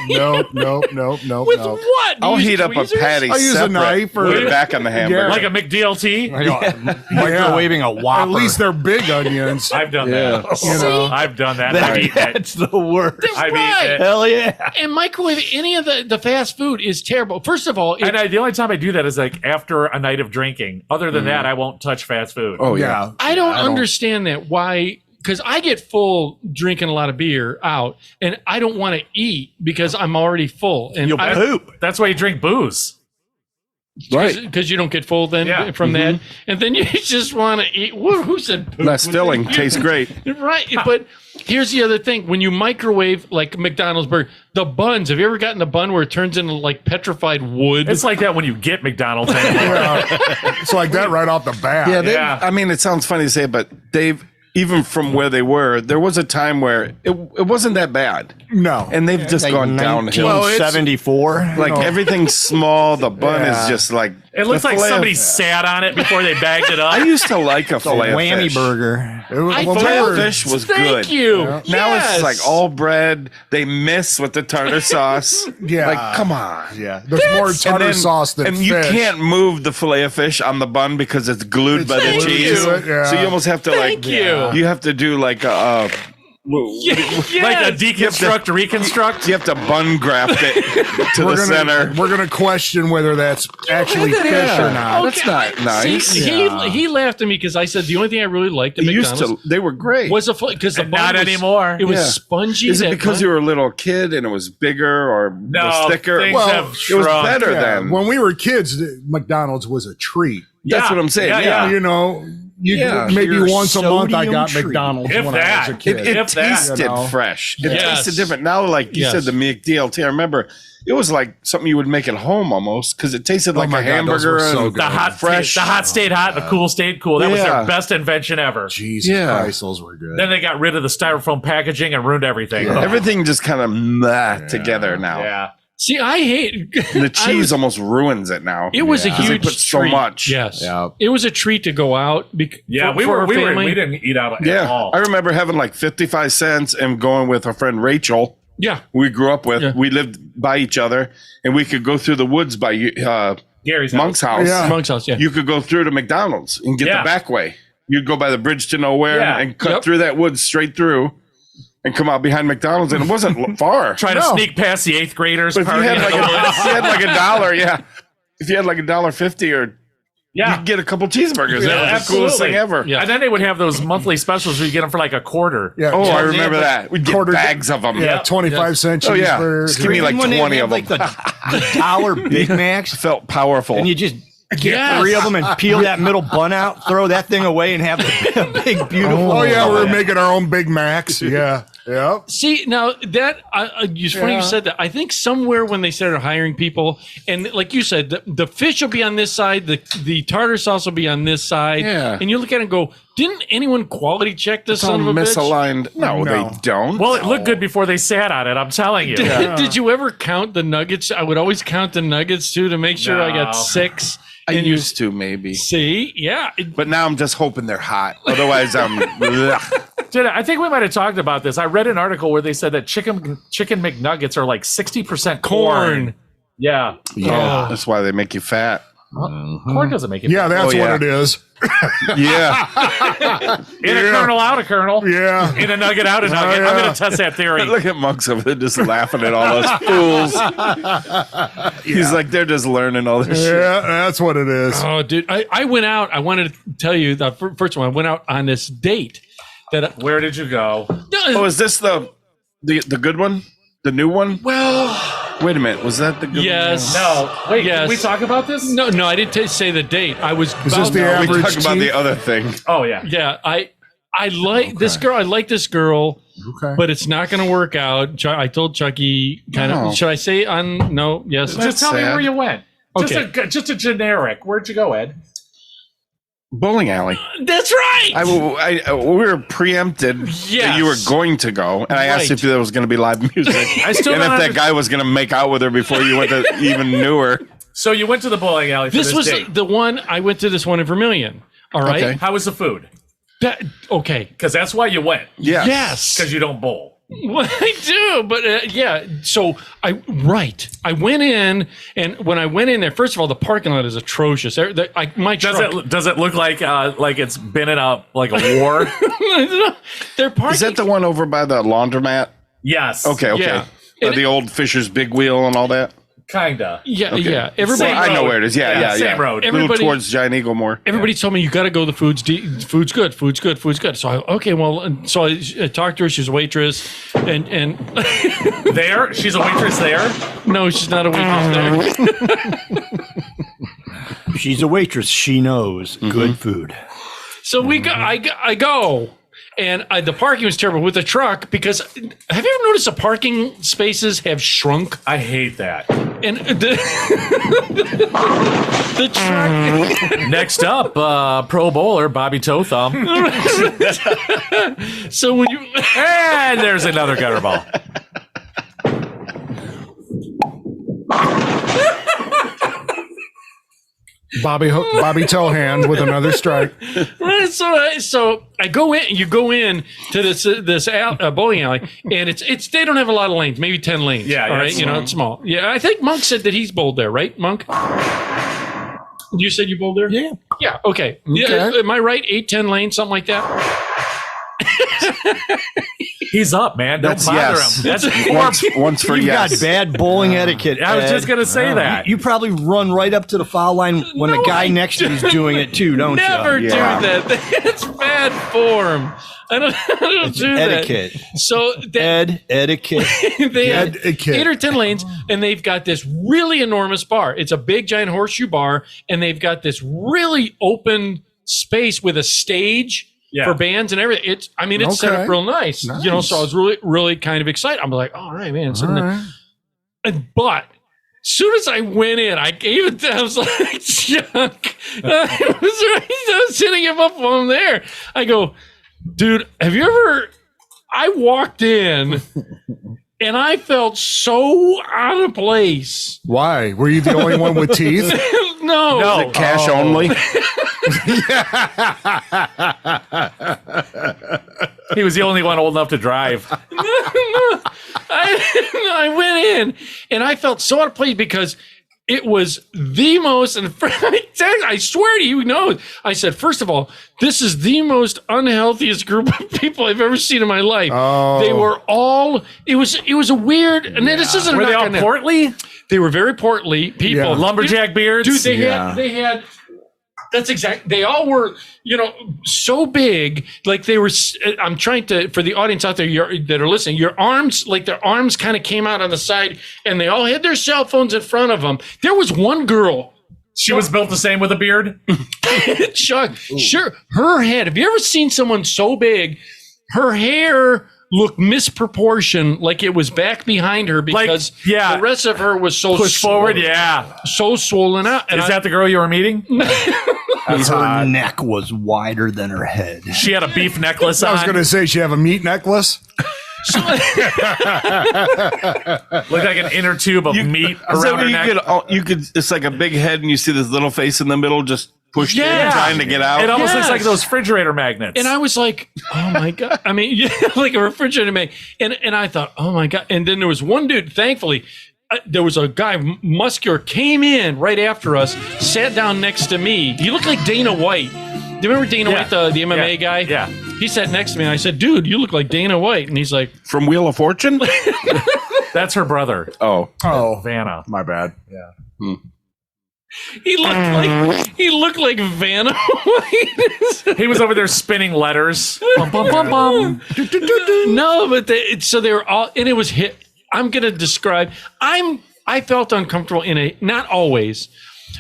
[SPEAKER 7] no.
[SPEAKER 1] With what? Do
[SPEAKER 8] I'll
[SPEAKER 1] you use
[SPEAKER 8] heat up a
[SPEAKER 1] tweezers?
[SPEAKER 8] patty
[SPEAKER 7] I use a
[SPEAKER 8] separate.
[SPEAKER 7] knife or-
[SPEAKER 8] Put it back on the hamburger.
[SPEAKER 3] Like a McDLT.
[SPEAKER 9] Microwaving a Whopper.
[SPEAKER 7] At least they're big onions.
[SPEAKER 3] I've done
[SPEAKER 8] Yeah.
[SPEAKER 3] that.
[SPEAKER 7] You know.
[SPEAKER 3] I've done that. I've eaten it.
[SPEAKER 9] That's the worst.
[SPEAKER 3] I've
[SPEAKER 1] Right.
[SPEAKER 3] eaten it.
[SPEAKER 9] Hell yeah.
[SPEAKER 1] And microwaving any of the fast food is terrible. First of all,
[SPEAKER 3] And the only time I do that is like after a night of drinking. Other than that, I won't touch fast food.
[SPEAKER 8] Oh yeah.
[SPEAKER 7] Yeah.
[SPEAKER 1] I don't understand that. Why? Because I get full drinking a lot of beer out, and I don't want to eat because I'm already full. And
[SPEAKER 9] You'll
[SPEAKER 1] I,
[SPEAKER 9] poop.
[SPEAKER 3] That's why you drink booze.
[SPEAKER 8] Right.
[SPEAKER 1] because you don't get full then
[SPEAKER 3] Yeah.
[SPEAKER 1] from that, and then you just want to eat. Who said poop?
[SPEAKER 8] Less filling. Tastes great.
[SPEAKER 1] Right, but here's the other thing: when you microwave like McDonald's burger, the buns. Have you ever gotten a bun where it turns into like petrified wood?
[SPEAKER 3] It's like that when you get McDonald's anymore.
[SPEAKER 7] It's like that right off the bat.
[SPEAKER 8] Yeah,
[SPEAKER 3] Yeah.
[SPEAKER 8] I mean, it sounds funny to say, but they've even from where they were, there was a time where it wasn't that bad,
[SPEAKER 7] No.
[SPEAKER 8] and they've just gone downhill.
[SPEAKER 9] 1974.
[SPEAKER 8] Like everything's small. The bun
[SPEAKER 7] Yeah.
[SPEAKER 8] is just like
[SPEAKER 3] It looks
[SPEAKER 8] the
[SPEAKER 3] like
[SPEAKER 8] filet of-
[SPEAKER 3] somebody sat on it before they bagged it up.
[SPEAKER 8] I used to like a filet of
[SPEAKER 9] Whammy
[SPEAKER 8] fish.
[SPEAKER 9] burger.
[SPEAKER 7] It was,
[SPEAKER 1] I
[SPEAKER 7] well,
[SPEAKER 1] thought-
[SPEAKER 7] they
[SPEAKER 8] Filet of
[SPEAKER 7] were-
[SPEAKER 8] fish was
[SPEAKER 1] Thank
[SPEAKER 8] good.
[SPEAKER 1] you.
[SPEAKER 7] Yeah.
[SPEAKER 8] Now
[SPEAKER 1] Yes.
[SPEAKER 8] it's like all bread. They miss with the tartar sauce.
[SPEAKER 7] Yeah.
[SPEAKER 8] Like, come on.
[SPEAKER 7] Yeah. There's more tartar sauce than
[SPEAKER 8] and
[SPEAKER 7] fish.
[SPEAKER 8] you can't move the filet of fish on the bun because it's glued by the
[SPEAKER 1] Thank
[SPEAKER 8] cheese.
[SPEAKER 1] you.
[SPEAKER 7] Yeah.
[SPEAKER 8] So you almost have to
[SPEAKER 1] Thank
[SPEAKER 8] like
[SPEAKER 1] you.
[SPEAKER 8] you have to do like a
[SPEAKER 1] Yes.
[SPEAKER 3] Like a deconstruct, reconstruct.
[SPEAKER 8] you have to bun graft it to the center.
[SPEAKER 7] We're gonna question whether that's actually fish or not.
[SPEAKER 8] That's not nice.
[SPEAKER 1] See, he laughed at me because I said the only thing I really liked at
[SPEAKER 8] They used
[SPEAKER 1] McDonald's
[SPEAKER 8] to. They were great.
[SPEAKER 1] was a because the
[SPEAKER 3] And
[SPEAKER 1] bun
[SPEAKER 3] not
[SPEAKER 1] was,
[SPEAKER 3] anymore.
[SPEAKER 1] It was
[SPEAKER 8] Yeah.
[SPEAKER 1] spongy.
[SPEAKER 8] Is it
[SPEAKER 1] that
[SPEAKER 8] because
[SPEAKER 1] bun-
[SPEAKER 8] you were a little kid and it was bigger or
[SPEAKER 3] No,
[SPEAKER 8] was thicker?
[SPEAKER 3] things
[SPEAKER 8] Well,
[SPEAKER 3] have
[SPEAKER 8] it was
[SPEAKER 3] shrunk.
[SPEAKER 8] better
[SPEAKER 7] Yeah,
[SPEAKER 8] then.
[SPEAKER 7] when we were kids, McDonald's was a treat.
[SPEAKER 8] That's what I'm saying. Yeah.
[SPEAKER 3] Yeah.
[SPEAKER 7] You know, maybe
[SPEAKER 9] Pure
[SPEAKER 7] once a month I got
[SPEAKER 9] sodium
[SPEAKER 7] McDonald's
[SPEAKER 3] If
[SPEAKER 7] when I was a
[SPEAKER 3] that.
[SPEAKER 7] kid.
[SPEAKER 8] It
[SPEAKER 3] If that,
[SPEAKER 8] tasted
[SPEAKER 7] you know.
[SPEAKER 8] fresh. It
[SPEAKER 1] Yes.
[SPEAKER 8] tasted different. Now, like you
[SPEAKER 1] Yes.
[SPEAKER 8] said, the McDLT, I remember it was like something you would make at home almost because it tasted like
[SPEAKER 7] my
[SPEAKER 8] a
[SPEAKER 7] God, those
[SPEAKER 8] hamburger.
[SPEAKER 7] were so
[SPEAKER 8] and
[SPEAKER 7] good.
[SPEAKER 3] the hot
[SPEAKER 8] fresh.
[SPEAKER 3] the hot stayed hot, the cool stayed cool. That was
[SPEAKER 8] Yeah.
[SPEAKER 3] their best invention ever.
[SPEAKER 7] Jesus
[SPEAKER 8] Yeah.
[SPEAKER 7] Christ, those were good.
[SPEAKER 3] Then they got rid of the styrofoam packaging and ruined everything.
[SPEAKER 8] Everything just kind of together now.
[SPEAKER 3] Yeah.
[SPEAKER 1] See, I hate
[SPEAKER 8] The cheese almost ruins it now.
[SPEAKER 1] It was a
[SPEAKER 8] 'Cause they
[SPEAKER 1] huge
[SPEAKER 8] put so
[SPEAKER 1] treat.
[SPEAKER 8] much.
[SPEAKER 1] Yes.
[SPEAKER 7] Yeah.
[SPEAKER 1] It was a treat to go out.
[SPEAKER 3] Yeah, we didn't eat out at
[SPEAKER 8] Yeah,
[SPEAKER 3] all.
[SPEAKER 8] I remember having like 55 cents and going with our friend Rachel.
[SPEAKER 1] Yeah.
[SPEAKER 8] We grew up with.
[SPEAKER 1] Yeah.
[SPEAKER 8] We lived by each other, and we could go through the woods by
[SPEAKER 3] Gary's
[SPEAKER 8] Monk's house.
[SPEAKER 7] Yeah.
[SPEAKER 1] Monk's house, yeah.
[SPEAKER 8] You could go through to McDonald's and get
[SPEAKER 3] Yeah.
[SPEAKER 8] the back way. You'd go by the bridge to nowhere
[SPEAKER 3] Yeah.
[SPEAKER 8] and cut
[SPEAKER 1] Yep.
[SPEAKER 8] through that woods straight through, and come out behind McDonald's, and it wasn't far.
[SPEAKER 3] Trying to sneak past the 8th graders.
[SPEAKER 8] But if you
[SPEAKER 3] party.
[SPEAKER 8] had like a $1, yeah. If you had like $1.50, or
[SPEAKER 3] yeah.
[SPEAKER 8] you could get a couple cheeseburgers.
[SPEAKER 3] Yeah,
[SPEAKER 8] That was the coolest thing ever.
[SPEAKER 1] Yeah.
[SPEAKER 3] And then they would have those monthly specials where you get them for like a quarter.
[SPEAKER 7] Yeah.
[SPEAKER 8] Oh, I
[SPEAKER 7] Yeah,
[SPEAKER 8] remember that. We'd get
[SPEAKER 7] quarter-
[SPEAKER 8] bags of them.
[SPEAKER 7] Yeah, 25-cent cheeseburgers.
[SPEAKER 8] Oh yeah, just give me like
[SPEAKER 9] When they
[SPEAKER 8] 20
[SPEAKER 9] have,
[SPEAKER 8] of
[SPEAKER 9] like
[SPEAKER 8] them.
[SPEAKER 9] the dollar Big Macs,
[SPEAKER 8] Felt powerful.
[SPEAKER 9] and you just get
[SPEAKER 1] Yes.
[SPEAKER 9] 3 of them and peel that middle bun out, throw that thing away, and have a big, beautiful.
[SPEAKER 7] Oh yeah, we're making our own Big Macs. Yeah, yeah.
[SPEAKER 1] See, now that it's funny
[SPEAKER 7] Yeah.
[SPEAKER 1] you said that. I think somewhere when they started hiring people, and like you said, the fish will be on this side, the tartar sauce will be on this side,
[SPEAKER 8] Yeah.
[SPEAKER 1] and you look at it and go, didn't anyone quality check this
[SPEAKER 8] It's all
[SPEAKER 1] son of a bitch?
[SPEAKER 8] misaligned. No, they don't.
[SPEAKER 3] Well, it looked good before they sat on it. I'm telling you.
[SPEAKER 1] Did you ever count the nuggets? I would always count the nuggets too to make sure I got
[SPEAKER 3] No.
[SPEAKER 1] 6.
[SPEAKER 8] I
[SPEAKER 1] And you
[SPEAKER 8] used to maybe,
[SPEAKER 1] see, yeah,
[SPEAKER 8] but now I'm just hoping they're hot. Otherwise, I'm.
[SPEAKER 3] Did I think we might have talked about this. I read an article where they said that chicken McNuggets are like 60% corn. Yeah.
[SPEAKER 8] Yeah, that's why they make you fat.
[SPEAKER 3] Corn doesn't make it.
[SPEAKER 7] Yeah, that's
[SPEAKER 8] Oh, yeah.
[SPEAKER 7] what it is.
[SPEAKER 8] Yeah,
[SPEAKER 3] In a kernel, out a kernel.
[SPEAKER 7] Yeah.
[SPEAKER 3] In a nugget, out a nugget. I'm going to test that theory.
[SPEAKER 8] look at Monks over there just laughing at all those fools. He's like, they're just learning all this shit.
[SPEAKER 7] Yeah, that's what it is.
[SPEAKER 1] oh, dude, I went out. I wanted to tell you that first of all, I went out on this date that.
[SPEAKER 3] Where did you go?
[SPEAKER 8] Oh, is this the good one? The new one?
[SPEAKER 1] Well,
[SPEAKER 8] Wait a minute, was that the good
[SPEAKER 1] yes.
[SPEAKER 3] No. Wait,
[SPEAKER 1] Yes.
[SPEAKER 3] did we talk about this?
[SPEAKER 1] No, I didn't say the date. I was.
[SPEAKER 7] Is this
[SPEAKER 1] about-
[SPEAKER 7] the
[SPEAKER 8] one? We
[SPEAKER 7] average
[SPEAKER 8] talked about the
[SPEAKER 7] teeth?
[SPEAKER 8] other thing.
[SPEAKER 3] Oh, yeah.
[SPEAKER 1] Yeah, I like this girl. I like this girl,
[SPEAKER 7] Okay.
[SPEAKER 1] but it's not going to work out. I told Chucky. Kind
[SPEAKER 8] No.
[SPEAKER 1] of. Should I say on? No. Yes.
[SPEAKER 3] Just tell me
[SPEAKER 8] sad.
[SPEAKER 3] where you went.
[SPEAKER 1] Okay.
[SPEAKER 3] Just a generic. Where'd you go, Ed?
[SPEAKER 8] Bowling alley.
[SPEAKER 1] That's right.
[SPEAKER 8] We were preempted that you were
[SPEAKER 1] Yes.
[SPEAKER 8] going to go, and I asked
[SPEAKER 1] Right.
[SPEAKER 8] if there was going to be live music,
[SPEAKER 3] I still
[SPEAKER 8] and if
[SPEAKER 3] don't
[SPEAKER 8] that
[SPEAKER 3] under-
[SPEAKER 8] guy was going to make out with her before you went to even knew her.
[SPEAKER 3] So you went to the bowling alley for
[SPEAKER 1] This was
[SPEAKER 3] date.
[SPEAKER 1] the one I went to. This one in Vermilion. All right.
[SPEAKER 8] Okay.
[SPEAKER 3] How was the food?
[SPEAKER 1] Okay.
[SPEAKER 3] Because that's why you went.
[SPEAKER 8] Yes.
[SPEAKER 1] Yes.
[SPEAKER 3] Because you don't bowl.
[SPEAKER 1] Well, I do, but yeah. So I went in, and when I went in there, first of all, the parking lot is atrocious. My truck,
[SPEAKER 3] Does it look like it's been in a war?
[SPEAKER 1] their parking.
[SPEAKER 8] Is that the one over by the laundromat?
[SPEAKER 3] Yes.
[SPEAKER 8] Okay.
[SPEAKER 1] Yeah.
[SPEAKER 8] The old Fisher's Big Wheel and all that.
[SPEAKER 3] Kinda.
[SPEAKER 1] Yeah,
[SPEAKER 8] Okay.
[SPEAKER 1] yeah. Everybody,
[SPEAKER 3] Same
[SPEAKER 8] I know
[SPEAKER 3] road.
[SPEAKER 8] where it is. Yeah.
[SPEAKER 3] Same road.
[SPEAKER 8] A little
[SPEAKER 1] Everybody-
[SPEAKER 8] towards Giant Eagle more.
[SPEAKER 1] everybody told me you got to go. The food's food's good. Food's good. Food's good. So I talked to her. She's a waitress, and
[SPEAKER 3] There? She's a waitress there?
[SPEAKER 1] no, she's not a waitress there.
[SPEAKER 9] She's a waitress. She knows good food.
[SPEAKER 1] So we go. I go. And the parking was terrible with the truck because have you ever noticed the parking spaces have shrunk?
[SPEAKER 3] I hate that.
[SPEAKER 1] And the truck.
[SPEAKER 3] Next up, pro bowler Bobby Toe Thumb.
[SPEAKER 1] So when you
[SPEAKER 3] And there's another gutter ball.
[SPEAKER 7] Bobby toe hand with another strike.
[SPEAKER 1] right, so I go in. You go in to this bowling alley, and it's they don't have a lot of lanes, maybe 10 lanes.
[SPEAKER 3] Yeah,
[SPEAKER 1] all right,
[SPEAKER 3] it's
[SPEAKER 1] you know
[SPEAKER 3] small.
[SPEAKER 1] it's small. Yeah, I think Monk said that he's bowled there, right, Monk? You said you bowled there?
[SPEAKER 7] Yeah.
[SPEAKER 1] Yeah. Okay. Yeah, am I right? 8-10 lanes, something like that.
[SPEAKER 3] He's up, man. Don't
[SPEAKER 8] That's
[SPEAKER 3] bother
[SPEAKER 8] yes.
[SPEAKER 3] him. That's
[SPEAKER 8] Once for
[SPEAKER 9] You've
[SPEAKER 8] yes.
[SPEAKER 9] got bad bowling etiquette.
[SPEAKER 3] I was
[SPEAKER 9] Ed.
[SPEAKER 3] just gonna say that.
[SPEAKER 9] You probably run right up to the foul line when the guy next to you's doing it too, don't
[SPEAKER 1] Never
[SPEAKER 9] you?
[SPEAKER 1] do
[SPEAKER 8] Yeah.
[SPEAKER 1] that. It's bad form. I don't do
[SPEAKER 9] Etiquette.
[SPEAKER 1] that. So
[SPEAKER 9] Etiquette.
[SPEAKER 1] they had
[SPEAKER 7] Etiquette.
[SPEAKER 1] 8 or 10 lanes, and they've got this really enormous bar. It's a big, giant horseshoe bar, and they've got this really open space with a stage
[SPEAKER 3] Yeah.
[SPEAKER 1] for bands and everything. It's set
[SPEAKER 7] Okay.
[SPEAKER 1] up real nice. You know, so I was really, really kind of excited. I'm like, all right, man. So
[SPEAKER 7] All right.
[SPEAKER 1] but as soon as I went in, I gave it to him. I was like, Chuck. I was hitting him up while I'm there. I go, dude, have you ever... I walked in and I felt so out of place.
[SPEAKER 7] Why? Were you the only one with teeth?
[SPEAKER 1] No.
[SPEAKER 8] Cash only.
[SPEAKER 3] He was the only one old enough to drive.
[SPEAKER 1] I went in and I felt so out of place because it was the most, and I swear to you, he knows. I said, first of all, this is the most unhealthiest group of people I've ever seen in my life.
[SPEAKER 7] Oh.
[SPEAKER 1] They were all, it was a weird, and then this isn't
[SPEAKER 3] Were they all portly?
[SPEAKER 1] They were very portly people.
[SPEAKER 7] Yeah.
[SPEAKER 3] Lumberjack beards?
[SPEAKER 1] Dude, they had, that's exact. They all were, so big. Like they were. I'm trying to, for the audience out there that are listening, your arms, like their arms, kind of came out on the side, and they all had their cell phones in front of them. There was one girl.
[SPEAKER 3] She was built the same with a beard?
[SPEAKER 1] Chuck, sure. Her head. Have you ever seen someone so big? Her hair looked misproportioned, like it was back behind her because the rest of her was so
[SPEAKER 3] pushed forward. Yeah,
[SPEAKER 1] so swollen out.
[SPEAKER 3] And is that the girl you were meeting?
[SPEAKER 9] Her neck was wider than her head.
[SPEAKER 3] She had a beef necklace on.
[SPEAKER 7] I was going to say, she have a meat necklace?
[SPEAKER 3] Looked like an inner tube of meat around her neck.
[SPEAKER 8] You could. It's like a big head, and you see this little face in the middle, just pushed in, trying to get out.
[SPEAKER 3] It almost looks like those refrigerator magnets.
[SPEAKER 1] And I was like, oh my God. I mean, like a refrigerator magnet. And I thought, oh my God. And then there was one dude, thankfully, there was a guy, muscular, came in right after us, sat down next to me. He looked like Dana White. Do you remember Dana White, the MMA guy?
[SPEAKER 3] Yeah.
[SPEAKER 1] He sat next to me and I said, dude, you look like Dana White. And he's like,
[SPEAKER 8] from Wheel of Fortune?
[SPEAKER 3] That's her brother.
[SPEAKER 8] Oh,
[SPEAKER 3] Vanna.
[SPEAKER 7] My bad.
[SPEAKER 3] Yeah.
[SPEAKER 1] He looked like Vanna White.
[SPEAKER 3] He was over there spinning letters. Bum, bum, bum, bum.
[SPEAKER 1] No, but so they were all, and it was hit. I'm going to describe, I felt uncomfortable not always,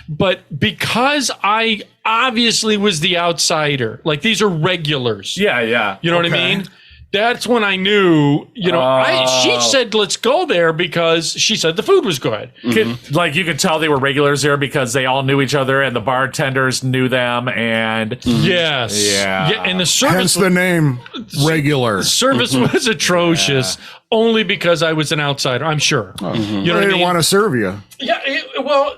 [SPEAKER 1] but because I obviously was the outsider, like these are regulars.
[SPEAKER 3] Yeah.
[SPEAKER 1] You know what I mean? That's when I knew, she said, let's go there because she said the food was good.
[SPEAKER 3] Like you could tell they were regulars there because they all knew each other and the bartenders knew them. And
[SPEAKER 1] yes. Yeah. And the service.
[SPEAKER 7] Hence the name regular.
[SPEAKER 1] The service was atrocious only because I was an outsider, I'm sure. You know
[SPEAKER 7] They
[SPEAKER 1] what I
[SPEAKER 7] didn't
[SPEAKER 1] mean?
[SPEAKER 7] want to serve you.
[SPEAKER 1] Yeah.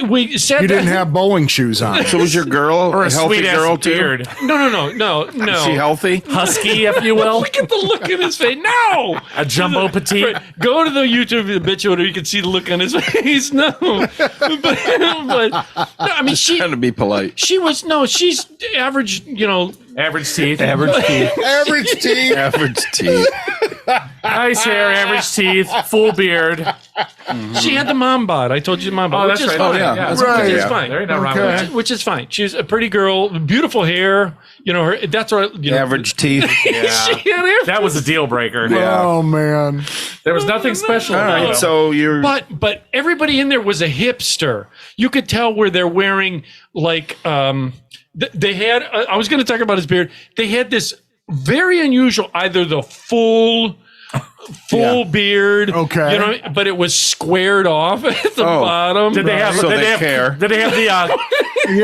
[SPEAKER 1] We said
[SPEAKER 7] You didn't have bowling shoes on.
[SPEAKER 8] So was your girl
[SPEAKER 3] or a
[SPEAKER 8] healthy
[SPEAKER 3] sweet
[SPEAKER 8] girl
[SPEAKER 3] ass
[SPEAKER 8] too?
[SPEAKER 3] beard.
[SPEAKER 1] No.
[SPEAKER 8] Is she healthy?
[SPEAKER 3] Husky, if you will.
[SPEAKER 1] Look at the look in his face. No.
[SPEAKER 3] A jumbo petite.
[SPEAKER 1] Right. Go to the YouTube obituary. You can see the look on his face. No, but no, I mean,
[SPEAKER 8] Trying to be polite.
[SPEAKER 1] She's average.
[SPEAKER 3] Average teeth.
[SPEAKER 9] Average teeth.
[SPEAKER 7] Average teeth.
[SPEAKER 8] Average teeth.
[SPEAKER 3] Nice hair, average teeth, full beard.
[SPEAKER 1] She had the mom bod. I told you the mom bod.
[SPEAKER 3] Oh,
[SPEAKER 1] which
[SPEAKER 3] that's
[SPEAKER 1] is
[SPEAKER 3] right.
[SPEAKER 1] fine.
[SPEAKER 3] Oh, yeah.
[SPEAKER 1] That's
[SPEAKER 7] Right.
[SPEAKER 1] Which is
[SPEAKER 7] Yeah.
[SPEAKER 1] fine.
[SPEAKER 3] There ain't nothing wrong with that.
[SPEAKER 1] Which is fine. She's a pretty girl, beautiful hair. That's what.
[SPEAKER 8] Average teeth.
[SPEAKER 1] She had hair.
[SPEAKER 3] That was a deal breaker.
[SPEAKER 7] Oh, man.
[SPEAKER 3] There was nothing special.
[SPEAKER 8] All right,
[SPEAKER 3] about it.
[SPEAKER 8] so you're.
[SPEAKER 1] But everybody in there was a hipster. You could tell where they're wearing like they had. I was going to talk about his beard. They had this very unusual, either the full beard,
[SPEAKER 7] Okay.
[SPEAKER 1] but it was squared off at the bottom.
[SPEAKER 3] Did they have?
[SPEAKER 8] So
[SPEAKER 3] did
[SPEAKER 8] they
[SPEAKER 3] they have?
[SPEAKER 8] care.
[SPEAKER 3] Did they have the?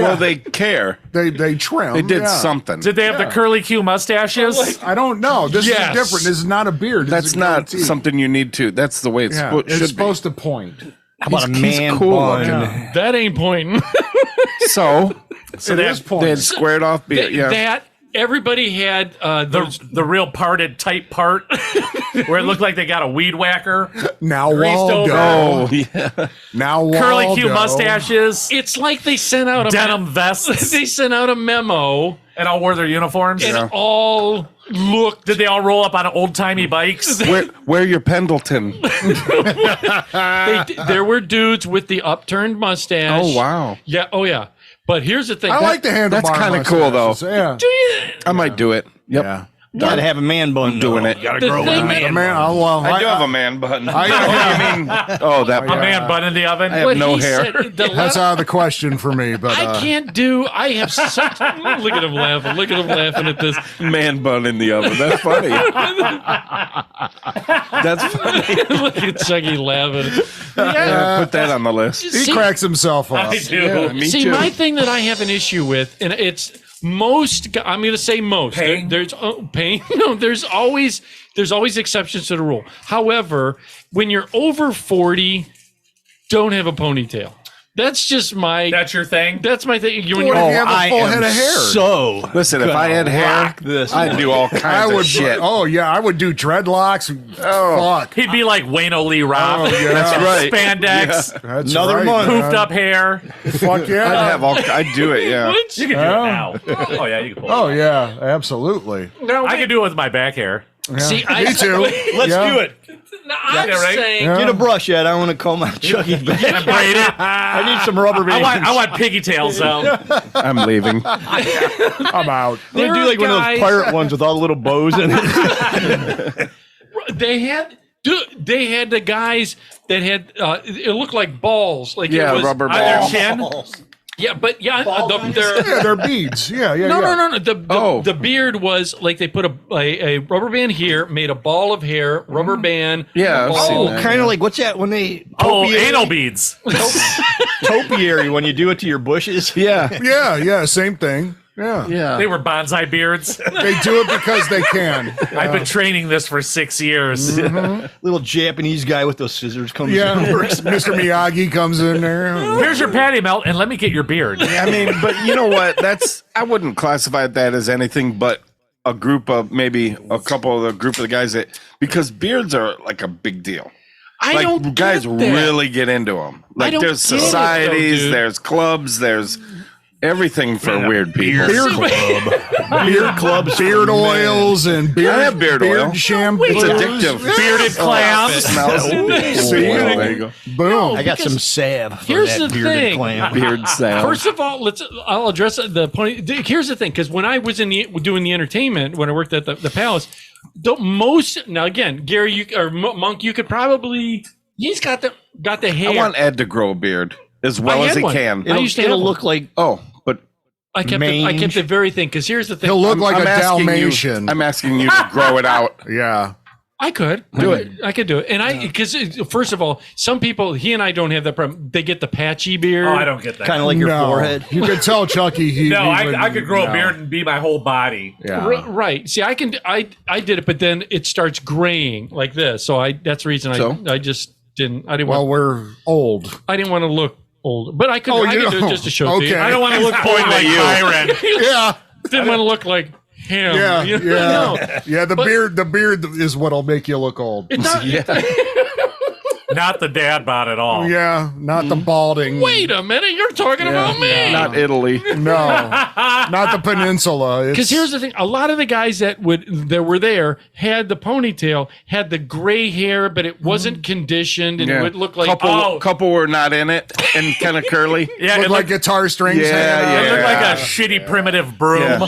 [SPEAKER 8] Well, they care.
[SPEAKER 7] They trim.
[SPEAKER 8] They did something.
[SPEAKER 3] Did they have the curly Q mustaches?
[SPEAKER 7] I don't know. This
[SPEAKER 1] Yes.
[SPEAKER 7] is different. This is not a beard. This
[SPEAKER 8] That's
[SPEAKER 7] is a
[SPEAKER 8] not
[SPEAKER 7] goatee.
[SPEAKER 8] something you need to. That's the way it's
[SPEAKER 7] Yeah,
[SPEAKER 8] should
[SPEAKER 7] it's
[SPEAKER 8] be.
[SPEAKER 7] supposed to point.
[SPEAKER 9] How about a
[SPEAKER 8] He's
[SPEAKER 9] man
[SPEAKER 8] cool
[SPEAKER 9] bun?
[SPEAKER 8] looking.
[SPEAKER 1] That ain't pointing.
[SPEAKER 8] So
[SPEAKER 7] It is
[SPEAKER 8] they
[SPEAKER 7] point.
[SPEAKER 8] had squared off beard. Yeah.
[SPEAKER 1] That everybody had
[SPEAKER 3] The real parted tight part where it looked like they got a weed whacker.
[SPEAKER 7] Now
[SPEAKER 3] Greased
[SPEAKER 7] Waldo.
[SPEAKER 8] Oh yeah.
[SPEAKER 7] Now Waldo.
[SPEAKER 3] Curly Q mustaches.
[SPEAKER 1] It's like they sent out
[SPEAKER 3] Denim vests.
[SPEAKER 1] They sent out a memo
[SPEAKER 3] And all wore their uniforms.
[SPEAKER 1] and all looked.
[SPEAKER 3] Did they all roll up on old timey bikes?
[SPEAKER 8] Wear your Pendleton.
[SPEAKER 1] There were dudes with the upturned mustache.
[SPEAKER 8] Oh wow.
[SPEAKER 1] Yeah. Oh yeah. But here's the thing.
[SPEAKER 7] I like the handlebar.
[SPEAKER 8] That's kinda cool, though.
[SPEAKER 7] mustaches. Yeah.
[SPEAKER 1] Do you?
[SPEAKER 8] I might do it. Yep.
[SPEAKER 7] Yeah.
[SPEAKER 9] Gotta have a man bun.
[SPEAKER 8] Doing it.
[SPEAKER 9] Gotta
[SPEAKER 1] The
[SPEAKER 9] grow
[SPEAKER 1] thing-
[SPEAKER 9] a man.
[SPEAKER 7] Man,
[SPEAKER 8] I do have a man button. I mean, that
[SPEAKER 3] A man bun in the oven.
[SPEAKER 8] I have
[SPEAKER 1] What
[SPEAKER 8] no
[SPEAKER 1] he
[SPEAKER 8] hair.
[SPEAKER 1] said, the
[SPEAKER 7] that's out of the question for me. But
[SPEAKER 1] I can't do. I have such. Look at him laughing. Look at him laughing at this.
[SPEAKER 8] man bun in the oven. That's funny. That's funny.
[SPEAKER 1] Look at Chucky laughing.
[SPEAKER 8] Put that on the list.
[SPEAKER 7] he
[SPEAKER 1] See-
[SPEAKER 7] cracks himself up.
[SPEAKER 3] I do.
[SPEAKER 8] Yeah, me
[SPEAKER 1] See,
[SPEAKER 8] too.
[SPEAKER 1] my thing that I have an issue with, and it's most. I'm going to say most.
[SPEAKER 3] Pain?
[SPEAKER 1] There's pain. No, there's always exceptions to the rule. However, when you're over 40, don't have a ponytail. That's just my.
[SPEAKER 3] That's your thing.
[SPEAKER 1] That's my thing. When
[SPEAKER 7] What
[SPEAKER 1] you're,
[SPEAKER 7] if you have a
[SPEAKER 9] I
[SPEAKER 7] full
[SPEAKER 9] am
[SPEAKER 7] head of hair?
[SPEAKER 9] So
[SPEAKER 8] Listen, if I had hair,
[SPEAKER 9] rock this.
[SPEAKER 8] I'd do all
[SPEAKER 7] I
[SPEAKER 8] kinds
[SPEAKER 7] would.
[SPEAKER 8] of shit.
[SPEAKER 7] Oh yeah, I would do dreadlocks. Fuck.
[SPEAKER 3] He'd be like Wayne O'Lee Roth.
[SPEAKER 7] Oh, yeah.
[SPEAKER 8] That's right.
[SPEAKER 3] Spandex,
[SPEAKER 7] That's
[SPEAKER 9] Another
[SPEAKER 7] right,
[SPEAKER 9] month.
[SPEAKER 7] man.
[SPEAKER 3] poofed up hair.
[SPEAKER 7] Fuck yeah.
[SPEAKER 8] I'd do it, yeah.
[SPEAKER 1] What?
[SPEAKER 3] You can do it now. Oh yeah, you can pull it.
[SPEAKER 7] Oh yeah, absolutely.
[SPEAKER 1] No,
[SPEAKER 3] I could do it with my back hair.
[SPEAKER 1] See, I
[SPEAKER 7] Me too.
[SPEAKER 9] Let's
[SPEAKER 7] Yeah.
[SPEAKER 9] do it.
[SPEAKER 1] No, I'm
[SPEAKER 3] Yeah, right?
[SPEAKER 1] saying.
[SPEAKER 7] Yeah.
[SPEAKER 9] Get a brush, Ed. I want to comb out Chucky's back.
[SPEAKER 3] Braid it.
[SPEAKER 9] I need some rubber
[SPEAKER 3] I
[SPEAKER 9] bands.
[SPEAKER 3] want piggy tails though.
[SPEAKER 8] I'm leaving.
[SPEAKER 7] I'm out.
[SPEAKER 9] They
[SPEAKER 1] There
[SPEAKER 9] do
[SPEAKER 1] are
[SPEAKER 9] like one of
[SPEAKER 1] guys-
[SPEAKER 9] those pirate ones with all the little bows in it.
[SPEAKER 1] They had the guys that had it looked like balls, like
[SPEAKER 8] Yeah,
[SPEAKER 1] it was
[SPEAKER 8] rubber
[SPEAKER 1] on their
[SPEAKER 8] balls.
[SPEAKER 1] chin. Yeah, but they're
[SPEAKER 7] Yeah, they're beads. Yeah, yeah.
[SPEAKER 1] no,
[SPEAKER 7] yeah.
[SPEAKER 1] no. The beard was like they put a rubber band here, made a ball of hair, rubber band.
[SPEAKER 8] Yeah,
[SPEAKER 1] a
[SPEAKER 8] I've
[SPEAKER 1] ball.
[SPEAKER 8] seen
[SPEAKER 9] Oh,
[SPEAKER 8] that.
[SPEAKER 9] kind of like what's that when they
[SPEAKER 3] Oh,
[SPEAKER 9] topiary-
[SPEAKER 3] anal beads.
[SPEAKER 9] topiary when you do it to your bushes?
[SPEAKER 8] Yeah.
[SPEAKER 7] Yeah, yeah. Same thing. Yeah.
[SPEAKER 8] Yeah.
[SPEAKER 3] They were bonsai beards.
[SPEAKER 7] They do it because they can.
[SPEAKER 3] I've been training this for 6 years.
[SPEAKER 9] Little Japanese guy with those scissors comes
[SPEAKER 7] Yeah.
[SPEAKER 9] in and works.
[SPEAKER 7] Mr. Miyagi comes in there.
[SPEAKER 3] Here's your patty melt, and let me get your beard.
[SPEAKER 8] I mean, but you know what? I wouldn't classify that as anything but a group of maybe a couple of the group of the guys that, because beards are like a big deal.
[SPEAKER 1] I
[SPEAKER 8] Like
[SPEAKER 1] don't
[SPEAKER 8] guys
[SPEAKER 1] get that.
[SPEAKER 8] really get into them. Like
[SPEAKER 1] don't
[SPEAKER 8] there's
[SPEAKER 1] get it, though,
[SPEAKER 8] societies,
[SPEAKER 1] dude.
[SPEAKER 8] there's clubs, there's everything for weird people.
[SPEAKER 7] Beard clubs, beard oils, and beard,
[SPEAKER 8] I have beard oil.
[SPEAKER 7] shampoo.
[SPEAKER 8] It's addictive.
[SPEAKER 3] Bearded
[SPEAKER 8] It
[SPEAKER 3] clams.
[SPEAKER 8] smells.
[SPEAKER 7] See?
[SPEAKER 8] There you go.
[SPEAKER 7] Boom.
[SPEAKER 9] I got
[SPEAKER 1] Because
[SPEAKER 9] some salve. For
[SPEAKER 1] here's
[SPEAKER 9] that
[SPEAKER 1] the
[SPEAKER 9] bearded
[SPEAKER 1] thing.
[SPEAKER 9] clam.
[SPEAKER 8] Beard sound.
[SPEAKER 1] First of all, I'll address the point. Here's the thing, because when I was doing the entertainment, when I worked at the Palace, now again, Gary, Monk, you could probably. He's got the hair.
[SPEAKER 8] I want Ed to grow a beard as well
[SPEAKER 1] I
[SPEAKER 8] as
[SPEAKER 1] had
[SPEAKER 8] he
[SPEAKER 1] one.
[SPEAKER 8] can.
[SPEAKER 1] I used to have
[SPEAKER 9] It'll
[SPEAKER 1] one.
[SPEAKER 9] look like
[SPEAKER 8] Oh, but
[SPEAKER 1] I kept it very thin. Because here's the thing.
[SPEAKER 7] He'll look like a
[SPEAKER 8] asking
[SPEAKER 7] Dalmatian.
[SPEAKER 8] You, I'm asking you to grow it out.
[SPEAKER 7] Yeah.
[SPEAKER 1] I could
[SPEAKER 8] Do it.
[SPEAKER 1] I could do it, and because first of all, some people, he and I don't have that problem. They get the patchy beard.
[SPEAKER 3] Oh, I don't get that.
[SPEAKER 9] kind of like your
[SPEAKER 7] No.
[SPEAKER 9] forehead.
[SPEAKER 7] You could tell Chucky.
[SPEAKER 3] No,
[SPEAKER 7] he
[SPEAKER 3] I could grow
[SPEAKER 7] no.
[SPEAKER 3] a beard and be my whole body.
[SPEAKER 7] Yeah.
[SPEAKER 1] Right. See, I can. I did it, but then it starts graying like this. So that's the reason
[SPEAKER 8] So?
[SPEAKER 1] I just didn't. I didn't
[SPEAKER 7] Well,
[SPEAKER 1] want.
[SPEAKER 7] we're old.
[SPEAKER 1] I didn't want to look old, but I could.
[SPEAKER 7] Oh,
[SPEAKER 1] I
[SPEAKER 7] you
[SPEAKER 1] could do
[SPEAKER 7] know.
[SPEAKER 1] it just to show to you.
[SPEAKER 7] Okay.
[SPEAKER 1] I don't want to look
[SPEAKER 3] Point like Byron.
[SPEAKER 7] Yeah.
[SPEAKER 1] Didn't want to look like him.
[SPEAKER 7] Yeah.
[SPEAKER 1] you know?
[SPEAKER 7] Yeah. Yeah. The beard is what'll make you look old.
[SPEAKER 1] It's not,
[SPEAKER 3] Not the dad bod at all.
[SPEAKER 7] Yeah. Not the balding.
[SPEAKER 1] Wait a minute, you're talking about me.
[SPEAKER 8] Not Italy.
[SPEAKER 7] No. Not the peninsula.
[SPEAKER 1] Because here's the thing: a lot of the guys that were there had the ponytail, had the gray hair, but it wasn't conditioned, and it would look like
[SPEAKER 8] couple were not in it and kind of curly.
[SPEAKER 3] Yeah,
[SPEAKER 7] Look
[SPEAKER 3] it
[SPEAKER 7] like
[SPEAKER 3] looked,
[SPEAKER 7] guitar strings.
[SPEAKER 8] Yeah,
[SPEAKER 7] hanging out.
[SPEAKER 3] it looked like
[SPEAKER 8] Yeah.
[SPEAKER 3] a shitty primitive broom.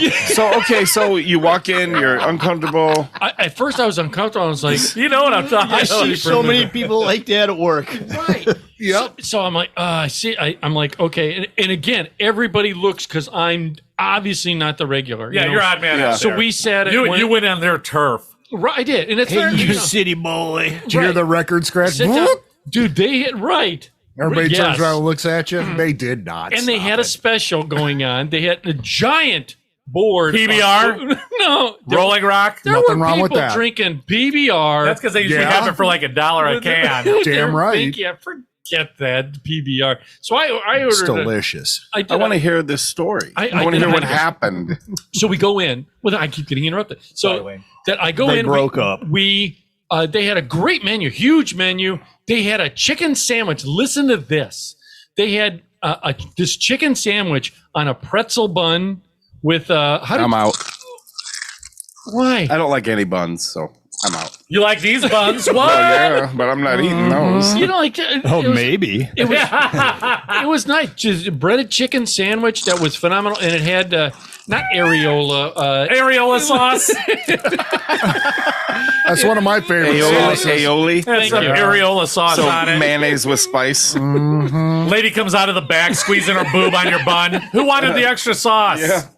[SPEAKER 8] So you walk in, you're uncomfortable.
[SPEAKER 1] at first I was uncomfortable. I was like,
[SPEAKER 3] You know what I'm talking
[SPEAKER 9] I
[SPEAKER 3] about.
[SPEAKER 9] see so many people like that at work.
[SPEAKER 1] right.
[SPEAKER 7] Yep.
[SPEAKER 1] So I'm like, I'm like, okay. And again, everybody looks, because I'm obviously not the regular.
[SPEAKER 3] Yeah,
[SPEAKER 1] you know?
[SPEAKER 3] you're odd man.
[SPEAKER 8] Yeah.
[SPEAKER 3] out
[SPEAKER 1] So
[SPEAKER 3] there.
[SPEAKER 1] we sat at
[SPEAKER 3] You went on their turf.
[SPEAKER 1] right. I did, and it's fair.
[SPEAKER 9] Hey, you
[SPEAKER 1] you know,
[SPEAKER 9] city boy.
[SPEAKER 7] Did you hear the record scratch?
[SPEAKER 1] sit down. Dude, they hit right.
[SPEAKER 7] Everybody
[SPEAKER 1] Yes.
[SPEAKER 7] turns around and looks at you. They did not.
[SPEAKER 1] And they had a special going on. They had a giant board.
[SPEAKER 3] PBR?
[SPEAKER 1] No.
[SPEAKER 3] Rolling Rock.
[SPEAKER 1] There
[SPEAKER 7] Nothing
[SPEAKER 1] were
[SPEAKER 7] wrong with
[SPEAKER 1] people
[SPEAKER 7] that.
[SPEAKER 1] drinking PBR.
[SPEAKER 3] That's because they usually
[SPEAKER 7] Yeah.
[SPEAKER 3] have it for like $1 a can.
[SPEAKER 1] They
[SPEAKER 7] Damn
[SPEAKER 1] were
[SPEAKER 7] right.
[SPEAKER 1] thinking, yeah, forget that PBR. So I ordered
[SPEAKER 7] It's
[SPEAKER 1] it.
[SPEAKER 7] delicious.
[SPEAKER 1] I did.
[SPEAKER 8] I want to hear this story.
[SPEAKER 1] I
[SPEAKER 8] I want to
[SPEAKER 1] did-
[SPEAKER 8] hear what
[SPEAKER 1] I-
[SPEAKER 8] happened.
[SPEAKER 1] So we go in. Well, I keep getting interrupted. So
[SPEAKER 3] Wayne.
[SPEAKER 1] that I go
[SPEAKER 9] They
[SPEAKER 1] in.
[SPEAKER 9] broke up.
[SPEAKER 1] They had a great menu, huge menu. They had a chicken sandwich. Listen to this. They had this chicken sandwich on a pretzel bun with
[SPEAKER 8] I'm out.
[SPEAKER 1] Why?
[SPEAKER 8] I don't like any buns, so I'm out.
[SPEAKER 3] You like these buns? What?
[SPEAKER 8] Oh yeah, but I'm not eating those.
[SPEAKER 1] You know, like
[SPEAKER 9] Oh, maybe.
[SPEAKER 1] it was nice. Just breaded chicken sandwich that was phenomenal, and it had not areola,
[SPEAKER 3] Areola sauce.
[SPEAKER 7] That's one of my favorite sauces.
[SPEAKER 8] Aioli.
[SPEAKER 3] That's some
[SPEAKER 1] you.
[SPEAKER 3] areola sauce
[SPEAKER 8] So
[SPEAKER 3] on it.
[SPEAKER 8] mayonnaise with spice.
[SPEAKER 3] Lady comes out of the back, squeezing her boob on your bun. Who wanted the extra sauce?
[SPEAKER 8] Yeah.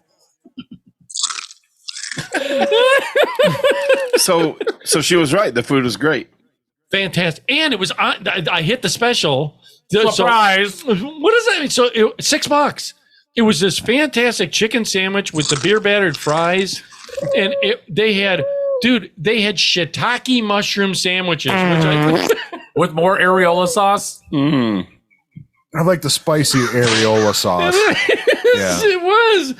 [SPEAKER 8] So she was right. The food was great.
[SPEAKER 1] fantastic, and it was. I hit the special.
[SPEAKER 3] Surprise!
[SPEAKER 1] So, what does that mean? So $6. It was this fantastic chicken sandwich with the beer battered fries, and they had shiitake mushroom sandwiches, which
[SPEAKER 3] With more areola sauce?
[SPEAKER 8] Mm.
[SPEAKER 7] I like the spicy areola sauce.
[SPEAKER 1] it was.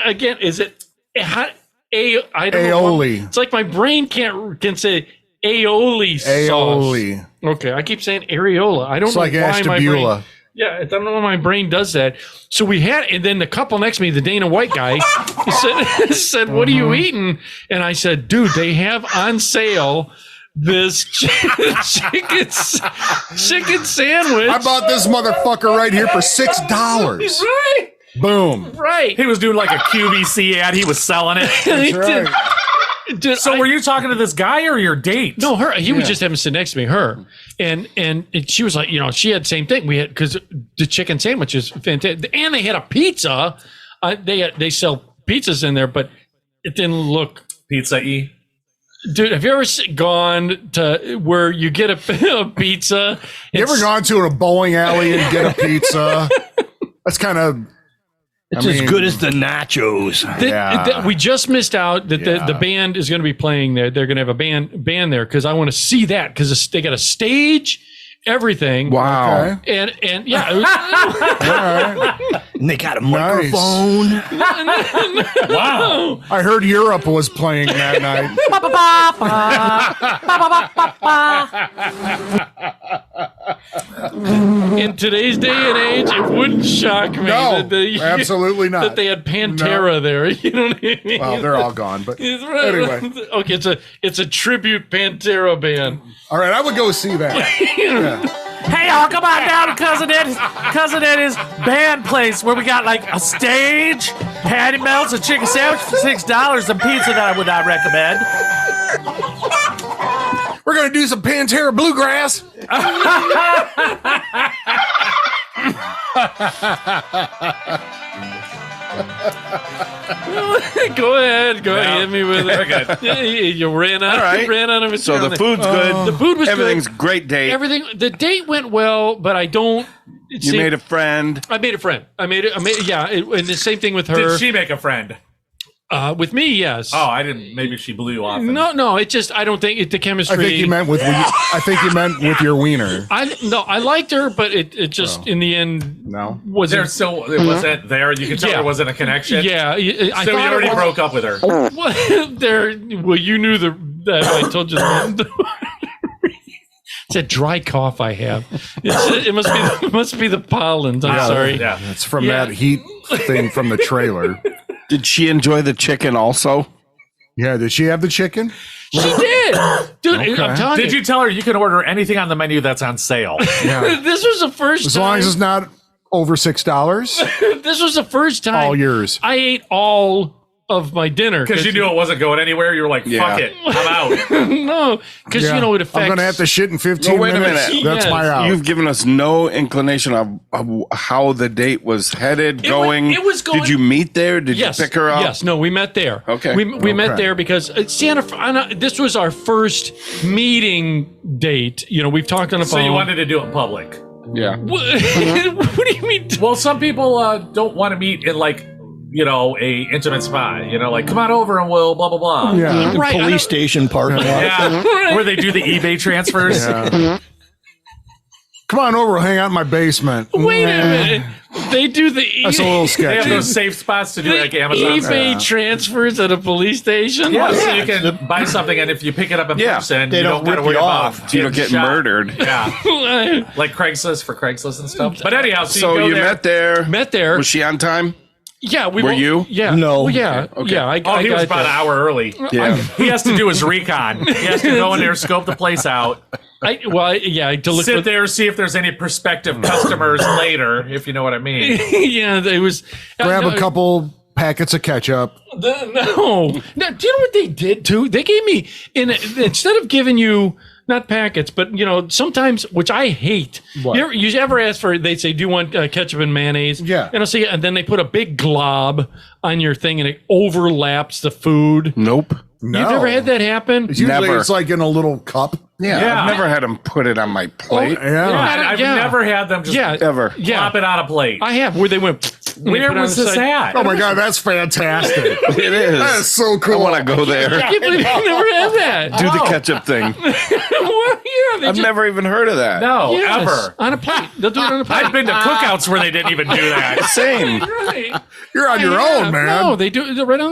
[SPEAKER 1] Again, is it? I don't
[SPEAKER 7] Aioli.
[SPEAKER 1] know. It's like my brain can say aioli sauce.
[SPEAKER 7] Aioli.
[SPEAKER 1] Okay, I keep saying areola. I don't
[SPEAKER 7] It's
[SPEAKER 1] know
[SPEAKER 7] like
[SPEAKER 1] why my brain.
[SPEAKER 7] Ashtabula.
[SPEAKER 1] Yeah, I don't know why my brain does that. So we had, and then the couple next to me, the Dana White guy, he said, "What are you eating?" And I said, "Dude, they have on sale this chicken sandwich."
[SPEAKER 7] I bought this motherfucker right here for $6.
[SPEAKER 1] Right,
[SPEAKER 7] Boom.
[SPEAKER 1] right.
[SPEAKER 3] He was doing like a QVC ad. He was selling it.
[SPEAKER 7] That's right.
[SPEAKER 1] Dude,
[SPEAKER 3] So were you talking to this guy or your date?
[SPEAKER 1] No, her. He was just having to sit next to me. Her, and she was like, she had the same thing. We had, because the chicken sandwich is fantastic, and they had a pizza. They sell pizzas in there, but it didn't look
[SPEAKER 3] Pizza-y.
[SPEAKER 1] Dude, have you ever gone to where you get a pizza?
[SPEAKER 7] You ever gone to a bowling alley and get a pizza? That's kind of.
[SPEAKER 9] It's as good as the nachos.
[SPEAKER 1] We just missed out that the band is going to be playing there. They're going to have a band there because I want to see that because they got a stage, everything.
[SPEAKER 8] Wow.
[SPEAKER 7] Okay.
[SPEAKER 1] And yeah.
[SPEAKER 7] All right.
[SPEAKER 9] And they got a microphone.
[SPEAKER 3] Wow.
[SPEAKER 7] I heard Europe was playing that night.
[SPEAKER 1] In today's day and age, it wouldn't shock me
[SPEAKER 7] No,
[SPEAKER 1] that
[SPEAKER 7] absolutely not.
[SPEAKER 1] that they had Pantera there. You know what I mean?
[SPEAKER 7] Well, they're all gone, but
[SPEAKER 1] It's right.
[SPEAKER 7] anyway.
[SPEAKER 1] Okay, it's a tribute Pantera band.
[SPEAKER 7] All right, I would go see that. Yeah.
[SPEAKER 3] Hey, y'all, come on down to Cousin Eddie's band place where we got like a stage, patty melts, a chicken sandwich for $6, and pizza that I would not recommend.
[SPEAKER 7] We're going to do some Pantera Bluegrass.
[SPEAKER 1] Go ahead, hit me with it. You ran out.
[SPEAKER 8] All right.
[SPEAKER 1] Ran out of it.
[SPEAKER 8] So the food's good.
[SPEAKER 1] The food was
[SPEAKER 8] Everything's
[SPEAKER 1] good.
[SPEAKER 8] great date.
[SPEAKER 1] The date went well, but I don't.
[SPEAKER 8] You made a friend.
[SPEAKER 1] I made a friend. And the same thing with her.
[SPEAKER 3] Did she make a friend?
[SPEAKER 1] With me, yes.
[SPEAKER 3] Oh, I didn't. Maybe she blew you off.
[SPEAKER 1] No. It just I don't think the chemistry.
[SPEAKER 7] I think you meant with your wiener.
[SPEAKER 1] I liked her, but it just in the end
[SPEAKER 7] No.
[SPEAKER 1] wasn't.
[SPEAKER 3] It wasn't there. You could tell
[SPEAKER 1] Yeah.
[SPEAKER 3] there wasn't a connection.
[SPEAKER 1] Yeah, I
[SPEAKER 3] So you
[SPEAKER 1] thought
[SPEAKER 3] already
[SPEAKER 1] it was-
[SPEAKER 3] broke up with her.
[SPEAKER 1] Well, you knew that I told you that. It's a dry cough I have. It must be the pollens. I'm sorry.
[SPEAKER 3] Yeah.
[SPEAKER 7] It's from
[SPEAKER 1] Yeah.
[SPEAKER 7] that heat thing from the trailer.
[SPEAKER 8] Did she enjoy the chicken also?
[SPEAKER 7] Yeah, did she have the chicken?
[SPEAKER 1] She did, dude.
[SPEAKER 7] Okay.
[SPEAKER 1] I'm telling
[SPEAKER 3] Did
[SPEAKER 1] you,
[SPEAKER 3] you tell her you can order anything on the menu that's on sale?
[SPEAKER 7] Yeah.
[SPEAKER 1] this was the first
[SPEAKER 7] As
[SPEAKER 1] time.
[SPEAKER 7] long as it's not over $6,
[SPEAKER 1] This was the first time.
[SPEAKER 7] all yours.
[SPEAKER 1] I ate all of my dinner
[SPEAKER 3] Because you knew it wasn't going anywhere. You were like,
[SPEAKER 8] Yeah.
[SPEAKER 3] fuck it. I'm out.
[SPEAKER 1] No, because
[SPEAKER 7] Yeah.
[SPEAKER 1] it affects.
[SPEAKER 7] I'm going to have to shit in 15
[SPEAKER 8] No, wait a
[SPEAKER 7] minutes.
[SPEAKER 8] minute.
[SPEAKER 7] That's
[SPEAKER 1] Yes.
[SPEAKER 7] my out.
[SPEAKER 8] You've given us no inclination of how the date was headed, going.
[SPEAKER 1] it was going-
[SPEAKER 8] Did you meet there? Did
[SPEAKER 1] Yes.
[SPEAKER 8] you pick her up?
[SPEAKER 1] Yes. No, we met there.
[SPEAKER 8] Okay.
[SPEAKER 1] We met
[SPEAKER 7] Okay.
[SPEAKER 1] there because this was our first meeting date. We've talked on the
[SPEAKER 3] So
[SPEAKER 1] phone.
[SPEAKER 3] you wanted to do it in public.
[SPEAKER 8] Yeah.
[SPEAKER 1] What do you mean?
[SPEAKER 3] Well, some people don't want to meet in like, a intimate spot. Like, come on over and we'll blah, blah, blah.
[SPEAKER 7] Yeah.
[SPEAKER 1] Right, I don't-
[SPEAKER 9] Police station parking lot.
[SPEAKER 3] Yeah. Where they do the eBay transfers.
[SPEAKER 7] Yeah. Come on over. We'll hang out in my basement.
[SPEAKER 1] Wait a minute. They do the
[SPEAKER 7] That's a little
[SPEAKER 3] They have
[SPEAKER 7] sketchy.
[SPEAKER 3] those safe spots to do like Amazon.
[SPEAKER 1] eBay transfers at a police station.
[SPEAKER 3] Yeah, so you can buy something, and if you pick it up in
[SPEAKER 8] Yeah.
[SPEAKER 3] person,
[SPEAKER 9] They
[SPEAKER 3] you
[SPEAKER 9] don't
[SPEAKER 3] don't got to
[SPEAKER 9] rip
[SPEAKER 3] worry
[SPEAKER 9] you
[SPEAKER 3] about
[SPEAKER 9] off.
[SPEAKER 8] So you don't get
[SPEAKER 3] shot.
[SPEAKER 8] murdered.
[SPEAKER 3] Yeah, like Craigslist for Craigslist and stuff. But anyhow,
[SPEAKER 8] So
[SPEAKER 3] you
[SPEAKER 8] you
[SPEAKER 3] go there.
[SPEAKER 8] met there.
[SPEAKER 1] Met there.
[SPEAKER 8] Was she on time?
[SPEAKER 1] Yeah, we
[SPEAKER 8] Were
[SPEAKER 1] both-
[SPEAKER 8] you?
[SPEAKER 1] Yeah.
[SPEAKER 9] No.
[SPEAKER 1] Well, yeah.
[SPEAKER 8] Okay.
[SPEAKER 1] Yeah.
[SPEAKER 3] He was about an hour early.
[SPEAKER 8] Yeah.
[SPEAKER 3] He has to do his recon. He has to go in there, scope the place out,
[SPEAKER 1] I to look
[SPEAKER 3] sit
[SPEAKER 1] for
[SPEAKER 3] there, see if there's any prospective customers later, if you know what I mean.
[SPEAKER 1] yeah, it was
[SPEAKER 7] Grab
[SPEAKER 1] no,
[SPEAKER 7] a couple packets of ketchup.
[SPEAKER 1] No. Do you know what they did too? They gave me instead of giving you not packets, but sometimes, which I hate.
[SPEAKER 7] What?
[SPEAKER 1] You ever ask for? They say, "Do you want ketchup and mayonnaise?"
[SPEAKER 7] Yeah.
[SPEAKER 1] and I'll say, and then they put a big glob on your thing, and it overlaps the food.
[SPEAKER 8] Nope.
[SPEAKER 7] No.
[SPEAKER 1] You've never had that happen?
[SPEAKER 7] Usually
[SPEAKER 8] Never.
[SPEAKER 7] it's like in a little cup.
[SPEAKER 8] Yeah, I've never had them put it on my plate.
[SPEAKER 7] Yeah.
[SPEAKER 3] I've
[SPEAKER 1] Yeah.
[SPEAKER 3] never had them just
[SPEAKER 8] Ever.
[SPEAKER 3] plop it on a plate.
[SPEAKER 1] I have where they went. and they
[SPEAKER 3] Where
[SPEAKER 1] put it on
[SPEAKER 3] was
[SPEAKER 1] the
[SPEAKER 3] this
[SPEAKER 1] side.
[SPEAKER 3] at?
[SPEAKER 7] Oh my God, that's fantastic.
[SPEAKER 8] It is.
[SPEAKER 7] That is so cool.
[SPEAKER 8] I want to go there.
[SPEAKER 1] I can't believe I never had that.
[SPEAKER 8] Do the ketchup thing.
[SPEAKER 1] Well, yeah, they
[SPEAKER 8] I've
[SPEAKER 1] just-
[SPEAKER 8] never even heard of that.
[SPEAKER 3] No,
[SPEAKER 1] Yes,
[SPEAKER 3] ever.
[SPEAKER 1] on a plate. They'll do it on a plate.
[SPEAKER 3] I've been to cookouts where they didn't even do that.
[SPEAKER 8] Same.
[SPEAKER 1] Right.
[SPEAKER 7] You're on your
[SPEAKER 1] Yeah,
[SPEAKER 7] own, man.
[SPEAKER 1] No, they do it right on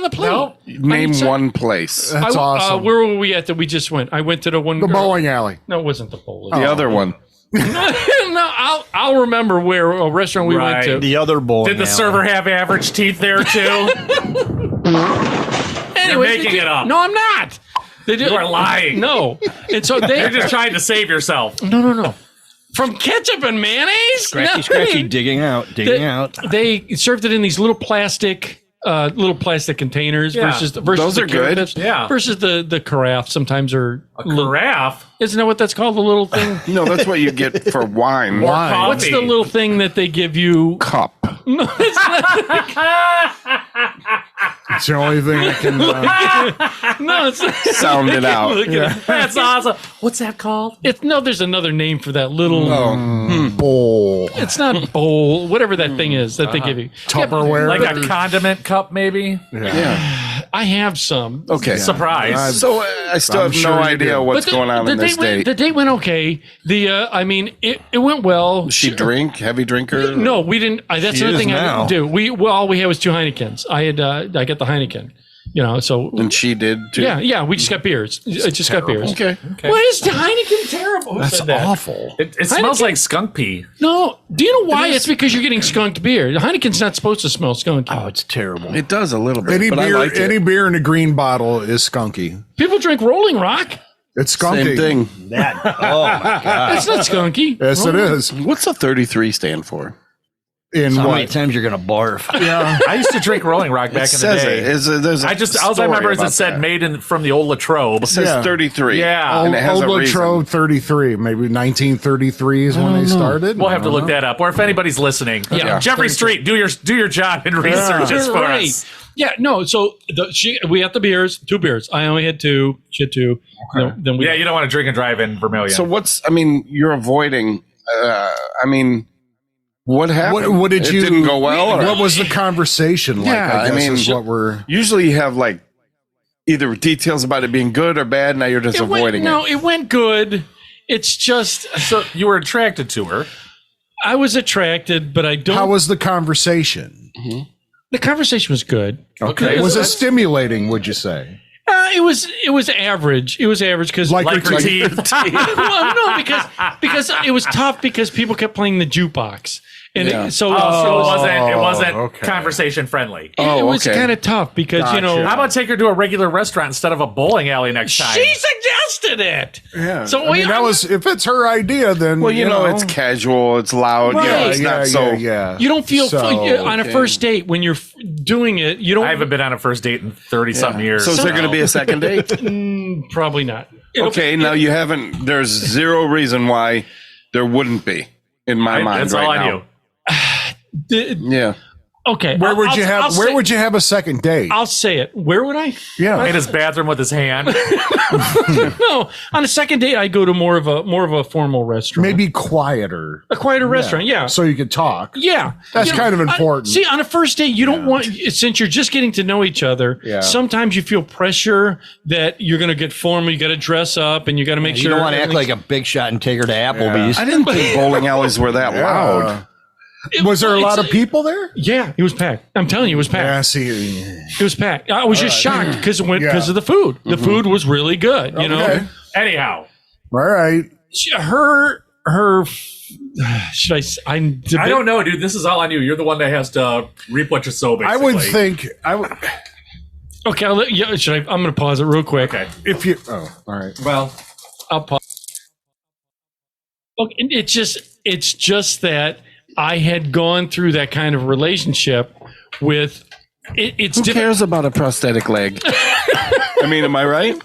[SPEAKER 1] the plate.
[SPEAKER 3] No.
[SPEAKER 8] Name
[SPEAKER 1] I-
[SPEAKER 8] one place.
[SPEAKER 7] That's awesome.
[SPEAKER 1] Where were we at that we just went? I went to the one.
[SPEAKER 7] The bowling alley.
[SPEAKER 1] No, it wasn't the bowling.
[SPEAKER 8] The other one.
[SPEAKER 1] No, I'll remember where a restaurant we went
[SPEAKER 3] Right.
[SPEAKER 1] to.
[SPEAKER 9] The other boy.
[SPEAKER 3] Did the server have average teeth there too?
[SPEAKER 1] Anyways,
[SPEAKER 3] making it up.
[SPEAKER 1] No, I'm not. They do,
[SPEAKER 3] You are lying.
[SPEAKER 1] No, and so they
[SPEAKER 3] You're just trying to save yourself.
[SPEAKER 1] no. From ketchup and mayonnaise.
[SPEAKER 9] Scratchy, digging out.
[SPEAKER 1] They served it in these little plastic containers
[SPEAKER 3] Yeah.
[SPEAKER 1] versus
[SPEAKER 8] Those
[SPEAKER 1] the
[SPEAKER 8] are good.
[SPEAKER 1] carafes,
[SPEAKER 3] Yeah.
[SPEAKER 1] versus the carafe. Sometimes are
[SPEAKER 3] Carafe.
[SPEAKER 1] Isn't that what that's called? The little thing.
[SPEAKER 8] No, that's what you get for wine.
[SPEAKER 7] Wine.
[SPEAKER 1] What's the little thing that they give you?
[SPEAKER 8] Cup.
[SPEAKER 1] No, it's not.
[SPEAKER 7] It's the only thing I can.
[SPEAKER 1] No, it's not.
[SPEAKER 8] Sound it out.
[SPEAKER 1] Look at it.
[SPEAKER 3] That's awesome. What's that called?
[SPEAKER 1] There's another name for that little.
[SPEAKER 7] bowl.
[SPEAKER 1] It's not bowl, whatever that thing is that they give you.
[SPEAKER 7] Tupperware.
[SPEAKER 3] Like a condiment cup, maybe?
[SPEAKER 1] I have some.
[SPEAKER 8] Okay.
[SPEAKER 3] Surprise.
[SPEAKER 8] So I still
[SPEAKER 7] I'm
[SPEAKER 8] have
[SPEAKER 7] sure
[SPEAKER 8] no
[SPEAKER 7] you
[SPEAKER 8] idea
[SPEAKER 7] do.
[SPEAKER 8] what's going on in this date.
[SPEAKER 1] The date went okay. It went well.
[SPEAKER 8] She drink, heavy drinker?
[SPEAKER 1] No, we didn't. That's
[SPEAKER 9] She
[SPEAKER 1] another
[SPEAKER 9] is
[SPEAKER 1] thing I
[SPEAKER 9] now.
[SPEAKER 1] didn't do. All we had was 2 Heinekens. I got the Heineken. So
[SPEAKER 8] And she did too.
[SPEAKER 1] yeah, we just got beers. I just got beers.
[SPEAKER 8] Okay.
[SPEAKER 1] Why is the Heineken terrible? Who
[SPEAKER 7] That's
[SPEAKER 1] said that?
[SPEAKER 7] awful.
[SPEAKER 3] It smells
[SPEAKER 1] Heineken-
[SPEAKER 3] like skunk pee.
[SPEAKER 1] No, do you know why? It's because you're getting skunked beer. The Heineken's not supposed to smell skunky.
[SPEAKER 9] Oh, it's terrible.
[SPEAKER 8] It does a little bit.
[SPEAKER 7] Any
[SPEAKER 8] but I
[SPEAKER 7] beer,
[SPEAKER 8] like it.
[SPEAKER 7] any beer in a green bottle is skunky.
[SPEAKER 1] People drink Rolling Rock.
[SPEAKER 7] It's skunky.
[SPEAKER 8] Same thing.
[SPEAKER 9] That. Oh my God.
[SPEAKER 1] It's not skunky.
[SPEAKER 7] Yes, it is.
[SPEAKER 8] What's the 33 stand for?
[SPEAKER 7] In
[SPEAKER 9] How many
[SPEAKER 7] what?
[SPEAKER 9] times you're gonna barf?
[SPEAKER 7] Yeah.
[SPEAKER 3] I used to drink Rolling Rock back
[SPEAKER 8] It
[SPEAKER 3] in the
[SPEAKER 8] says
[SPEAKER 3] day.
[SPEAKER 8] it. There's
[SPEAKER 3] All I remember is it said made from the old Latrobe.
[SPEAKER 8] It says
[SPEAKER 7] Yeah.
[SPEAKER 8] 33.
[SPEAKER 3] Yeah.
[SPEAKER 8] And it has
[SPEAKER 7] Old
[SPEAKER 8] a reason.
[SPEAKER 7] Latrobe 33. Maybe 1933 is when they started.
[SPEAKER 3] We'll have to look that up. Or if anybody's listening,
[SPEAKER 1] Yeah.
[SPEAKER 3] Jeffrey Street, do your job and research this for
[SPEAKER 1] Right.
[SPEAKER 3] us.
[SPEAKER 1] Yeah, no. So we had the beers, 2 beers. I only had 2. She had 2. Then we
[SPEAKER 3] Yeah, you don't want to drink and drive in Vermilion.
[SPEAKER 8] So you're avoiding, what happened?
[SPEAKER 7] What did
[SPEAKER 8] it
[SPEAKER 7] you?
[SPEAKER 8] didn't go well? Or?
[SPEAKER 7] What was the conversation like?
[SPEAKER 8] Yeah,
[SPEAKER 7] I guess
[SPEAKER 8] I mean,
[SPEAKER 7] is what we're.
[SPEAKER 8] Usually you have like either details about it being good or bad. Now you're just avoiding
[SPEAKER 1] No,
[SPEAKER 8] it.
[SPEAKER 1] it went good. It's just
[SPEAKER 3] So you were attracted to her.
[SPEAKER 1] I was attracted, but I don't.
[SPEAKER 7] How was the conversation?
[SPEAKER 1] the conversation was good.
[SPEAKER 3] Okay.
[SPEAKER 7] Was it stimulating? Would you say?
[SPEAKER 1] It was average. It was average because
[SPEAKER 7] Like
[SPEAKER 3] Like
[SPEAKER 7] her
[SPEAKER 3] her
[SPEAKER 7] teeth.
[SPEAKER 3] teeth.
[SPEAKER 1] well, no, because it was tough because people kept playing the jukebox, and
[SPEAKER 8] Yeah.
[SPEAKER 1] so
[SPEAKER 3] it wasn't
[SPEAKER 7] okay.
[SPEAKER 3] conversation friendly.
[SPEAKER 1] it was
[SPEAKER 8] okay.
[SPEAKER 1] kind of tough because
[SPEAKER 7] Gotcha.
[SPEAKER 3] How about take her to a regular restaurant instead of a bowling alley next time?
[SPEAKER 1] she suggested it.
[SPEAKER 7] Yeah.
[SPEAKER 1] So
[SPEAKER 7] I mean, that was if it's her idea, then
[SPEAKER 8] Well, you know, it's casual, it's loud.
[SPEAKER 1] Right.
[SPEAKER 8] You know, it's not so.
[SPEAKER 7] yeah.
[SPEAKER 1] you don't feel
[SPEAKER 7] So,
[SPEAKER 1] on a first date when you're doing it. You don't.
[SPEAKER 3] I haven't been on a first date in 30-something years.
[SPEAKER 8] So is there going to be a second date?
[SPEAKER 1] Probably not.
[SPEAKER 8] Okay, now you haven't. There's zero reason why there wouldn't be in my mind
[SPEAKER 3] That's
[SPEAKER 8] right
[SPEAKER 3] all
[SPEAKER 8] now.
[SPEAKER 3] I knew.
[SPEAKER 8] Yeah.
[SPEAKER 1] Okay.
[SPEAKER 7] Where would you have? Where
[SPEAKER 1] say,
[SPEAKER 7] would you have a second date?
[SPEAKER 1] I'll say it. Where would I?
[SPEAKER 7] Yeah.
[SPEAKER 3] In his bathroom with his hand.
[SPEAKER 1] No, on a second date, I go to more of a formal restaurant.
[SPEAKER 7] Maybe quieter,
[SPEAKER 1] a quieter restaurant. Yeah.
[SPEAKER 7] so you could talk.
[SPEAKER 1] Yeah,
[SPEAKER 7] That's kind of important.
[SPEAKER 1] See, on a first date, you don't want, since you're just getting to know each other.
[SPEAKER 7] Yeah.
[SPEAKER 1] Sometimes you feel pressure that you're going to get formal. You got to dress up, and you got to make
[SPEAKER 9] You
[SPEAKER 1] sure.
[SPEAKER 9] don't want to act like a big shot and take her to Applebee's.
[SPEAKER 8] I didn't think bowling alleys were that loud.
[SPEAKER 7] Was there a lot of people there?
[SPEAKER 1] Yeah, it was packed. I'm telling you, it was packed.
[SPEAKER 7] Yeah. See.
[SPEAKER 1] It was packed. I was just shocked because
[SPEAKER 7] Yeah.
[SPEAKER 1] of the food. The food was really good. You know,
[SPEAKER 7] Okay.
[SPEAKER 3] Anyhow.
[SPEAKER 7] All right.
[SPEAKER 1] should I
[SPEAKER 3] don't know, dude. This is all I knew. You're the one that has to reap what you sow, basically.
[SPEAKER 7] I would think
[SPEAKER 1] Okay, I'm going to pause it real quick.
[SPEAKER 3] Okay.
[SPEAKER 7] if you. Oh, all right.
[SPEAKER 1] Well, I'll pause. Okay, it's just that I had gone through that kind of relationship with. It's
[SPEAKER 8] Who cares about a prosthetic leg? I mean, am I right?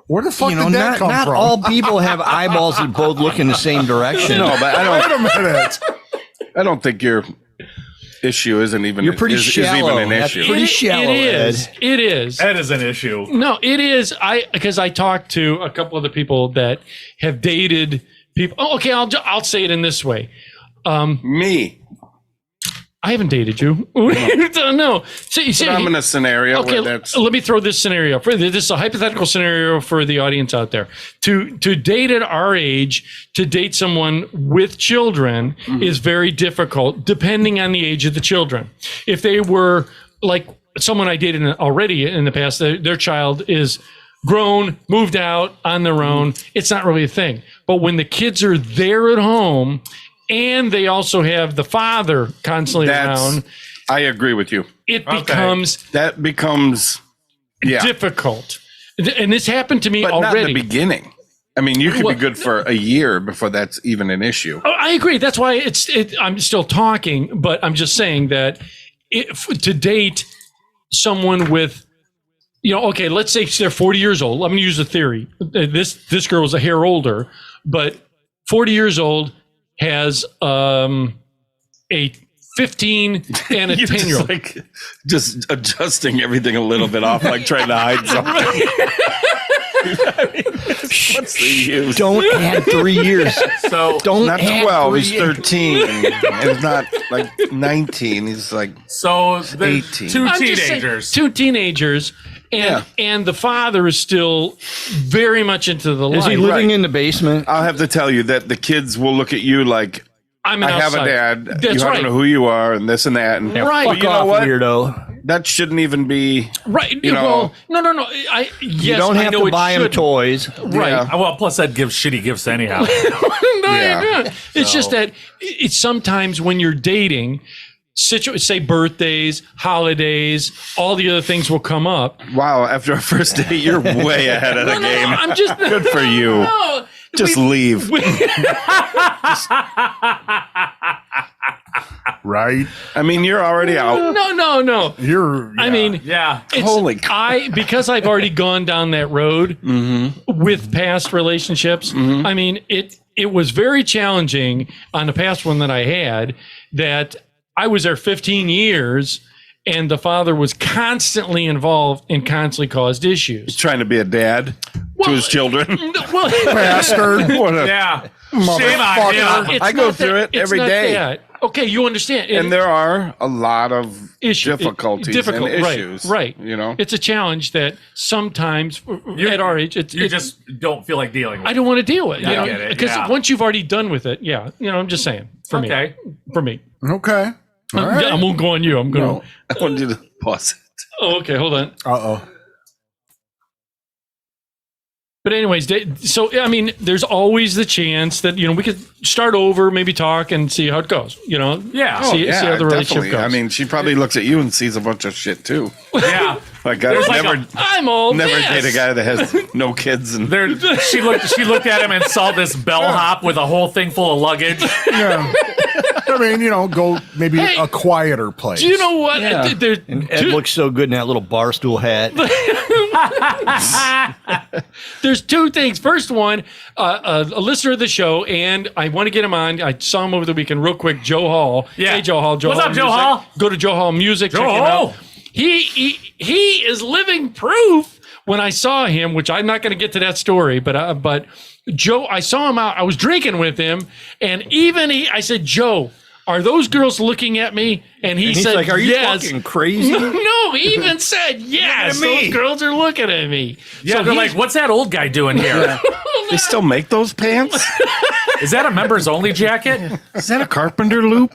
[SPEAKER 7] Where the fuck
[SPEAKER 9] You know,
[SPEAKER 7] did that come
[SPEAKER 9] not
[SPEAKER 7] from?
[SPEAKER 9] all people have eyeballs that both look in the same direction.
[SPEAKER 8] No, but I
[SPEAKER 7] Wait
[SPEAKER 8] don't.
[SPEAKER 7] a minute.
[SPEAKER 8] I don't think your issue isn't even.
[SPEAKER 9] You're pretty
[SPEAKER 8] is
[SPEAKER 9] shallow.
[SPEAKER 8] even an
[SPEAKER 9] That's
[SPEAKER 8] issue.
[SPEAKER 9] pretty shallow,
[SPEAKER 1] It is.
[SPEAKER 3] That is an issue.
[SPEAKER 1] No, it is. Because I talked to a couple of the people that have dated people. Oh, okay, I'll say it in this way.
[SPEAKER 8] Me.
[SPEAKER 1] I haven't dated you. No. See,
[SPEAKER 8] I'm in a scenario
[SPEAKER 1] okay,
[SPEAKER 8] where that's.
[SPEAKER 1] let me throw this scenario. This is a hypothetical scenario for the audience out there. To date at our age, to date someone with children is very difficult, depending on the age of the children. If they were like someone I dated already in the past, their child is grown, moved out on their own, it's not really a thing. But when the kids are there at home, and they also have the father constantly around,
[SPEAKER 8] I agree with you.
[SPEAKER 1] it becomes difficult. And this happened to me
[SPEAKER 8] But
[SPEAKER 1] already.
[SPEAKER 8] not in the beginning. I mean, you could be good for a year before that's even an issue.
[SPEAKER 1] Oh, I agree. That's why I'm still talking, but I'm just saying that to date someone with, okay, let's say they're 40 years old. I'm going to use a theory. This girl is a hair older, but 40 years old, has a 15 and a 10-year-old.
[SPEAKER 8] Just adjusting everything a little bit off, like trying to hide something. What's the use?
[SPEAKER 9] Don't add 3 years.
[SPEAKER 3] So
[SPEAKER 9] Don't
[SPEAKER 8] Not
[SPEAKER 9] add
[SPEAKER 8] 12,
[SPEAKER 9] 3
[SPEAKER 8] he's
[SPEAKER 9] years.
[SPEAKER 8] 13. And he's not like 19, he's like
[SPEAKER 3] there's
[SPEAKER 8] 18.
[SPEAKER 3] two
[SPEAKER 1] I'm just saying,
[SPEAKER 3] teenagers.
[SPEAKER 1] two teenagers, and the father is still very much into the life.
[SPEAKER 9] Is he living in the basement?
[SPEAKER 8] I'll have to tell you that the kids will look at you like,
[SPEAKER 1] I'm an
[SPEAKER 8] I have a
[SPEAKER 1] outside.
[SPEAKER 8] dad.
[SPEAKER 1] That's
[SPEAKER 8] I
[SPEAKER 1] right.
[SPEAKER 8] don't know who you are, and this and that. And
[SPEAKER 1] Right.
[SPEAKER 8] But
[SPEAKER 9] Fuck
[SPEAKER 8] you know
[SPEAKER 9] off,
[SPEAKER 8] what?
[SPEAKER 9] weirdo.
[SPEAKER 8] That shouldn't even be.
[SPEAKER 1] Right.
[SPEAKER 8] You know-
[SPEAKER 1] Well, no.
[SPEAKER 9] You don't have to buy him toys.
[SPEAKER 1] Right.
[SPEAKER 8] Yeah.
[SPEAKER 3] Well, plus that gives shitty gifts anyhow.
[SPEAKER 8] Yeah.
[SPEAKER 1] It's just that it's sometimes when you're dating, say birthdays, holidays, all the other things will come up.
[SPEAKER 8] Wow, after our first date, you're way ahead of the game.
[SPEAKER 1] I'm just
[SPEAKER 8] Good for you.
[SPEAKER 1] No,
[SPEAKER 8] Just leave.
[SPEAKER 7] Right?
[SPEAKER 8] I mean, you're already out.
[SPEAKER 1] No.
[SPEAKER 7] You're.
[SPEAKER 1] I mean,
[SPEAKER 3] Yeah.
[SPEAKER 8] Holy cow.
[SPEAKER 1] because I've already gone down that road with past relationships. I mean, it was very challenging on the past one that I had, that I was there 15 years and the father was constantly involved and constantly caused issues.
[SPEAKER 8] Trying to be a dad to his children.
[SPEAKER 1] Well,
[SPEAKER 7] Bastard.
[SPEAKER 8] What a-
[SPEAKER 3] Yeah. Shame on him.
[SPEAKER 1] it's
[SPEAKER 8] I go
[SPEAKER 1] not
[SPEAKER 8] through
[SPEAKER 1] that-
[SPEAKER 8] it
[SPEAKER 1] it's
[SPEAKER 8] every
[SPEAKER 1] not
[SPEAKER 8] day.
[SPEAKER 1] that. Okay, you understand.
[SPEAKER 8] And there are a lot of
[SPEAKER 1] Issue-
[SPEAKER 8] difficulties
[SPEAKER 1] difficult,
[SPEAKER 8] and
[SPEAKER 1] right,
[SPEAKER 8] issues.
[SPEAKER 1] right.
[SPEAKER 8] You know?
[SPEAKER 1] It's a challenge that sometimes at our age,
[SPEAKER 3] You just don't feel like dealing with
[SPEAKER 1] I don't want to deal with.
[SPEAKER 3] I get it,
[SPEAKER 1] Because
[SPEAKER 3] yeah.
[SPEAKER 1] once you've already done with it, I'm just saying. For me.
[SPEAKER 3] Okay.
[SPEAKER 1] For me.
[SPEAKER 7] Okay. All right.
[SPEAKER 1] I won't go on you. I'm going to.
[SPEAKER 8] I want you to pause it.
[SPEAKER 1] Oh, okay. Hold on.
[SPEAKER 7] Uh-oh.
[SPEAKER 1] But anyways, so I mean, there's always the chance that we could start over, maybe talk and see how it goes.
[SPEAKER 3] Yeah.
[SPEAKER 1] See how the relationship
[SPEAKER 8] definitely.
[SPEAKER 1] goes.
[SPEAKER 8] I mean, she probably looks at you and sees a bunch of shit too.
[SPEAKER 3] Yeah.
[SPEAKER 8] Like I
[SPEAKER 3] There's like
[SPEAKER 8] never,
[SPEAKER 1] I'm all
[SPEAKER 8] never
[SPEAKER 1] this.
[SPEAKER 8] date a guy that has no kids and
[SPEAKER 3] There, she looked at him and saw this bellhop with a whole thing full of luggage.
[SPEAKER 7] Yeah. I mean, go maybe
[SPEAKER 1] Hey,
[SPEAKER 7] a quieter place.
[SPEAKER 1] Do you know what?
[SPEAKER 8] Yeah.
[SPEAKER 9] Ed looks so good in that little barstool hat.
[SPEAKER 1] There's two things. First one, a listener of the show, and I want to get him on. I saw him over the weekend real quick, Joe Hall.
[SPEAKER 3] Yeah.
[SPEAKER 1] Hey, Joe Hall.
[SPEAKER 3] What's up, Joe
[SPEAKER 1] Music.
[SPEAKER 3] Hall?
[SPEAKER 1] Go to Joe Hall Music.
[SPEAKER 3] Joe
[SPEAKER 1] check him
[SPEAKER 3] Hall.
[SPEAKER 1] out. He is living proof. When I saw him, which I'm not going to get to that story, but Joe, I saw him out. I was drinking with him, and I said, Joe, are those girls looking at me? And
[SPEAKER 9] He's
[SPEAKER 1] said,
[SPEAKER 9] like, are you
[SPEAKER 1] yes.
[SPEAKER 9] fucking crazy?
[SPEAKER 1] No, he even said, yes,
[SPEAKER 3] Look at me.
[SPEAKER 1] those girls are looking at me.
[SPEAKER 3] Yeah,
[SPEAKER 1] So
[SPEAKER 3] they're
[SPEAKER 1] he's-
[SPEAKER 3] like, what's that old guy doing here?
[SPEAKER 8] they still make those pants?
[SPEAKER 3] Is that a members only jacket?
[SPEAKER 8] Is that a carpenter loop?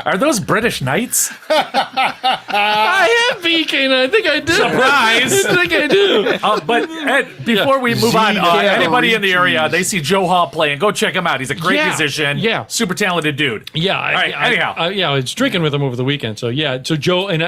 [SPEAKER 3] Are those British Knights?
[SPEAKER 1] I have BK, and I think I do.
[SPEAKER 3] Surprise!
[SPEAKER 1] I think I do.
[SPEAKER 3] But Ed, before we move on, anybody in the area, they see Joe Hall playing, go check him out. He's a great musician.
[SPEAKER 1] Yeah.
[SPEAKER 3] Super talented dude.
[SPEAKER 1] Yeah.
[SPEAKER 3] All right, anyhow.
[SPEAKER 1] I was drinking with him over the weekend. So, yeah. So, Joe, and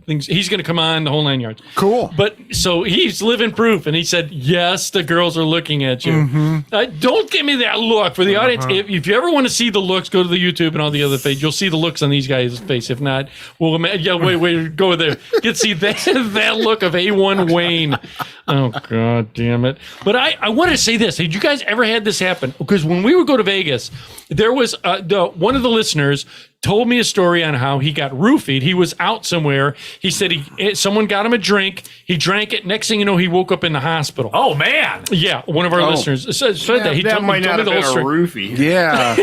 [SPEAKER 1] he's going to come on the whole 9 yards.
[SPEAKER 7] Cool.
[SPEAKER 1] But so he's living proof, and he said, yes, the girls are looking at you.
[SPEAKER 7] Mm-hmm.
[SPEAKER 1] Don't give me that look. For the audience, if you ever want to see the looks, go to the YouTube and all the other things. You'll see the looks on these guys' face. If not, well, wait, go there. Get see that look of A1 Wayne. Oh, God damn it. But I want to say this. Had you guys ever had this happen? Because when we would go to Vegas, there was one of the listeners told me a story on how he got roofied. He was out somewhere. He said someone got him a drink. He drank it. Next thing you know, he woke up in the hospital.
[SPEAKER 3] Oh, man.
[SPEAKER 1] Yeah, one of our listeners said that. He told me the whole story.
[SPEAKER 9] roofie.
[SPEAKER 8] Yeah.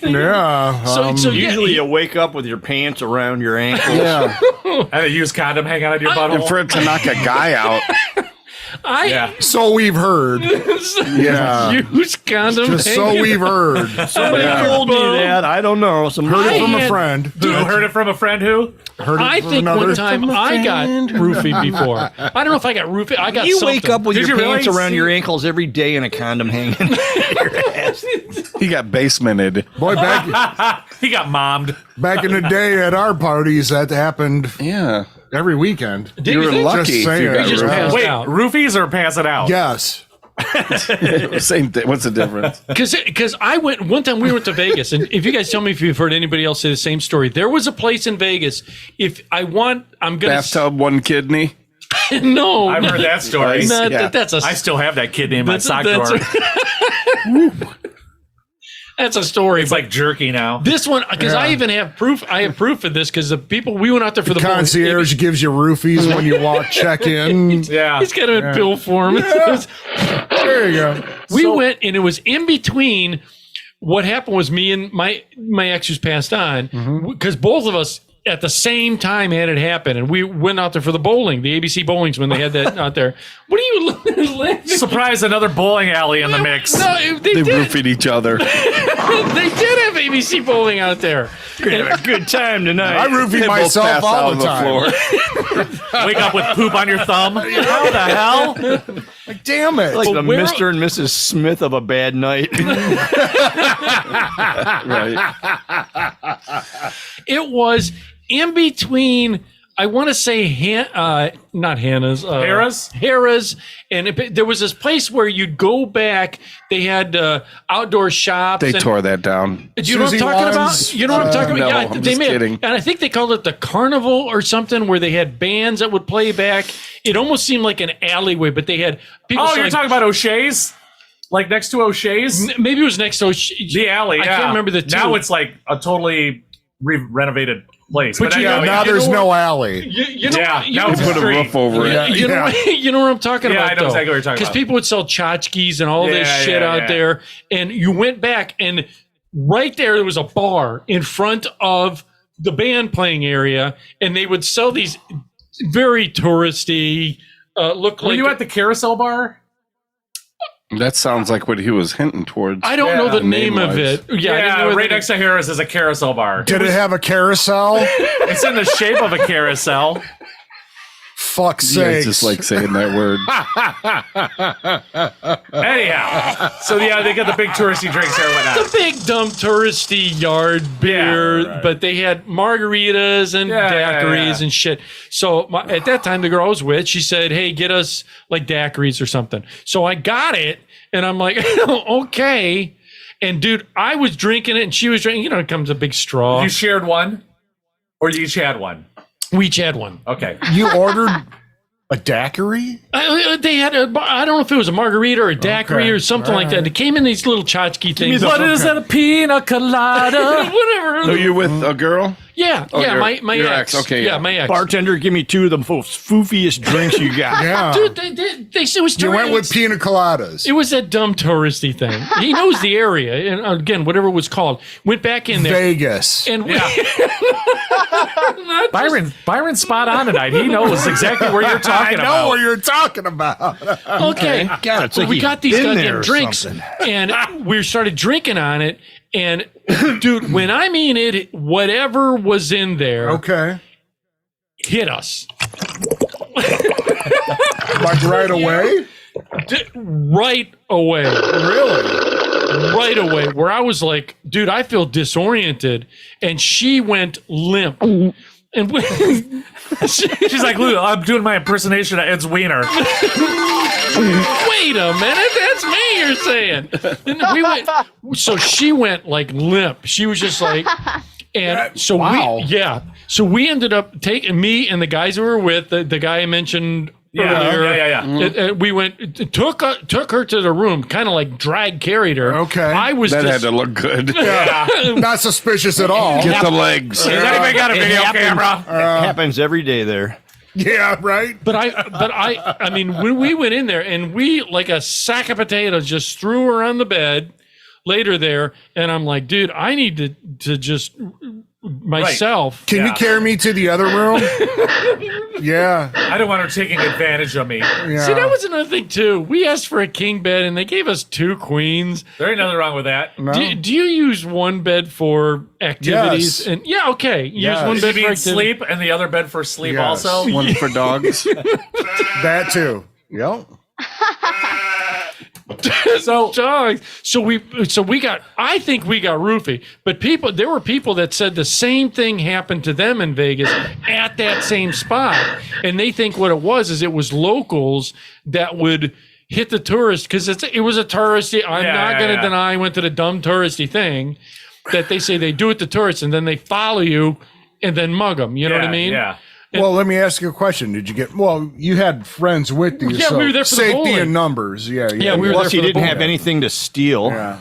[SPEAKER 7] Yeah.
[SPEAKER 1] So
[SPEAKER 9] Usually you wake up with your pants around your ankles.
[SPEAKER 8] Yeah.
[SPEAKER 3] And a used condom hanging out of your butthole.
[SPEAKER 8] And for it to knock a guy out.
[SPEAKER 7] So we've heard. Yeah.
[SPEAKER 1] Use condom.
[SPEAKER 7] Just so we've heard.
[SPEAKER 9] Somebody told me that. I don't know.
[SPEAKER 7] Heard it from a friend.
[SPEAKER 3] Who heard it from a friend who?
[SPEAKER 7] Heard it
[SPEAKER 1] I
[SPEAKER 7] from
[SPEAKER 1] think
[SPEAKER 7] another.
[SPEAKER 1] one time I got roofied before. I don't know if I got roofied. I got
[SPEAKER 9] You
[SPEAKER 1] something.
[SPEAKER 9] wake up with
[SPEAKER 3] Did
[SPEAKER 9] your
[SPEAKER 3] you
[SPEAKER 9] pants
[SPEAKER 3] really?
[SPEAKER 9] around your ankles every day and a condom hanging your ass.
[SPEAKER 8] He got basemented.
[SPEAKER 7] Boy, back
[SPEAKER 3] He got mommed.
[SPEAKER 7] in the day at our parties, that happened
[SPEAKER 8] Yeah.
[SPEAKER 7] every weekend.
[SPEAKER 1] Did
[SPEAKER 8] You
[SPEAKER 1] you
[SPEAKER 8] were
[SPEAKER 1] think?
[SPEAKER 8] lucky
[SPEAKER 7] Just
[SPEAKER 8] if
[SPEAKER 7] saying.
[SPEAKER 8] you got
[SPEAKER 7] You just
[SPEAKER 8] roofied.
[SPEAKER 1] passed
[SPEAKER 3] Wait,
[SPEAKER 1] out.
[SPEAKER 3] roofies or pass it out?
[SPEAKER 7] Yes.
[SPEAKER 8] Same thing. What's the difference?
[SPEAKER 1] Because I went one time. We went to Vegas, and if you guys tell me if you've heard anybody else say the same story, there was a place in Vegas. If I'm gonna
[SPEAKER 8] Bathtub, one kidney.
[SPEAKER 1] no,
[SPEAKER 3] I've heard that story.
[SPEAKER 1] no,
[SPEAKER 8] Yeah.
[SPEAKER 1] that's a
[SPEAKER 3] I still have that kidney in my sock
[SPEAKER 1] that's
[SPEAKER 3] drawer.
[SPEAKER 1] that's a story.
[SPEAKER 3] It's
[SPEAKER 1] But
[SPEAKER 3] like jerky now.
[SPEAKER 1] this one, because I even have proof. I have proof of this because the people we went out there for the
[SPEAKER 7] Concierge gives you roofies when you check in.
[SPEAKER 3] Yeah.
[SPEAKER 1] He's got a bill form.
[SPEAKER 7] There you go.
[SPEAKER 1] We went, and it was in between. What happened was me and my ex who's passed on, because both of us at the same time had it happen, and we went out there for the bowling, the ABC bowlings when they had that out there. What are you laughing?
[SPEAKER 3] Surprise, another bowling alley in the mix.
[SPEAKER 1] No, they
[SPEAKER 8] They
[SPEAKER 1] did.
[SPEAKER 8] roofied each other.
[SPEAKER 1] They did have ABC bowling out there.
[SPEAKER 9] Gonna have a good time tonight.
[SPEAKER 7] I roofie
[SPEAKER 8] They both
[SPEAKER 7] myself
[SPEAKER 8] pass
[SPEAKER 7] all
[SPEAKER 8] out
[SPEAKER 7] the
[SPEAKER 8] on the
[SPEAKER 7] time.
[SPEAKER 8] floor.
[SPEAKER 3] Wake up with poop on your thumb. How the hell?
[SPEAKER 7] Like, damn it.
[SPEAKER 9] like the
[SPEAKER 1] where-
[SPEAKER 9] Mr. and Mrs. Smith of a bad night.
[SPEAKER 8] Right.
[SPEAKER 1] It was in between. I want to say not Hannah's. Harrah's. And there was this place where you'd go back. They had outdoor shops.
[SPEAKER 8] They
[SPEAKER 1] and,
[SPEAKER 8] tore that down.
[SPEAKER 1] Do you know what I'm
[SPEAKER 7] Susie
[SPEAKER 1] talking
[SPEAKER 7] Wan's,
[SPEAKER 1] about? You know what I'm talking about?
[SPEAKER 8] no,
[SPEAKER 1] Yeah,
[SPEAKER 8] I'm
[SPEAKER 1] they
[SPEAKER 8] just
[SPEAKER 1] made
[SPEAKER 8] kidding.
[SPEAKER 1] And I think they called it the Carnival or something, where they had bands that would play back. It almost seemed like an alleyway, but they had people.
[SPEAKER 3] Oh, you're
[SPEAKER 1] selling-
[SPEAKER 3] talking about O'Shea's? Like next to O'Shea's?
[SPEAKER 1] Maybe it was next to
[SPEAKER 3] The alley,
[SPEAKER 1] I
[SPEAKER 3] yeah.
[SPEAKER 1] can't remember the two.
[SPEAKER 3] Now it's like a totally renovated place.
[SPEAKER 1] But you
[SPEAKER 3] anyway,
[SPEAKER 1] know,
[SPEAKER 7] now
[SPEAKER 1] you
[SPEAKER 7] there's
[SPEAKER 1] know
[SPEAKER 7] no alley.
[SPEAKER 1] You know,
[SPEAKER 3] Yeah,
[SPEAKER 1] you
[SPEAKER 3] now
[SPEAKER 1] know,
[SPEAKER 3] it's a
[SPEAKER 8] Put a
[SPEAKER 3] street.
[SPEAKER 8] roof over it.
[SPEAKER 7] Yeah.
[SPEAKER 1] you know what I'm talking
[SPEAKER 3] Yeah,
[SPEAKER 1] about.
[SPEAKER 3] I know exactly what you're talking
[SPEAKER 1] Because
[SPEAKER 3] about.
[SPEAKER 1] people would sell tchotchkes and all this
[SPEAKER 3] Yeah,
[SPEAKER 1] shit
[SPEAKER 3] yeah,
[SPEAKER 1] out
[SPEAKER 3] yeah.
[SPEAKER 1] there, and you went back, and right there was a bar in front of the band playing area, and they would sell these very touristy. Look
[SPEAKER 3] Were
[SPEAKER 1] like
[SPEAKER 3] you at the Carousel Bar?
[SPEAKER 8] That sounds like what he was hinting towards.
[SPEAKER 1] I don't know the name of
[SPEAKER 8] name-wise.
[SPEAKER 1] it. Yeah, I didn't know
[SPEAKER 3] right
[SPEAKER 1] the-
[SPEAKER 3] next to Harris is a Carousel Bar.
[SPEAKER 7] Did it have a carousel?
[SPEAKER 3] It's in the shape of a carousel.
[SPEAKER 7] Fuck's
[SPEAKER 8] You guys
[SPEAKER 7] sake.
[SPEAKER 8] just like saying that word.
[SPEAKER 3] Anyhow, so yeah, they got the big touristy drinks there and whatnot.
[SPEAKER 1] the big dumb touristy yard beer,
[SPEAKER 3] right.
[SPEAKER 1] but they had margaritas and daiquiris and shit. So at that time, the girl I was with, she said, "Hey, get us like daiquiris or something." So I got it, and I'm like, "Okay." And dude, I was drinking it, and she was drinking. You know, it comes a big straw.
[SPEAKER 3] You shared one, or you each had one?
[SPEAKER 1] We each had one.
[SPEAKER 3] Okay.
[SPEAKER 7] You ordered a daiquiri?
[SPEAKER 1] They had I don't know if it was a margarita or a daiquiri
[SPEAKER 7] Okay.
[SPEAKER 1] or something like that. It came in these little tchotchke things.
[SPEAKER 3] What is it? A pina colada?
[SPEAKER 1] Whatever.
[SPEAKER 8] So you with a girl?
[SPEAKER 1] Yeah,
[SPEAKER 8] Oh,
[SPEAKER 1] yeah,
[SPEAKER 8] your-
[SPEAKER 1] my
[SPEAKER 8] your
[SPEAKER 1] ex.
[SPEAKER 8] ex, okay,
[SPEAKER 1] yeah,
[SPEAKER 8] yeah.
[SPEAKER 1] my ex.
[SPEAKER 9] Bartender, give me two of the most foofiest drinks you got.
[SPEAKER 7] Yeah.
[SPEAKER 1] Dude, they it was
[SPEAKER 7] you went with pina coladas.
[SPEAKER 1] It was that dumb touristy thing. He knows the area, and again, whatever it was called, went back in there.
[SPEAKER 7] Vegas.
[SPEAKER 1] And
[SPEAKER 3] Byron's spot on tonight. He knows exactly where you're
[SPEAKER 7] I
[SPEAKER 3] talking
[SPEAKER 7] know
[SPEAKER 3] about.
[SPEAKER 7] what you're talking about.
[SPEAKER 1] okay,
[SPEAKER 9] God, it's like
[SPEAKER 1] we
[SPEAKER 9] you've
[SPEAKER 1] got these
[SPEAKER 9] been there
[SPEAKER 1] goddamn
[SPEAKER 9] or
[SPEAKER 1] drinks,
[SPEAKER 9] something.
[SPEAKER 1] and we started drinking on it. And dude, when I mean it, whatever was in there
[SPEAKER 7] Okay.
[SPEAKER 1] hit us.
[SPEAKER 7] Like right away?
[SPEAKER 1] Right away.
[SPEAKER 7] Really?
[SPEAKER 1] Right away. Where I was like, dude, I feel disoriented. And she went limp. And
[SPEAKER 3] She's like, Lou, I'm doing my impersonation of Ed's wiener.
[SPEAKER 1] wait a minute, that's me you're saying. And we went, so she went like limp. She was just like, and so
[SPEAKER 7] wow.
[SPEAKER 1] so we ended up taking me and the guys who were with, the guy I mentioned earlier.
[SPEAKER 3] Yeah.
[SPEAKER 1] We went, took her to the room, kind of like carried her.
[SPEAKER 7] Okay.
[SPEAKER 1] I was
[SPEAKER 8] That
[SPEAKER 1] just,
[SPEAKER 8] had to look good.
[SPEAKER 7] Not suspicious at all.
[SPEAKER 8] Get the legs.
[SPEAKER 3] Has anybody got a video camera?
[SPEAKER 9] It happens every day there.
[SPEAKER 7] Yeah, right?
[SPEAKER 1] But I mean, when we went in there and we, like a sack of potatoes, just threw her on the bed, laid her there, and I'm like, dude, I need to just myself.
[SPEAKER 7] Can you carry me to the other room? Yeah.
[SPEAKER 3] I don't want her taking advantage of me.
[SPEAKER 7] Yeah.
[SPEAKER 1] See, that was another thing too. We asked for a king bed, and they gave us 2 queens.
[SPEAKER 3] There ain't nothing wrong with that.
[SPEAKER 7] No.
[SPEAKER 1] Do you use one bed for activities?
[SPEAKER 7] Yes.
[SPEAKER 1] And yeah, okay. Use
[SPEAKER 7] Yes.
[SPEAKER 1] one
[SPEAKER 3] Does
[SPEAKER 1] bed
[SPEAKER 3] it
[SPEAKER 1] for
[SPEAKER 3] mean
[SPEAKER 1] activities.
[SPEAKER 3] sleep and the other bed for sleep
[SPEAKER 7] Yes.
[SPEAKER 3] also?
[SPEAKER 8] One for dogs.
[SPEAKER 7] That too. Yep.
[SPEAKER 3] So
[SPEAKER 1] Dogs. So we got. I think we got roofie, but there were people that said the same thing happened to them in Vegas at that same spot, and they think what it was locals that would hit the tourist because it was a touristy. I'm not going to deny I went to the dumb touristy thing that they say they do it to tourists, and then they follow you and then mug them. You know what I mean?
[SPEAKER 3] Yeah.
[SPEAKER 7] Well, let me ask you a question. Did you get? Well, you had friends with you.
[SPEAKER 1] Yeah,
[SPEAKER 7] so
[SPEAKER 1] we were there for the
[SPEAKER 7] safety
[SPEAKER 1] bowling.
[SPEAKER 7] in numbers. Yeah,
[SPEAKER 1] Yeah, we were
[SPEAKER 9] Plus,
[SPEAKER 1] there
[SPEAKER 9] you
[SPEAKER 1] for the
[SPEAKER 9] didn't have
[SPEAKER 1] bowling.
[SPEAKER 9] anything to steal.
[SPEAKER 7] Yeah.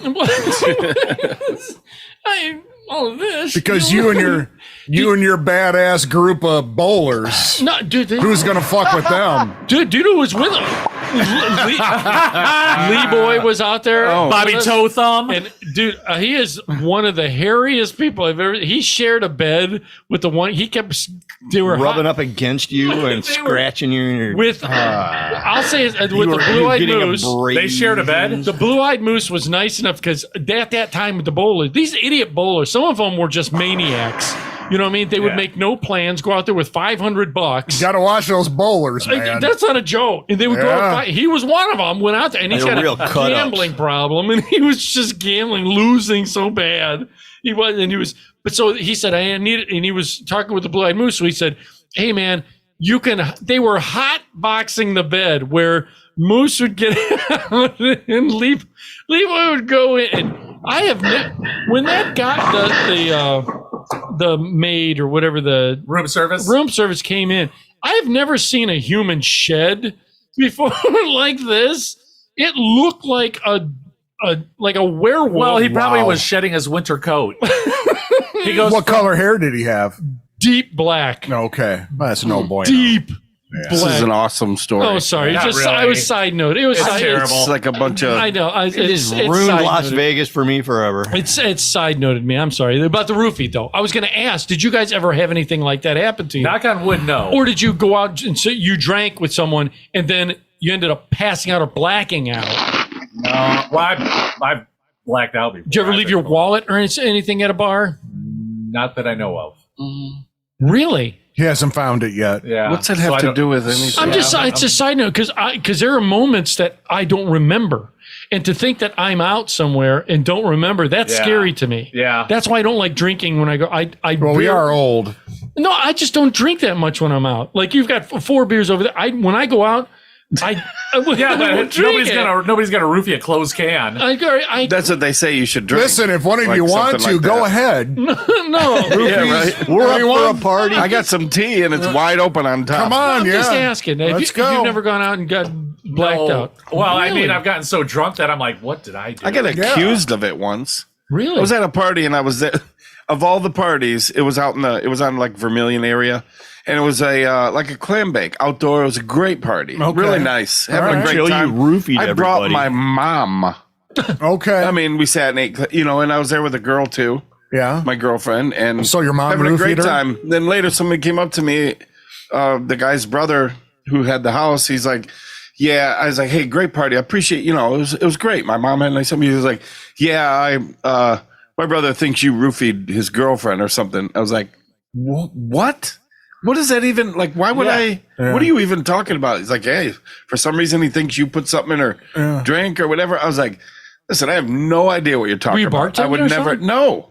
[SPEAKER 1] All of this
[SPEAKER 7] Because you and your badass group of bowlers.
[SPEAKER 1] No, dude.
[SPEAKER 7] Who's gonna fuck with them?
[SPEAKER 1] Dude who was with him? Lee Boy was out there.
[SPEAKER 3] Bobby
[SPEAKER 1] with us.
[SPEAKER 3] Toe Thumb.
[SPEAKER 1] And dude, he is one of the hairiest people I've ever. He shared a bed with the one. He kept. They were
[SPEAKER 9] Rubbing
[SPEAKER 1] hot,
[SPEAKER 9] up against you and
[SPEAKER 1] They were-
[SPEAKER 9] scratching you. And your,
[SPEAKER 1] with. I'll say it, with
[SPEAKER 9] you
[SPEAKER 1] the
[SPEAKER 9] were
[SPEAKER 1] blue-eyed
[SPEAKER 9] getting
[SPEAKER 1] moose.
[SPEAKER 3] They shared a bed?
[SPEAKER 1] The blue-eyed moose was nice enough because at that time with the bowlers, these idiot bowlers, some of them were just maniacs. You know what I mean? They would make no plans, go out there with $500.
[SPEAKER 7] Got to watch those bowlers, man.
[SPEAKER 1] That's not a joke. And they would go out and fight. He was one of them, went out there, and he's
[SPEAKER 9] They're
[SPEAKER 1] got
[SPEAKER 9] real
[SPEAKER 1] a
[SPEAKER 9] cut-ups.
[SPEAKER 1] gambling problem, and he was just gambling, losing so bad. But so he said, I need it. And he was talking with the blue-eyed moose. So he said, hey, man, they were hot boxing the bed where Moose would get out and Levi would go in. And I have when that got the maid or whatever the
[SPEAKER 3] Room service
[SPEAKER 1] came in, I have never seen a human shed before like this. It looked like a werewolf.
[SPEAKER 3] Well, he probably was shedding his winter coat. He goes,
[SPEAKER 7] What color hair did he have?
[SPEAKER 1] deep black.
[SPEAKER 7] Okay, that's no boy.
[SPEAKER 1] Deep
[SPEAKER 8] This
[SPEAKER 1] black.
[SPEAKER 8] is an awesome story.
[SPEAKER 1] Oh, sorry.
[SPEAKER 3] Not
[SPEAKER 1] Just
[SPEAKER 3] really.
[SPEAKER 1] I was side note. It was
[SPEAKER 3] It's
[SPEAKER 1] side,
[SPEAKER 3] terrible.
[SPEAKER 8] It's like a bunch of.
[SPEAKER 1] I know.
[SPEAKER 9] it has ruined Las Vegas for me forever.
[SPEAKER 1] It's side noted me. I'm sorry about the roofie though. I was going to ask, did you guys ever have anything like that happen to you?
[SPEAKER 3] knock on wood, no.
[SPEAKER 1] Or did you go out and so you drank with someone and then you ended up passing out or blacking out?
[SPEAKER 3] Well, I've blacked out before.
[SPEAKER 1] Did you ever leave your wallet or anything at a bar?
[SPEAKER 3] Not that I know of.
[SPEAKER 1] Really?
[SPEAKER 7] He hasn't found it yet.
[SPEAKER 3] Yeah.
[SPEAKER 8] What's that
[SPEAKER 3] So
[SPEAKER 8] have
[SPEAKER 3] I
[SPEAKER 8] to
[SPEAKER 3] don't-
[SPEAKER 8] do with anything?
[SPEAKER 1] It's a side note because there are moments that I don't remember. And to think that I'm out somewhere and don't remember, that's
[SPEAKER 3] Yeah.
[SPEAKER 1] scary to me.
[SPEAKER 3] Yeah.
[SPEAKER 1] That's why I don't like drinking when I go.
[SPEAKER 7] Well, we are old.
[SPEAKER 1] No, I just don't drink that much when I'm out. Like you've got 4 beers over there. When I go out, I
[SPEAKER 3] Yeah, but
[SPEAKER 1] won't drink
[SPEAKER 3] nobody's gonna roofie a closed can.
[SPEAKER 8] That's what they say you should drink.
[SPEAKER 7] Listen, if one of
[SPEAKER 8] Like
[SPEAKER 7] you want
[SPEAKER 8] something
[SPEAKER 7] to,
[SPEAKER 8] like
[SPEAKER 7] go
[SPEAKER 8] that.
[SPEAKER 7] ahead.
[SPEAKER 1] No,
[SPEAKER 8] Yeah, right.
[SPEAKER 9] We're up for a party.
[SPEAKER 8] I got some tea and it's wide open on top.
[SPEAKER 7] Come on,
[SPEAKER 1] I'm
[SPEAKER 7] yeah.
[SPEAKER 1] just asking. If
[SPEAKER 7] Let's
[SPEAKER 1] if
[SPEAKER 7] go.
[SPEAKER 1] you've never gone out and got blacked
[SPEAKER 3] No.
[SPEAKER 1] out.
[SPEAKER 3] Well, I mean,
[SPEAKER 1] Really?
[SPEAKER 3] I've gotten so drunk that I'm like, what did I do?
[SPEAKER 8] I got accused of it once.
[SPEAKER 1] Really?
[SPEAKER 8] I was at a party and I was there. Of all the parties, it was on like Vermilion area, and it was like a clam bake outdoor. It was a great party,
[SPEAKER 7] Okay.
[SPEAKER 8] really nice, having
[SPEAKER 7] All
[SPEAKER 8] a
[SPEAKER 7] right.
[SPEAKER 8] great
[SPEAKER 9] Until you
[SPEAKER 8] time.
[SPEAKER 9] roofied
[SPEAKER 8] I brought
[SPEAKER 9] everybody.
[SPEAKER 8] my mom.
[SPEAKER 7] Okay.
[SPEAKER 8] I mean, we sat and ate, and I was there with a girl too,
[SPEAKER 7] yeah.
[SPEAKER 8] my girlfriend, and
[SPEAKER 7] So your mom
[SPEAKER 8] having a great
[SPEAKER 7] roofied her?
[SPEAKER 8] time. Then later, somebody came up to me, the guy's brother who had the house. He's like, "Yeah," I was like, "Hey, great party. I appreciate. It was great. My mom had a nice time." He was like, "Yeah, my brother thinks you roofied his girlfriend or something. I was like, what? What is that even like? Why would I?
[SPEAKER 7] Yeah.
[SPEAKER 8] What are you even talking about? He's like, hey, for some reason he thinks you put something in her drink or whatever. I was like, listen, I have no idea what you're talking about. I would never. No,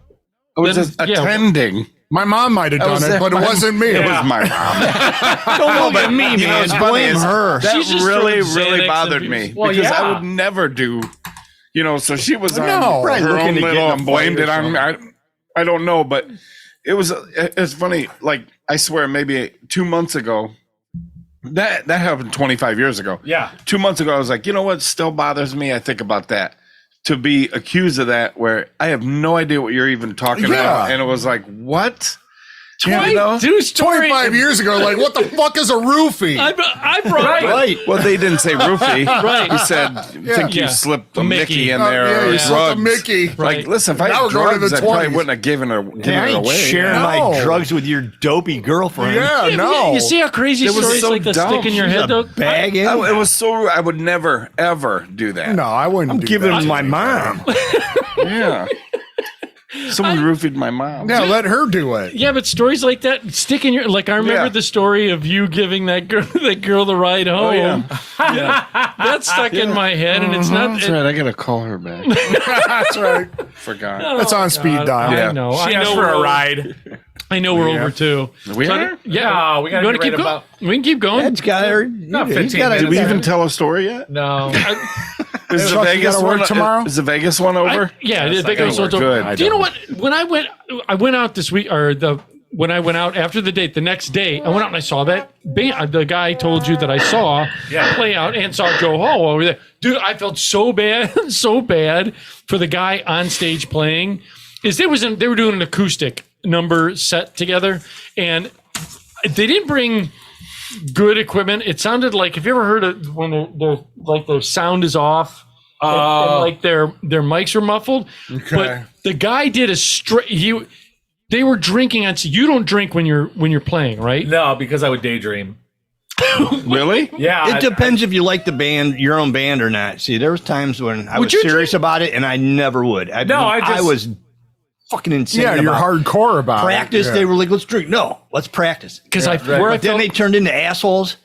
[SPEAKER 8] I was just attending.
[SPEAKER 7] My mom might have done it, but it wasn't me.
[SPEAKER 8] It was my mom.
[SPEAKER 9] Don't look at me, man.
[SPEAKER 8] It's funny
[SPEAKER 9] Blame
[SPEAKER 8] is
[SPEAKER 9] her.
[SPEAKER 8] That
[SPEAKER 1] She's just
[SPEAKER 8] really,
[SPEAKER 1] throwing
[SPEAKER 8] really
[SPEAKER 1] Xanax
[SPEAKER 8] bothered
[SPEAKER 1] and
[SPEAKER 8] me
[SPEAKER 3] Well,
[SPEAKER 8] because I
[SPEAKER 3] yeah.
[SPEAKER 8] would never do. So she was on
[SPEAKER 9] Probably
[SPEAKER 8] her
[SPEAKER 9] looking
[SPEAKER 8] own
[SPEAKER 9] to get
[SPEAKER 8] little
[SPEAKER 9] in a
[SPEAKER 8] and blamed
[SPEAKER 9] fight
[SPEAKER 8] it
[SPEAKER 9] or
[SPEAKER 8] on me. I don't know, but it's funny. Like I swear, maybe 2 months ago, that happened 25 years ago.
[SPEAKER 3] Yeah.
[SPEAKER 8] 2 months ago, I was like, you know what still bothers me? I think about that. To be accused of that, where I have no idea what you're even talking about, and it was like, what?
[SPEAKER 1] Two stories.
[SPEAKER 7] 25 years ago, like, what the fuck is a roofie?
[SPEAKER 1] I brought
[SPEAKER 9] Right.
[SPEAKER 8] Well, they didn't say roofie.
[SPEAKER 1] Right.
[SPEAKER 8] He said, think you
[SPEAKER 1] Yeah.
[SPEAKER 8] slipped a
[SPEAKER 1] Mickey.
[SPEAKER 8] Mickey in
[SPEAKER 7] Oh,
[SPEAKER 8] there
[SPEAKER 7] yeah,
[SPEAKER 8] or
[SPEAKER 7] you slipped a
[SPEAKER 8] drugs.
[SPEAKER 7] Mickey.
[SPEAKER 1] Right.
[SPEAKER 8] Like, listen, if I
[SPEAKER 7] Now
[SPEAKER 8] had
[SPEAKER 7] we're going to
[SPEAKER 8] drugs,
[SPEAKER 7] the
[SPEAKER 8] I probably
[SPEAKER 7] 20s.
[SPEAKER 8] wouldn't have given
[SPEAKER 9] I
[SPEAKER 8] it
[SPEAKER 9] ain't
[SPEAKER 8] away.
[SPEAKER 9] sharing
[SPEAKER 7] No.
[SPEAKER 9] my drugs with your dopey girlfriend.
[SPEAKER 7] Yeah, no.
[SPEAKER 1] You see how crazy
[SPEAKER 8] It was
[SPEAKER 1] stories
[SPEAKER 8] so
[SPEAKER 1] like that
[SPEAKER 8] dumb.
[SPEAKER 1] stick in your head, though?
[SPEAKER 9] Bagging.
[SPEAKER 8] It was so. I would never ever do that.
[SPEAKER 7] No, I wouldn't
[SPEAKER 9] I'm
[SPEAKER 7] do
[SPEAKER 9] giving
[SPEAKER 7] that.
[SPEAKER 9] my mom.
[SPEAKER 8] Yeah. Someone roofied my mom.
[SPEAKER 7] Yeah, let her do it.
[SPEAKER 1] Yeah, but stories like that stick in your. Like I remember
[SPEAKER 8] Yeah.
[SPEAKER 1] the story of you giving that girl the ride home.
[SPEAKER 8] yeah.
[SPEAKER 1] That stuck in my head, and it's not.
[SPEAKER 8] That's right. I gotta call her back.
[SPEAKER 7] That's right.
[SPEAKER 8] Forgot.
[SPEAKER 7] That's on speed dial.
[SPEAKER 8] Yeah.
[SPEAKER 1] I know.
[SPEAKER 3] She
[SPEAKER 1] I
[SPEAKER 3] asked
[SPEAKER 1] know
[SPEAKER 3] for a
[SPEAKER 1] we're-
[SPEAKER 3] ride.
[SPEAKER 1] I know we're over too.
[SPEAKER 8] We are?
[SPEAKER 1] Yeah,
[SPEAKER 3] No, we gotta
[SPEAKER 1] You wanna
[SPEAKER 3] get
[SPEAKER 1] keep
[SPEAKER 3] right
[SPEAKER 1] going?
[SPEAKER 3] about-
[SPEAKER 1] We can keep going.
[SPEAKER 9] That's got her.
[SPEAKER 3] Not
[SPEAKER 9] he's
[SPEAKER 3] 15
[SPEAKER 9] got a-
[SPEAKER 3] minutes.
[SPEAKER 8] Did we even tell a story yet?
[SPEAKER 3] No.
[SPEAKER 8] Is the
[SPEAKER 7] Chuck, you
[SPEAKER 8] Vegas
[SPEAKER 7] gotta work
[SPEAKER 8] one
[SPEAKER 7] tomorrow?
[SPEAKER 8] Is the Vegas one over?
[SPEAKER 1] Yeah,
[SPEAKER 3] Yes,
[SPEAKER 1] they
[SPEAKER 3] I
[SPEAKER 1] go
[SPEAKER 3] gotta
[SPEAKER 1] so
[SPEAKER 8] work.
[SPEAKER 1] so-
[SPEAKER 8] Good.
[SPEAKER 1] Do you know what? When I went out this week, or when I went out after the date, the next day, I went out and I saw that band, the guy I told you that I saw play out, and saw Joe Hall over there. Dude, I felt so bad, so bad for the guy on stage playing. They were doing an acoustic number set together, and they didn't bring good equipment. It sounded like, have you ever heard of when their sound is off? And like their mics are muffled.
[SPEAKER 7] Okay.
[SPEAKER 1] But the guy did a straight. They were drinking on. You don't drink when you're playing, right?
[SPEAKER 3] No, because I would daydream.
[SPEAKER 8] Really?
[SPEAKER 3] Yeah.
[SPEAKER 9] It depends if you like the band, your own band, or not. See, there was times when I
[SPEAKER 1] Would
[SPEAKER 9] was
[SPEAKER 1] you
[SPEAKER 9] serious about it, and I never would. I was fucking insane.
[SPEAKER 7] Yeah, you're
[SPEAKER 9] about
[SPEAKER 7] hardcore about
[SPEAKER 9] practice.
[SPEAKER 7] it.
[SPEAKER 9] They were like, "Let's drink." No, let's practice.
[SPEAKER 1] Because I
[SPEAKER 9] But then they turned into assholes.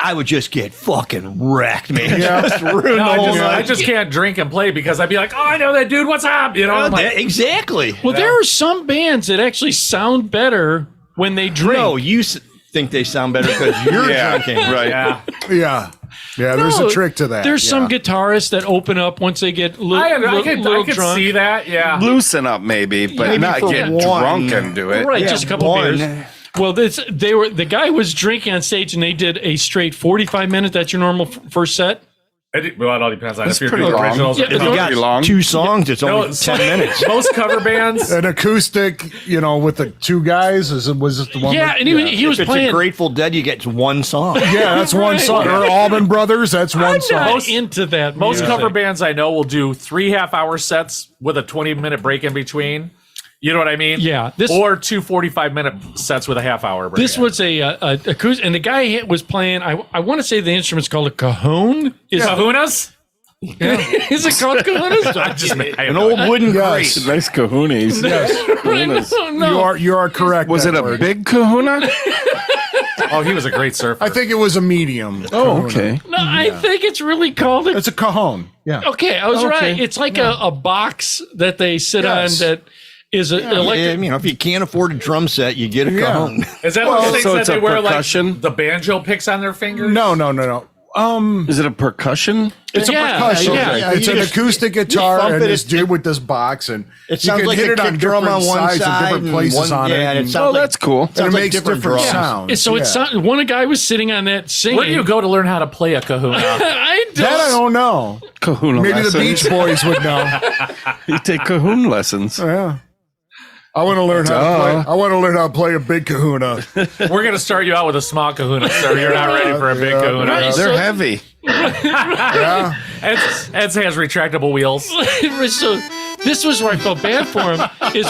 [SPEAKER 9] I would just get fucking wrecked, man. Just ruin the whole
[SPEAKER 3] I
[SPEAKER 9] night.
[SPEAKER 3] just can't drink and play because I'd be like, oh, I know that dude. What's up? You know, I'm like,
[SPEAKER 9] Exactly.
[SPEAKER 1] Well, there are some bands that actually sound better when they drink.
[SPEAKER 9] No, you think they sound better because you're drinking.
[SPEAKER 8] Right.
[SPEAKER 3] yeah.
[SPEAKER 7] Yeah. Yeah, there's
[SPEAKER 1] No,
[SPEAKER 7] a trick to that.
[SPEAKER 1] There's
[SPEAKER 7] yeah.
[SPEAKER 1] some guitarists that open up once they get
[SPEAKER 3] I
[SPEAKER 1] little
[SPEAKER 3] could
[SPEAKER 1] drunk.
[SPEAKER 3] see that. Yeah.
[SPEAKER 8] Loosen up, maybe, but
[SPEAKER 9] Maybe
[SPEAKER 8] not
[SPEAKER 9] for
[SPEAKER 8] get
[SPEAKER 9] one.
[SPEAKER 8] drunk and do it.
[SPEAKER 1] Right,
[SPEAKER 9] Yeah,
[SPEAKER 1] just a couple
[SPEAKER 9] one.
[SPEAKER 1] beers. Well, the guy was drinking on stage, and they did a straight 45 minutes. That's your normal first set.
[SPEAKER 3] Well, it all depends on if you're
[SPEAKER 8] pretty
[SPEAKER 3] doing
[SPEAKER 8] long.
[SPEAKER 3] originals.
[SPEAKER 1] Yeah,
[SPEAKER 3] or
[SPEAKER 1] but
[SPEAKER 9] If you
[SPEAKER 1] no,
[SPEAKER 9] got
[SPEAKER 8] pretty long.
[SPEAKER 9] 2 songs, it's only
[SPEAKER 3] it's
[SPEAKER 9] 10 minutes.
[SPEAKER 3] Most cover bands.
[SPEAKER 7] An acoustic, with the two guys. Was it the one?
[SPEAKER 1] Yeah,
[SPEAKER 7] with-
[SPEAKER 1] and he was
[SPEAKER 9] If it's
[SPEAKER 1] playing.
[SPEAKER 9] a Grateful Dead, you get 1 song.
[SPEAKER 7] Yeah, that's one song. Or Allman Brothers, that's one
[SPEAKER 1] I'm
[SPEAKER 7] song.
[SPEAKER 1] not into that.
[SPEAKER 3] Most
[SPEAKER 1] music.
[SPEAKER 3] cover bands I know will do 3 half-hour sets with a 20-minute break in between. You know what I mean?
[SPEAKER 1] Yeah,
[SPEAKER 3] or 2 45-minute sets with a half-hour break.
[SPEAKER 1] This was a acoustic, and the guy was playing. I want to say the instrument's called a cajon.
[SPEAKER 3] Kahunas?
[SPEAKER 1] Is it called cajonas?
[SPEAKER 3] I just made
[SPEAKER 9] An old wooden
[SPEAKER 7] Yes.
[SPEAKER 9] crate.
[SPEAKER 8] Nice kahunas.
[SPEAKER 7] Yes.
[SPEAKER 1] No.
[SPEAKER 7] You are correct.
[SPEAKER 8] Was it a
[SPEAKER 7] Edward.
[SPEAKER 8] big kahuna?
[SPEAKER 3] Oh, he was a great surfer.
[SPEAKER 7] I think it was a medium.
[SPEAKER 8] Oh,
[SPEAKER 7] kahuna.
[SPEAKER 8] okay.
[SPEAKER 1] No, I think it's really called a.
[SPEAKER 7] It's a cajon. Yeah.
[SPEAKER 1] Okay, I was right. It's like a box that they sit
[SPEAKER 7] Yes.
[SPEAKER 1] on that is an electric.
[SPEAKER 9] If you can't afford a drum set, you get a cajon.
[SPEAKER 3] Is that
[SPEAKER 8] Well,
[SPEAKER 3] those things
[SPEAKER 8] so
[SPEAKER 3] that
[SPEAKER 8] it's
[SPEAKER 3] they
[SPEAKER 8] a
[SPEAKER 3] wear
[SPEAKER 8] percussion?
[SPEAKER 3] like the banjo picks on their fingers?
[SPEAKER 7] No.
[SPEAKER 8] Is it a percussion?
[SPEAKER 7] It's a
[SPEAKER 1] Yeah,
[SPEAKER 7] percussion.
[SPEAKER 1] yeah.
[SPEAKER 7] It's
[SPEAKER 9] You
[SPEAKER 7] an
[SPEAKER 9] just-
[SPEAKER 7] acoustic
[SPEAKER 9] you
[SPEAKER 7] guitar
[SPEAKER 9] thump
[SPEAKER 7] and
[SPEAKER 9] it,
[SPEAKER 7] this
[SPEAKER 9] it-
[SPEAKER 7] dude with this box, and
[SPEAKER 9] It
[SPEAKER 7] you
[SPEAKER 9] sounds
[SPEAKER 7] can
[SPEAKER 9] like
[SPEAKER 7] hit
[SPEAKER 9] a
[SPEAKER 7] it on
[SPEAKER 9] kick drum
[SPEAKER 7] different
[SPEAKER 9] on one
[SPEAKER 7] sides and
[SPEAKER 9] side
[SPEAKER 7] different places
[SPEAKER 9] one,
[SPEAKER 7] on it.
[SPEAKER 9] and it
[SPEAKER 7] and
[SPEAKER 9] sounds
[SPEAKER 8] Oh,
[SPEAKER 9] like
[SPEAKER 8] that's cool.
[SPEAKER 7] it
[SPEAKER 9] sounds like
[SPEAKER 7] makes different
[SPEAKER 9] drums.
[SPEAKER 7] sounds.
[SPEAKER 1] So it
[SPEAKER 7] Yeah.
[SPEAKER 1] sound, one guy was sitting on that singing.
[SPEAKER 3] Where do you go to learn how to play a kahuna?
[SPEAKER 1] I
[SPEAKER 7] That I
[SPEAKER 1] don't.
[SPEAKER 7] don't know.
[SPEAKER 8] Kahuna
[SPEAKER 7] Maybe the
[SPEAKER 8] lessons.
[SPEAKER 7] Beach Boys would know.
[SPEAKER 8] You take cahoon lessons.
[SPEAKER 7] Yeah. I want to learn how to play. I want to learn how to play a big kahuna.
[SPEAKER 3] We're going to start you out with a small kahuna, sir. You're not ready for a big
[SPEAKER 7] Yeah.
[SPEAKER 3] kahuna.
[SPEAKER 1] Right.
[SPEAKER 8] They're
[SPEAKER 1] So-
[SPEAKER 8] heavy.
[SPEAKER 7] Yeah.
[SPEAKER 3] Ed's has retractable wheels.
[SPEAKER 1] So this was where I felt bad for him. Is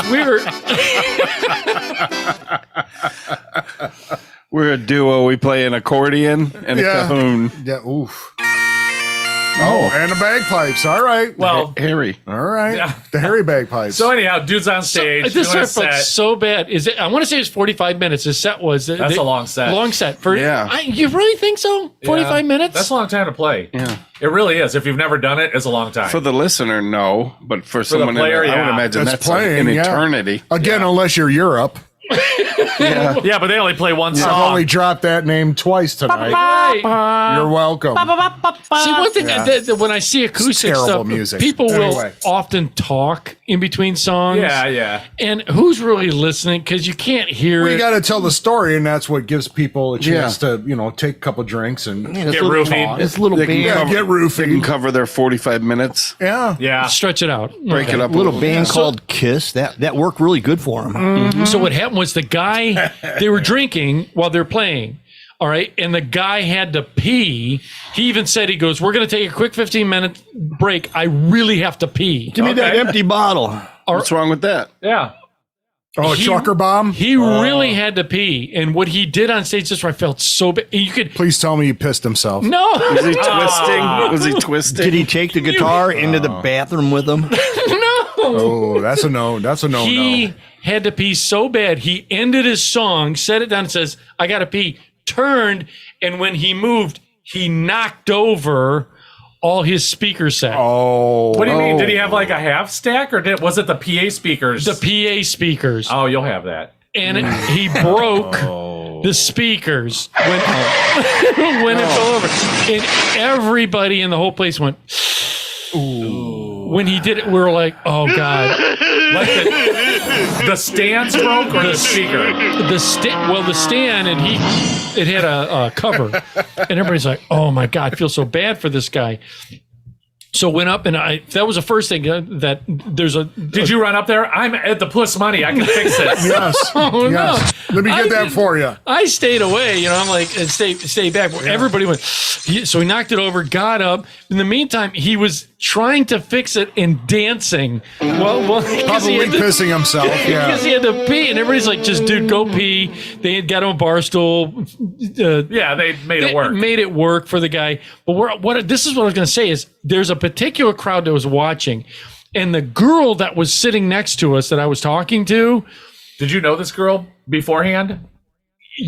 [SPEAKER 8] We're a duo. We play an accordion and a
[SPEAKER 7] Yeah.
[SPEAKER 8] cahoon.
[SPEAKER 7] Yeah. Oof. Oh, and the bagpipes. All right.
[SPEAKER 3] Well,
[SPEAKER 8] Harry.
[SPEAKER 7] All right.
[SPEAKER 3] Yeah.
[SPEAKER 7] The hairy bagpipes.
[SPEAKER 3] so anyhow, dude's on stage.
[SPEAKER 1] This
[SPEAKER 3] doing a
[SPEAKER 1] set felt
[SPEAKER 3] set.
[SPEAKER 1] so bad. I want to say it was 45 minutes. The set was.
[SPEAKER 3] That's a long set.
[SPEAKER 1] Long set. For,
[SPEAKER 8] Yeah.
[SPEAKER 1] You really think so? 45 minutes?
[SPEAKER 3] That's a long time to play.
[SPEAKER 8] Yeah.
[SPEAKER 3] It really is. If you've never done it, it's a long time.
[SPEAKER 8] For the listener, no. But for someone,
[SPEAKER 3] player,
[SPEAKER 8] I would
[SPEAKER 3] yeah.
[SPEAKER 8] imagine
[SPEAKER 7] That's
[SPEAKER 8] that's like
[SPEAKER 7] playing,
[SPEAKER 8] an
[SPEAKER 7] yeah.
[SPEAKER 8] eternity.
[SPEAKER 7] Again, unless you're Europe.
[SPEAKER 3] yeah, but they only play one
[SPEAKER 7] I've
[SPEAKER 3] song.
[SPEAKER 7] only dropped that name twice tonight.
[SPEAKER 1] Right.
[SPEAKER 7] You're welcome.
[SPEAKER 1] See, one thing
[SPEAKER 7] Yeah.
[SPEAKER 1] that when I see acoustic
[SPEAKER 7] terrible
[SPEAKER 1] stuff,
[SPEAKER 7] music.
[SPEAKER 1] people
[SPEAKER 7] Anyway.
[SPEAKER 1] will often talk in between songs.
[SPEAKER 3] Yeah.
[SPEAKER 1] And who's really listening? Because you can't hear
[SPEAKER 7] We
[SPEAKER 1] it.
[SPEAKER 7] got to tell the story, and that's what gives people a chance to, take a couple drinks and
[SPEAKER 3] Get roofied.
[SPEAKER 9] It's little
[SPEAKER 8] They can
[SPEAKER 9] band,
[SPEAKER 8] cover-
[SPEAKER 7] get
[SPEAKER 8] They can
[SPEAKER 7] roofied.
[SPEAKER 8] cover their 45 minutes.
[SPEAKER 7] Yeah.
[SPEAKER 3] Yeah.
[SPEAKER 1] Stretch it out.
[SPEAKER 8] Break it up.
[SPEAKER 9] little band called Kiss. That worked really good for them.
[SPEAKER 1] So what happened was the guy, they were drinking while they're playing. All right. And the guy had to pee. He even said, he goes, we're going to take a quick 15-minute break. I really have to pee.
[SPEAKER 9] Give me that empty bottle.
[SPEAKER 8] What's wrong with that?
[SPEAKER 3] Yeah.
[SPEAKER 7] Oh, a
[SPEAKER 1] He-
[SPEAKER 7] trucker bomb?
[SPEAKER 1] He really had to pee. And what he did on stage, just I felt so bad. You could,
[SPEAKER 7] Please tell me he pissed himself.
[SPEAKER 1] no.
[SPEAKER 8] Was he twisting? Was he twisting?
[SPEAKER 9] Did he take the guitar into the bathroom with him?
[SPEAKER 7] Oh, that's a no. That's a no.
[SPEAKER 1] He had to pee so bad. He ended his song, set it down, and says, I got to pee. Turned, and when he moved, he knocked over all his speaker set.
[SPEAKER 7] Oh.
[SPEAKER 3] What do you mean? Did he have like a half stack, or was it the PA speakers?
[SPEAKER 1] The PA speakers.
[SPEAKER 3] Oh, you'll have that.
[SPEAKER 1] And he broke the speakers when it fell over. And everybody in the whole place went, ooh. When he did it, we were like, oh, God.
[SPEAKER 3] Like the stand broke or the speaker?
[SPEAKER 1] The stand, and it had a cover. And everybody's like, oh, my God, I feel so bad for this guy. So went up, and that was the first thing that there's a.
[SPEAKER 3] Did you run up there? I'm at the plus money. I can fix this.
[SPEAKER 7] Yes.
[SPEAKER 1] Oh,
[SPEAKER 7] yes.
[SPEAKER 1] no.
[SPEAKER 7] Let me get that
[SPEAKER 1] didn't-
[SPEAKER 7] for you.
[SPEAKER 1] I stayed away, I'm like, and stay back. Everybody went. So he knocked it over, got up. In the meantime, he was trying to fix it and dancing. Well,
[SPEAKER 7] Probably pissing himself.
[SPEAKER 1] because he
[SPEAKER 7] Yeah.
[SPEAKER 1] had to pee, and everybody's like, "Just dude, go pee." They had got him a bar stool.
[SPEAKER 3] Yeah, they made it work.
[SPEAKER 1] Made it work for the guy. But this is what I was going to say is there's a particular crowd that was watching, and the girl that was sitting next to us that I was talking to.
[SPEAKER 3] Did you know this girl beforehand?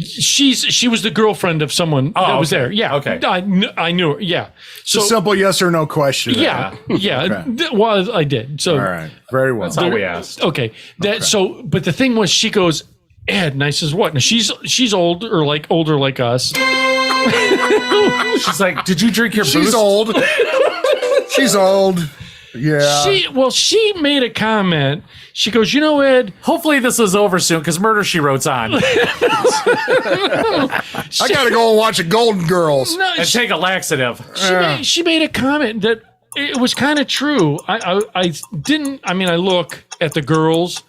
[SPEAKER 1] She was the girlfriend of someone that was
[SPEAKER 3] okay.
[SPEAKER 1] there. Yeah.
[SPEAKER 3] Okay.
[SPEAKER 1] I knew her. Yeah.
[SPEAKER 7] It's a simple yes or no question.
[SPEAKER 1] Yeah. Yeah. Well, I did. So.
[SPEAKER 7] All right. Very well.
[SPEAKER 3] That's all we asked.
[SPEAKER 1] Okay. So, but the thing was, she goes, Ed, and I says, what? And she's older like us.
[SPEAKER 3] She's like, did you drink your
[SPEAKER 7] She's
[SPEAKER 3] boost?
[SPEAKER 7] old. She's old. Yeah.
[SPEAKER 1] She made a comment. She goes, Ed,
[SPEAKER 3] Hopefully this is over soon because Murder, She Wrote's on.
[SPEAKER 7] I got to go and watch the Golden Girls.
[SPEAKER 1] no,
[SPEAKER 3] And take a laxative.
[SPEAKER 1] she made a comment that it was kind of true. I look at the girls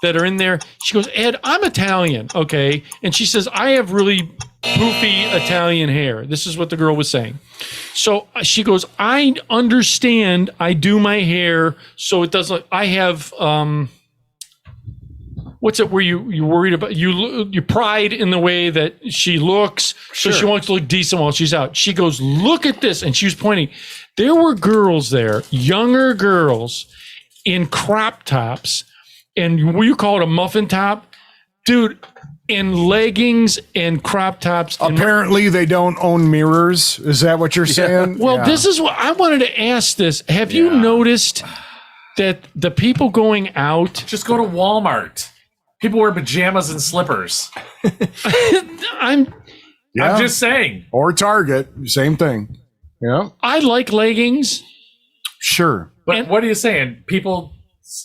[SPEAKER 1] that are in there. She goes, Ed, I'm Italian, okay? And she says, I have really poofy Italian hair. This is what the girl was saying. So she goes, I understand. I do my hair so it doesn't. I have what's it where you worried about you pride in the way that she looks, so she wants to look decent while she's out. She goes, look at this, and she was pointing. There were girls there, younger girls, in crop tops, and what you call it, a muffin top, dude. In leggings and crop tops.
[SPEAKER 7] Apparently, they don't own mirrors. Is that what you're saying?
[SPEAKER 1] Well,
[SPEAKER 7] Yeah.
[SPEAKER 1] this is what I wanted to ask this. Have you noticed that the people going out,
[SPEAKER 3] Just go to Walmart. People wear pajamas and slippers.
[SPEAKER 1] I'm
[SPEAKER 3] just saying.
[SPEAKER 7] Or Target, same thing. Yeah,
[SPEAKER 1] I like leggings.
[SPEAKER 7] sure.
[SPEAKER 3] But what are you saying? People.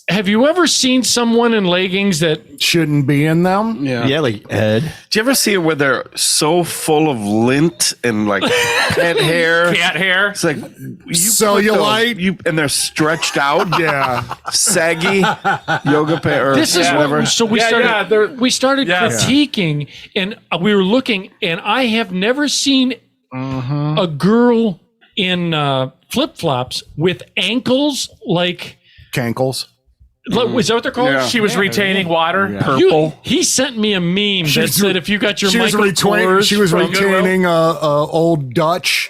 [SPEAKER 1] Have you ever seen someone in leggings that
[SPEAKER 7] Shouldn't be in them.
[SPEAKER 9] Yeah, like Ed.
[SPEAKER 8] Do you ever see it where they're so full of lint and like pet hair?
[SPEAKER 3] Cat hair.
[SPEAKER 8] It's like you
[SPEAKER 7] Cellulite.
[SPEAKER 8] and they're stretched out,
[SPEAKER 7] Yeah.
[SPEAKER 8] saggy yoga pants. Or
[SPEAKER 1] this is
[SPEAKER 8] whatever.
[SPEAKER 1] what, so we started critiquing and we were looking, and I have never seen a girl in flip-flops with ankles like
[SPEAKER 7] Cankles.
[SPEAKER 1] Is that what they're called?
[SPEAKER 8] Yeah.
[SPEAKER 3] She was retaining water.
[SPEAKER 1] He sent me a meme that said if you got your
[SPEAKER 7] She was,
[SPEAKER 1] Michael Kors
[SPEAKER 7] she was
[SPEAKER 1] from
[SPEAKER 7] retaining old Dutch.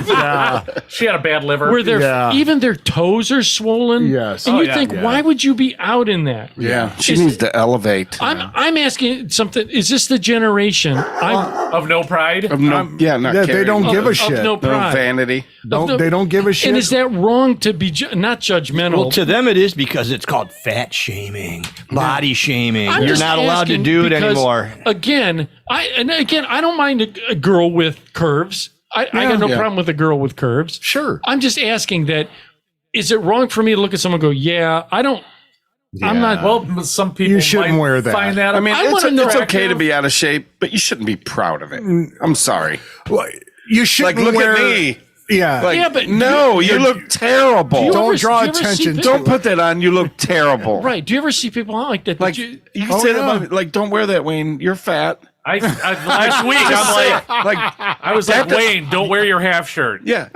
[SPEAKER 3] Yeah. She had a bad liver.
[SPEAKER 1] where their
[SPEAKER 7] Yeah.
[SPEAKER 1] even their toes are swollen.
[SPEAKER 7] Yes.
[SPEAKER 1] And
[SPEAKER 3] Oh,
[SPEAKER 1] you
[SPEAKER 3] yeah.
[SPEAKER 1] think, why would you be out in that?
[SPEAKER 8] Yeah. She
[SPEAKER 1] Is-
[SPEAKER 8] needs to elevate.
[SPEAKER 1] I'm asking something. Is this the generation
[SPEAKER 3] of no pride.
[SPEAKER 8] Of no, not
[SPEAKER 7] Yeah, they
[SPEAKER 8] caring.
[SPEAKER 7] don't give a
[SPEAKER 1] of
[SPEAKER 7] shit.
[SPEAKER 1] no
[SPEAKER 8] No
[SPEAKER 1] pride?
[SPEAKER 8] vanity.
[SPEAKER 7] They don't give a shit.
[SPEAKER 1] And is that wrong to be not judgmental?
[SPEAKER 9] Well, to them it is because it's called fat shaming, body shaming.
[SPEAKER 1] I'm
[SPEAKER 9] You're
[SPEAKER 1] just
[SPEAKER 9] not allowed to
[SPEAKER 1] asking
[SPEAKER 9] do it
[SPEAKER 1] because,
[SPEAKER 9] anymore.
[SPEAKER 1] Again, I don't mind a girl with curves. I got no problem with a girl with curves.
[SPEAKER 7] Sure.
[SPEAKER 1] I'm just asking that. Is it wrong for me to look at someone and go, yeah, I don't. I'm not.
[SPEAKER 3] Well, some people
[SPEAKER 7] You shouldn't
[SPEAKER 3] might
[SPEAKER 7] wear that.
[SPEAKER 3] find that.
[SPEAKER 8] I mean,
[SPEAKER 1] I
[SPEAKER 8] it's
[SPEAKER 1] wanna know-
[SPEAKER 8] okay to be out of shape, but you shouldn't be proud of it. I'm sorry.
[SPEAKER 7] Well, you shouldn't
[SPEAKER 8] Like, look
[SPEAKER 7] wear,
[SPEAKER 8] at me.
[SPEAKER 7] Yeah.
[SPEAKER 8] Like,
[SPEAKER 1] Yeah, but
[SPEAKER 8] no, you look terrible.
[SPEAKER 1] you
[SPEAKER 7] Don't
[SPEAKER 1] ever-
[SPEAKER 7] draw
[SPEAKER 1] do you ever see
[SPEAKER 7] attention
[SPEAKER 1] pictures-
[SPEAKER 8] Don't put that on. You look terrible.
[SPEAKER 1] Right. Do you ever see people out like that?
[SPEAKER 8] Like
[SPEAKER 1] Did
[SPEAKER 8] you
[SPEAKER 1] you-
[SPEAKER 8] can say that about me. Like, don't wear that, Wayne. You're fat.
[SPEAKER 3] Last week, I'm like, I was like, Wayne, don't wear your half shirt.
[SPEAKER 8] Yeah,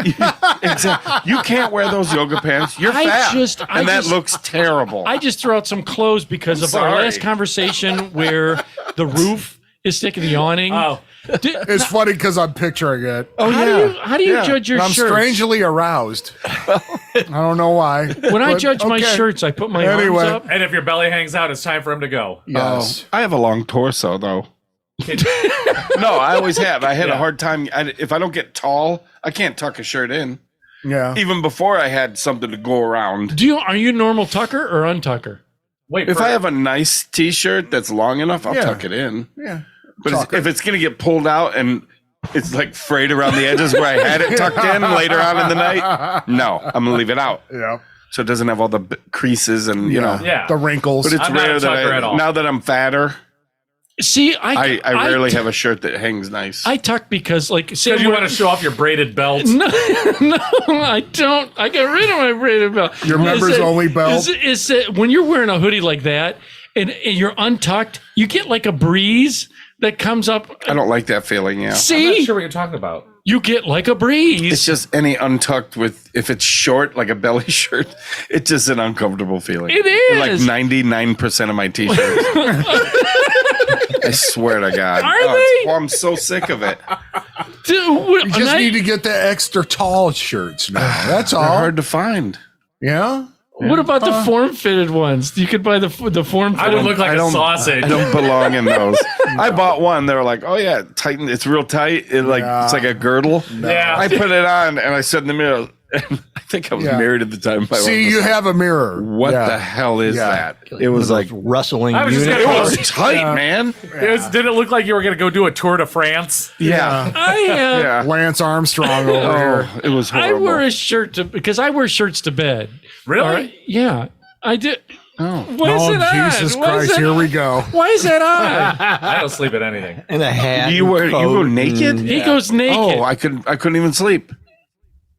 [SPEAKER 8] exactly. You can't wear those yoga pants. You're fat, and that looks terrible.
[SPEAKER 1] I just threw out some clothes because of our
[SPEAKER 8] sorry.
[SPEAKER 1] last conversation where the roof is sticking the awning.
[SPEAKER 3] Oh,
[SPEAKER 7] It's funny because I'm picturing it.
[SPEAKER 1] How do you judge your
[SPEAKER 7] I'm
[SPEAKER 1] shirts?
[SPEAKER 7] strangely aroused. I don't know why.
[SPEAKER 1] When I
[SPEAKER 7] but
[SPEAKER 1] judge my
[SPEAKER 7] okay.
[SPEAKER 1] shirts, I put my
[SPEAKER 7] Anyway.
[SPEAKER 1] arms up.
[SPEAKER 3] and if your belly hangs out, it's time for him to go.
[SPEAKER 7] Yes.
[SPEAKER 8] I have a long torso, though. No, I always have. I had a hard time. If I don't get tall, I can't tuck a shirt in.
[SPEAKER 7] Yeah.
[SPEAKER 8] Even before I had something to go around.
[SPEAKER 1] Are you normal tucker or untucker?
[SPEAKER 3] Wait,
[SPEAKER 8] If I have a nice T-shirt that's long enough, I'll tuck it in.
[SPEAKER 7] Yeah.
[SPEAKER 8] But if it's going to get pulled out and it's like frayed around the edges where I had it tucked in later on in the night, no, I'm going to leave it out.
[SPEAKER 7] Yeah.
[SPEAKER 8] So it doesn't have all the creases and, you know.
[SPEAKER 3] Yeah.
[SPEAKER 7] The wrinkles.
[SPEAKER 8] But it's
[SPEAKER 3] I'm not a
[SPEAKER 8] rare
[SPEAKER 3] tucker
[SPEAKER 8] that
[SPEAKER 3] at all.
[SPEAKER 8] now that I'm fatter,
[SPEAKER 1] See,
[SPEAKER 8] I rarely have a shirt that hangs nice.
[SPEAKER 1] I tuck because, like, say
[SPEAKER 3] Because you want to show off your braided belt.
[SPEAKER 1] No, I don't. I got rid of my braided belt.
[SPEAKER 7] Your members only belt?
[SPEAKER 1] Is that when you're wearing a hoodie like that and you're untucked, you get like a breeze that comes up.
[SPEAKER 8] I don't like that feeling, yeah.
[SPEAKER 3] I'm not
[SPEAKER 1] See,
[SPEAKER 3] sure what you're talking about.
[SPEAKER 1] you get like a breeze.
[SPEAKER 8] It's just any untucked with, if it's short, like a belly shirt, it's just an uncomfortable feeling.
[SPEAKER 1] It
[SPEAKER 8] Like
[SPEAKER 1] is.
[SPEAKER 8] 99% of my T-shirts. I swear to God.
[SPEAKER 1] Are they?
[SPEAKER 8] I'm so sick of it.
[SPEAKER 1] Dude,
[SPEAKER 7] You just need to get the extra tall shirts now. That's all.
[SPEAKER 8] They're hard to find.
[SPEAKER 7] Yeah.
[SPEAKER 1] What about the form-fitted ones? You could buy the form-fitted.
[SPEAKER 3] I would look like a sausage.
[SPEAKER 8] I don't belong in those. I bought one. They were like, "Oh yeah, tighten. It's real tight. It's like a girdle."
[SPEAKER 3] Yeah.
[SPEAKER 8] I put it on and I stood in the mirror. And I think I was
[SPEAKER 7] Yeah.
[SPEAKER 8] married at the time. My wife
[SPEAKER 7] See,
[SPEAKER 8] was
[SPEAKER 7] you
[SPEAKER 8] like,
[SPEAKER 7] have a mirror.
[SPEAKER 8] what
[SPEAKER 7] Yeah.
[SPEAKER 8] the hell is
[SPEAKER 7] Yeah.
[SPEAKER 8] that? It was like
[SPEAKER 9] Rustling
[SPEAKER 3] I was just
[SPEAKER 9] unit.
[SPEAKER 3] gonna
[SPEAKER 8] it
[SPEAKER 3] go-
[SPEAKER 8] was tight, man.
[SPEAKER 3] Did it look like you were going to go do a tour de France?
[SPEAKER 8] Yeah, yeah.
[SPEAKER 7] Lance Armstrong over here.
[SPEAKER 8] Oh, it was
[SPEAKER 1] I
[SPEAKER 8] horrible.
[SPEAKER 1] wear a shirt because I wear shirts to bed.
[SPEAKER 3] Really?
[SPEAKER 1] All right? Yeah, I did.
[SPEAKER 8] Oh.
[SPEAKER 1] Why is
[SPEAKER 7] Oh,
[SPEAKER 1] it on?
[SPEAKER 7] Jesus
[SPEAKER 1] Why is
[SPEAKER 7] Christ.
[SPEAKER 1] it
[SPEAKER 7] Here
[SPEAKER 1] on?
[SPEAKER 7] we go.
[SPEAKER 1] Why is that on?
[SPEAKER 3] I don't sleep in anything.
[SPEAKER 9] And a hat.
[SPEAKER 8] You
[SPEAKER 9] and
[SPEAKER 8] go
[SPEAKER 9] coat
[SPEAKER 8] naked?
[SPEAKER 9] and-
[SPEAKER 1] He goes naked.
[SPEAKER 8] Oh, I couldn't even sleep.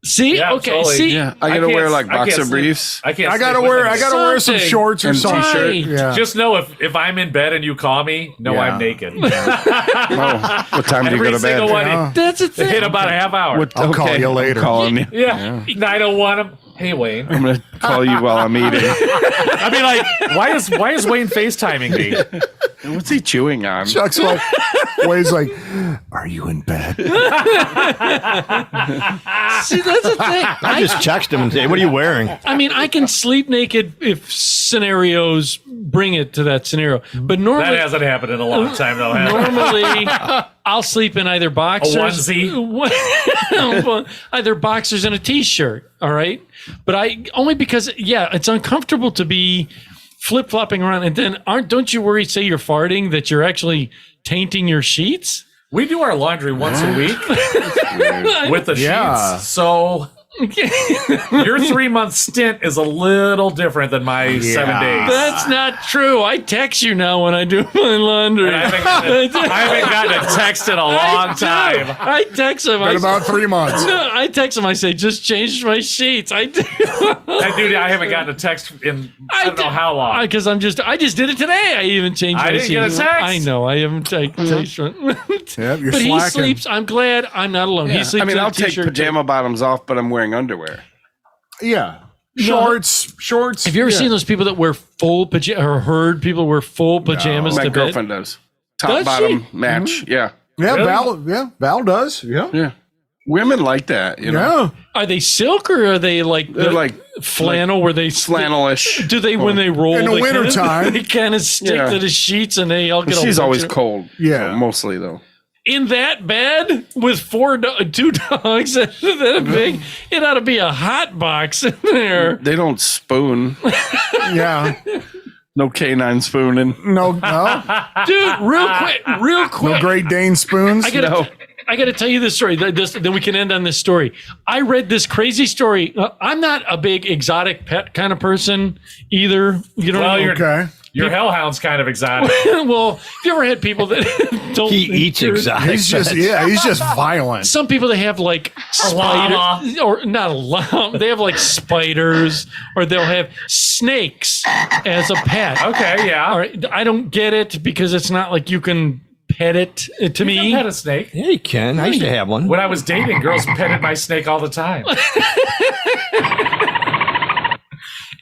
[SPEAKER 1] See,
[SPEAKER 3] Yeah,
[SPEAKER 1] okay,
[SPEAKER 3] totally.
[SPEAKER 1] see,
[SPEAKER 8] Yeah, I gotta
[SPEAKER 3] can't-
[SPEAKER 8] wear like
[SPEAKER 3] I can't
[SPEAKER 8] boxer
[SPEAKER 3] sleep.
[SPEAKER 8] briefs.
[SPEAKER 3] I can't.
[SPEAKER 7] I gotta
[SPEAKER 3] sleep with
[SPEAKER 7] wear.
[SPEAKER 3] it.
[SPEAKER 7] I gotta wear some
[SPEAKER 1] Something.
[SPEAKER 7] shorts or
[SPEAKER 8] And
[SPEAKER 7] something.
[SPEAKER 8] t-shirt.
[SPEAKER 7] Yeah.
[SPEAKER 3] Just know if I'm in bed and you call me, no,
[SPEAKER 7] Yeah.
[SPEAKER 3] I'm naked.
[SPEAKER 8] Oh, what time do you
[SPEAKER 3] Every
[SPEAKER 8] go to bed?
[SPEAKER 3] single one.
[SPEAKER 7] Yeah.
[SPEAKER 1] that's a thing.
[SPEAKER 3] Hit about a half hour.
[SPEAKER 7] I'll call you later.
[SPEAKER 8] I'm calling you.
[SPEAKER 3] Yeah. 901. Hey Wayne.
[SPEAKER 8] I'm gonna call you while I'm eating.
[SPEAKER 3] I mean, like, why is Wayne FaceTiming me?
[SPEAKER 8] What's he chewing on?
[SPEAKER 7] Chuck's like, Wayne's like, are you in bed?
[SPEAKER 1] See, that's the thing.
[SPEAKER 9] I just text him and say, "What are you wearing?"
[SPEAKER 1] I mean, I can sleep naked if scenarios bring it to that scenario, but normally,
[SPEAKER 3] That hasn't happened in a long time, though. has it?
[SPEAKER 1] normally I'll sleep in either boxers,
[SPEAKER 3] onesie?
[SPEAKER 1] either boxers and a t-shirt. All right, but I only because it's uncomfortable to be flip flopping around, and then don't you worry? Say you're farting that you're actually tainting your sheets.
[SPEAKER 3] We do our laundry once a week with the
[SPEAKER 7] Yeah.
[SPEAKER 3] sheets. So your 3-month stint is a little different than my 7 days.
[SPEAKER 1] That's not true. I text you now when I do my laundry.
[SPEAKER 3] And I haven't gotten a text in a long time.
[SPEAKER 1] I text him.
[SPEAKER 7] In about 3 months.
[SPEAKER 1] I text him. I say, just change my sheets. I do.
[SPEAKER 3] Dude, I haven't gotten a text in I don't know how long.
[SPEAKER 1] Because I just did it today. I even changed
[SPEAKER 3] I
[SPEAKER 1] my
[SPEAKER 3] didn't
[SPEAKER 1] sheets.
[SPEAKER 3] get a text.
[SPEAKER 1] I know. I haven't texted.
[SPEAKER 7] Yep, you're
[SPEAKER 1] But he
[SPEAKER 7] slacking.
[SPEAKER 1] sleeps. I'm glad I'm not alone. He sleeps
[SPEAKER 8] I mean,
[SPEAKER 1] in a
[SPEAKER 8] I'll take
[SPEAKER 1] t-shirt, too.
[SPEAKER 8] pajama bottoms off, but I'm wearing underwear.
[SPEAKER 7] Yeah. Shorts.
[SPEAKER 1] Have you ever seen those people that wear full pajamas, or heard people wear full pajamas
[SPEAKER 8] My
[SPEAKER 1] to
[SPEAKER 8] girlfriend
[SPEAKER 1] bed?
[SPEAKER 8] does. Top
[SPEAKER 1] Does
[SPEAKER 8] bottom
[SPEAKER 1] she?
[SPEAKER 8] match. Yeah.
[SPEAKER 7] Yeah,
[SPEAKER 3] Really?
[SPEAKER 7] Val does. Yeah.
[SPEAKER 8] Yeah. Women like that, you know.
[SPEAKER 1] Are they silk or are they like
[SPEAKER 8] They're like
[SPEAKER 1] flannel where they
[SPEAKER 8] flannel-ish.
[SPEAKER 1] Do they when they roll
[SPEAKER 7] In the
[SPEAKER 1] they
[SPEAKER 7] wintertime.
[SPEAKER 1] they kind of stick
[SPEAKER 8] Yeah.
[SPEAKER 1] to the sheets and they all get
[SPEAKER 8] She's
[SPEAKER 1] all
[SPEAKER 8] always cold.
[SPEAKER 7] Yeah.
[SPEAKER 8] So mostly though.
[SPEAKER 1] in that bed with two dogs that big. It ought to be a hot box in there.
[SPEAKER 8] They don't spoon.
[SPEAKER 7] Yeah.
[SPEAKER 8] No canine spooning.
[SPEAKER 7] No.
[SPEAKER 1] Dude, real quick.
[SPEAKER 7] No Great Dane spoons.
[SPEAKER 1] I got to tell you this story. Then we can end on this story. I read this crazy story. I'm not a big exotic pet kind of person either. You know,
[SPEAKER 3] Well,
[SPEAKER 7] Okay.
[SPEAKER 3] your hellhound's kind of exotic.
[SPEAKER 1] well, have you ever had people that don't?
[SPEAKER 9] He eats exotic.
[SPEAKER 7] He's just violent.
[SPEAKER 1] Some people that have like
[SPEAKER 3] llama.
[SPEAKER 1] spiders, or not a llama. They have like spiders, or they'll have snakes as a pet.
[SPEAKER 3] Okay, yeah.
[SPEAKER 1] All right, I don't get it because it's not like you can pet it. To me,
[SPEAKER 3] You can pet a snake.
[SPEAKER 9] Yeah, you can. I used to have one.
[SPEAKER 3] When I was dating, girls petted my snake all the time.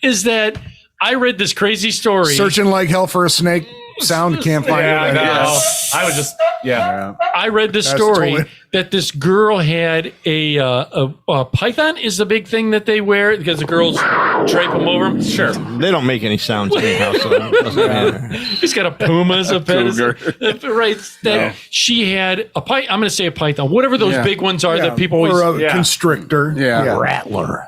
[SPEAKER 1] is that I read this crazy story.
[SPEAKER 7] Searching like hell for a snake. Sound can't find
[SPEAKER 3] Yeah,
[SPEAKER 7] it.
[SPEAKER 3] no. I would just,
[SPEAKER 1] I read this
[SPEAKER 7] That's
[SPEAKER 1] story
[SPEAKER 7] totally-
[SPEAKER 1] that this girl had a python is the big thing that they wear because the girls drape them over them.
[SPEAKER 3] sure.
[SPEAKER 9] They don't make any sounds anyhow, so it doesn't matter.
[SPEAKER 1] He's got a puma as a pet.
[SPEAKER 8] Cougar.
[SPEAKER 1] Right. That she had a python. I'm going to say a python. Whatever those
[SPEAKER 8] Yeah.
[SPEAKER 1] big ones are
[SPEAKER 7] Yeah.
[SPEAKER 1] that people always.
[SPEAKER 7] Or a
[SPEAKER 3] Yeah.
[SPEAKER 7] constrictor.
[SPEAKER 8] Yeah.
[SPEAKER 9] Rattler.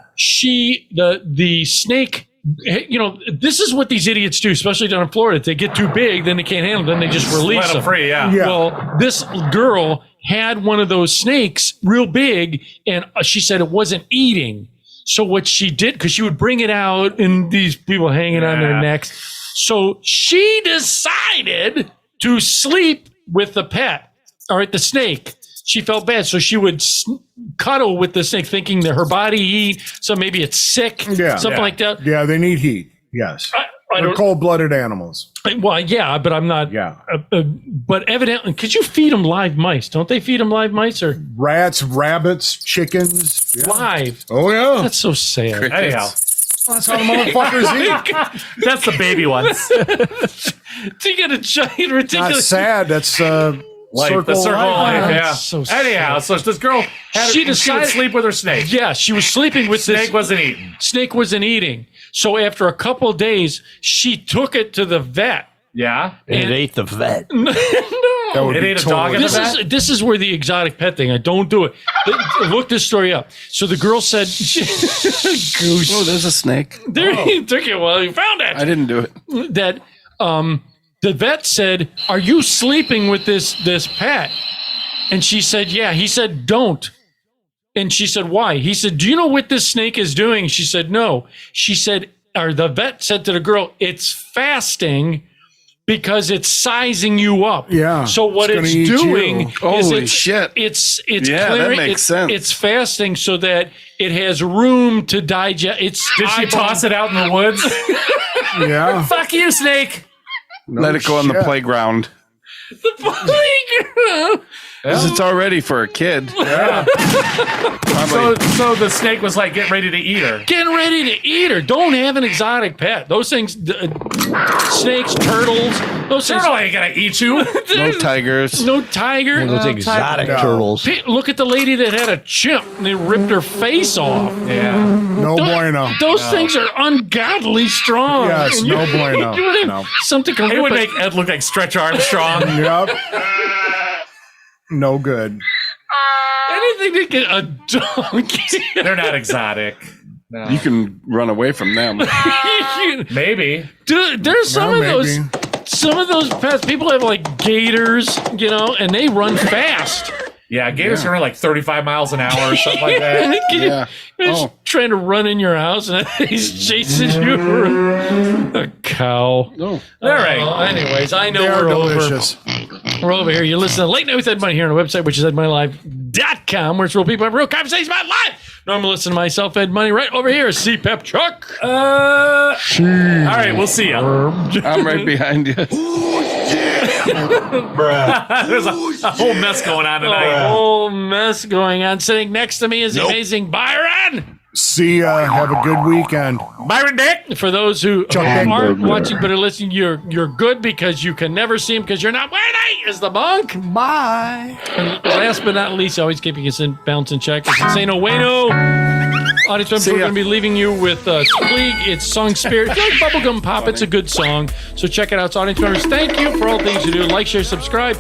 [SPEAKER 1] The snake. You know, this is what these idiots do, especially down in Florida. If they get too big, then they can't handle them. Then they just release
[SPEAKER 3] Let them free, yeah.
[SPEAKER 7] Yeah.
[SPEAKER 1] Well, this girl had one of those snakes real big, and she said it wasn't eating. So what she did, because she would bring it out and these people hanging on their
[SPEAKER 3] Yeah.
[SPEAKER 1] necks. So she decided to sleep with the pet, all right, the snake. She felt bad, so she would cuddle with the snake, thinking that her body heat, so maybe it's sick,
[SPEAKER 7] Yeah.
[SPEAKER 1] something
[SPEAKER 3] Yeah.
[SPEAKER 1] like that.
[SPEAKER 7] Yeah, they need heat. Yes.
[SPEAKER 1] I
[SPEAKER 7] They're
[SPEAKER 1] don't,
[SPEAKER 7] cold-blooded animals.
[SPEAKER 1] well, yeah, but I'm not.
[SPEAKER 7] Yeah.
[SPEAKER 1] But evidently, could you feed them live mice? Don't they feed them live mice or
[SPEAKER 7] Rats, rabbits, chickens. Yeah.
[SPEAKER 1] live?
[SPEAKER 7] Oh, yeah.
[SPEAKER 1] That's so sad.
[SPEAKER 3] Anyhow,
[SPEAKER 7] That's how the motherfuckers eat.
[SPEAKER 3] that's the baby ones.
[SPEAKER 1] You get a giant,
[SPEAKER 7] Not
[SPEAKER 1] ridiculous.
[SPEAKER 7] sad. That's
[SPEAKER 3] Like the circle of life,
[SPEAKER 1] Oh,
[SPEAKER 3] yeah.
[SPEAKER 1] that's so sad.
[SPEAKER 3] Anyhow, so this girl
[SPEAKER 1] She
[SPEAKER 3] she
[SPEAKER 1] decided-
[SPEAKER 3] would sleep with her snake.
[SPEAKER 1] Yeah, she was sleeping with
[SPEAKER 3] Snake
[SPEAKER 1] this.
[SPEAKER 3] wasn't eating.
[SPEAKER 1] Snake wasn't eating. So after a couple of days, she took it to the vet.
[SPEAKER 3] Yeah.
[SPEAKER 9] And it ate the vet.
[SPEAKER 1] No.
[SPEAKER 7] That would
[SPEAKER 3] It
[SPEAKER 7] be
[SPEAKER 3] ate a dog in the
[SPEAKER 7] totally-
[SPEAKER 3] vet?
[SPEAKER 1] This is where the exotic pet thing. I don't do it. Look this story up. So the girl said, "Goose."
[SPEAKER 8] Oh, there's a snake.
[SPEAKER 1] There he took it. Well, he found it.
[SPEAKER 8] I didn't do it.
[SPEAKER 1] That the vet said, "Are you sleeping with this pet?" And she said, "Yeah." He said, "Don't." And she said, "Why?" He said, "Do you know what this snake is doing?" She said, "No." She said, or the vet said to the girl, "It's fasting because it's sizing you up."
[SPEAKER 7] Yeah,
[SPEAKER 1] So what
[SPEAKER 7] it's
[SPEAKER 1] it's
[SPEAKER 7] gonna eat
[SPEAKER 1] doing
[SPEAKER 7] you.
[SPEAKER 1] is
[SPEAKER 8] Holy
[SPEAKER 1] it's
[SPEAKER 8] shit.
[SPEAKER 1] It's
[SPEAKER 8] Yeah, that
[SPEAKER 1] clearing,
[SPEAKER 8] makes sense.
[SPEAKER 1] It's fasting so that it has room to digest. It's
[SPEAKER 3] Did she toss it out in the woods?
[SPEAKER 7] Yeah.
[SPEAKER 3] Fuck you, snake.
[SPEAKER 8] Let it go on the
[SPEAKER 7] shit.
[SPEAKER 8] playground. Because it's already for a kid.
[SPEAKER 3] So, so the snake was like getting ready to eat her.
[SPEAKER 1] Getting ready to eat her. Don't have an exotic pet. Those things, snakes, turtles, those things.
[SPEAKER 3] Turtle ain't gonna eat you.
[SPEAKER 8] No tigers.
[SPEAKER 1] No tiger.
[SPEAKER 9] Those exotic turtles.
[SPEAKER 1] Look at the lady that had a chimp and they ripped her face off.
[SPEAKER 3] Yeah.
[SPEAKER 7] No bueno.
[SPEAKER 1] Those things are ungodly strong.
[SPEAKER 7] Yes,
[SPEAKER 1] And
[SPEAKER 7] no
[SPEAKER 1] you-
[SPEAKER 7] bueno.
[SPEAKER 1] you would have
[SPEAKER 7] No.
[SPEAKER 1] Something to
[SPEAKER 3] It
[SPEAKER 1] rip
[SPEAKER 3] would
[SPEAKER 1] a-
[SPEAKER 3] make Ed look like Stretch Armstrong.
[SPEAKER 7] Yep. No good.
[SPEAKER 1] anything to get a donkey.
[SPEAKER 3] They're not exotic. No.
[SPEAKER 8] You can run away from them.
[SPEAKER 3] Maybe.
[SPEAKER 1] Dude, there's some
[SPEAKER 7] Well,
[SPEAKER 1] of those.
[SPEAKER 7] maybe.
[SPEAKER 1] Some of those pets, people have like gators, you know, and they run fast.
[SPEAKER 3] Yeah, gators can run like 35 miles an hour or something like that.
[SPEAKER 8] Yeah.
[SPEAKER 1] He's
[SPEAKER 8] Oh.
[SPEAKER 1] trying to run in your house and he's chasing you. A cow.
[SPEAKER 8] Oh.
[SPEAKER 1] All right. Anyways, I know
[SPEAKER 7] They are
[SPEAKER 1] we're
[SPEAKER 7] delicious.
[SPEAKER 1] We're over here. You're listening to Late Night with Ed Money here on the website, which is edmoneylive.com, where it's real people have real conversations about life. Normally listen to myself, Ed Money, right over here. CPEP Chuck.
[SPEAKER 3] All right, we'll see ya.
[SPEAKER 8] I'm right behind you.
[SPEAKER 3] There's a whole mess going on
[SPEAKER 1] A
[SPEAKER 3] tonight.
[SPEAKER 1] whole mess going on. Sitting next to me is the amazing Byron.
[SPEAKER 7] See ya. Have a good weekend.
[SPEAKER 3] Byron Dick.
[SPEAKER 1] For those who
[SPEAKER 7] Chuck
[SPEAKER 1] aren't
[SPEAKER 7] Engberg.
[SPEAKER 1] watching but are listening, you're good because you can never see him because you're not worthy, is the monk.
[SPEAKER 3] Bye.
[SPEAKER 1] And last but not least, always keeping us in balance and check. It's Insane Wayno. Audience members, we're going to be leaving you with Spleeg. It's Song Spirit. If you like Bubblegum Pop, it's a good song. So check it out. So audience members, thank you for all the things you do. Like, share, subscribe.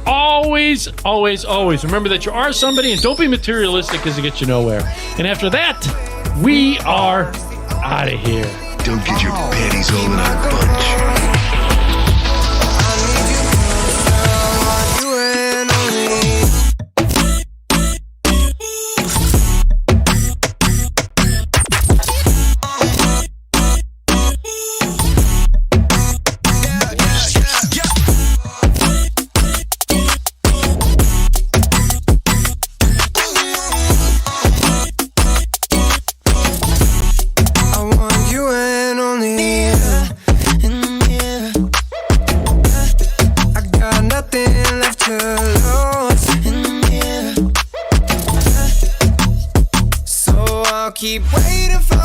[SPEAKER 1] Always, always, always remember that you are somebody, and don't be materialistic because it gets you nowhere. And after that, we are out of here.
[SPEAKER 5] Don't get your panties all in a bunch.
[SPEAKER 10] Keep waiting for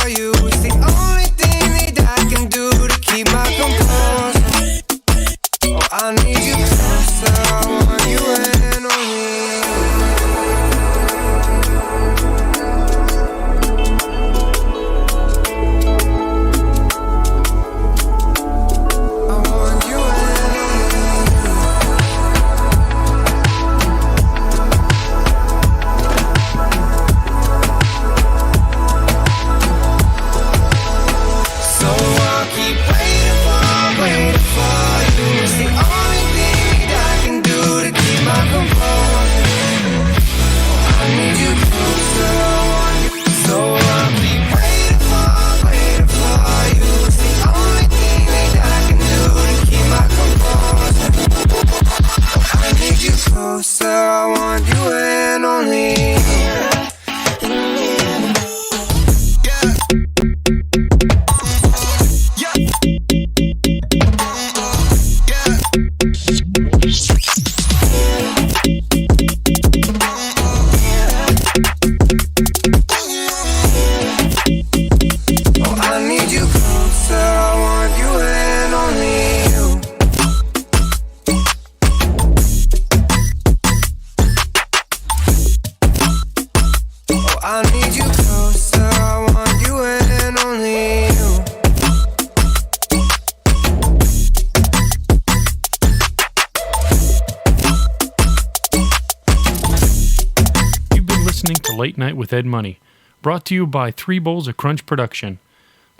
[SPEAKER 10] you. It's the only thing that I can do to keep my composure. Oh, I need you closer. I want you and only I want you and closer, I want you and only Oh, I need you closer, I want you and only you. I need you closer, I want you and only you.
[SPEAKER 4] You've been listening to Late Night with Ed Money, brought to you by 3 Bowls of Crunch Production.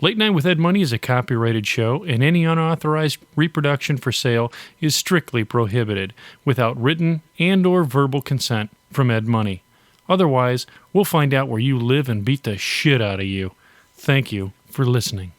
[SPEAKER 4] Late Night with Ed Money is a copyrighted show, and any unauthorized reproduction for sale is strictly prohibited without written and/or verbal consent from Ed Money. Otherwise, we'll find out where you live and beat the shit out of you. Thank you for listening.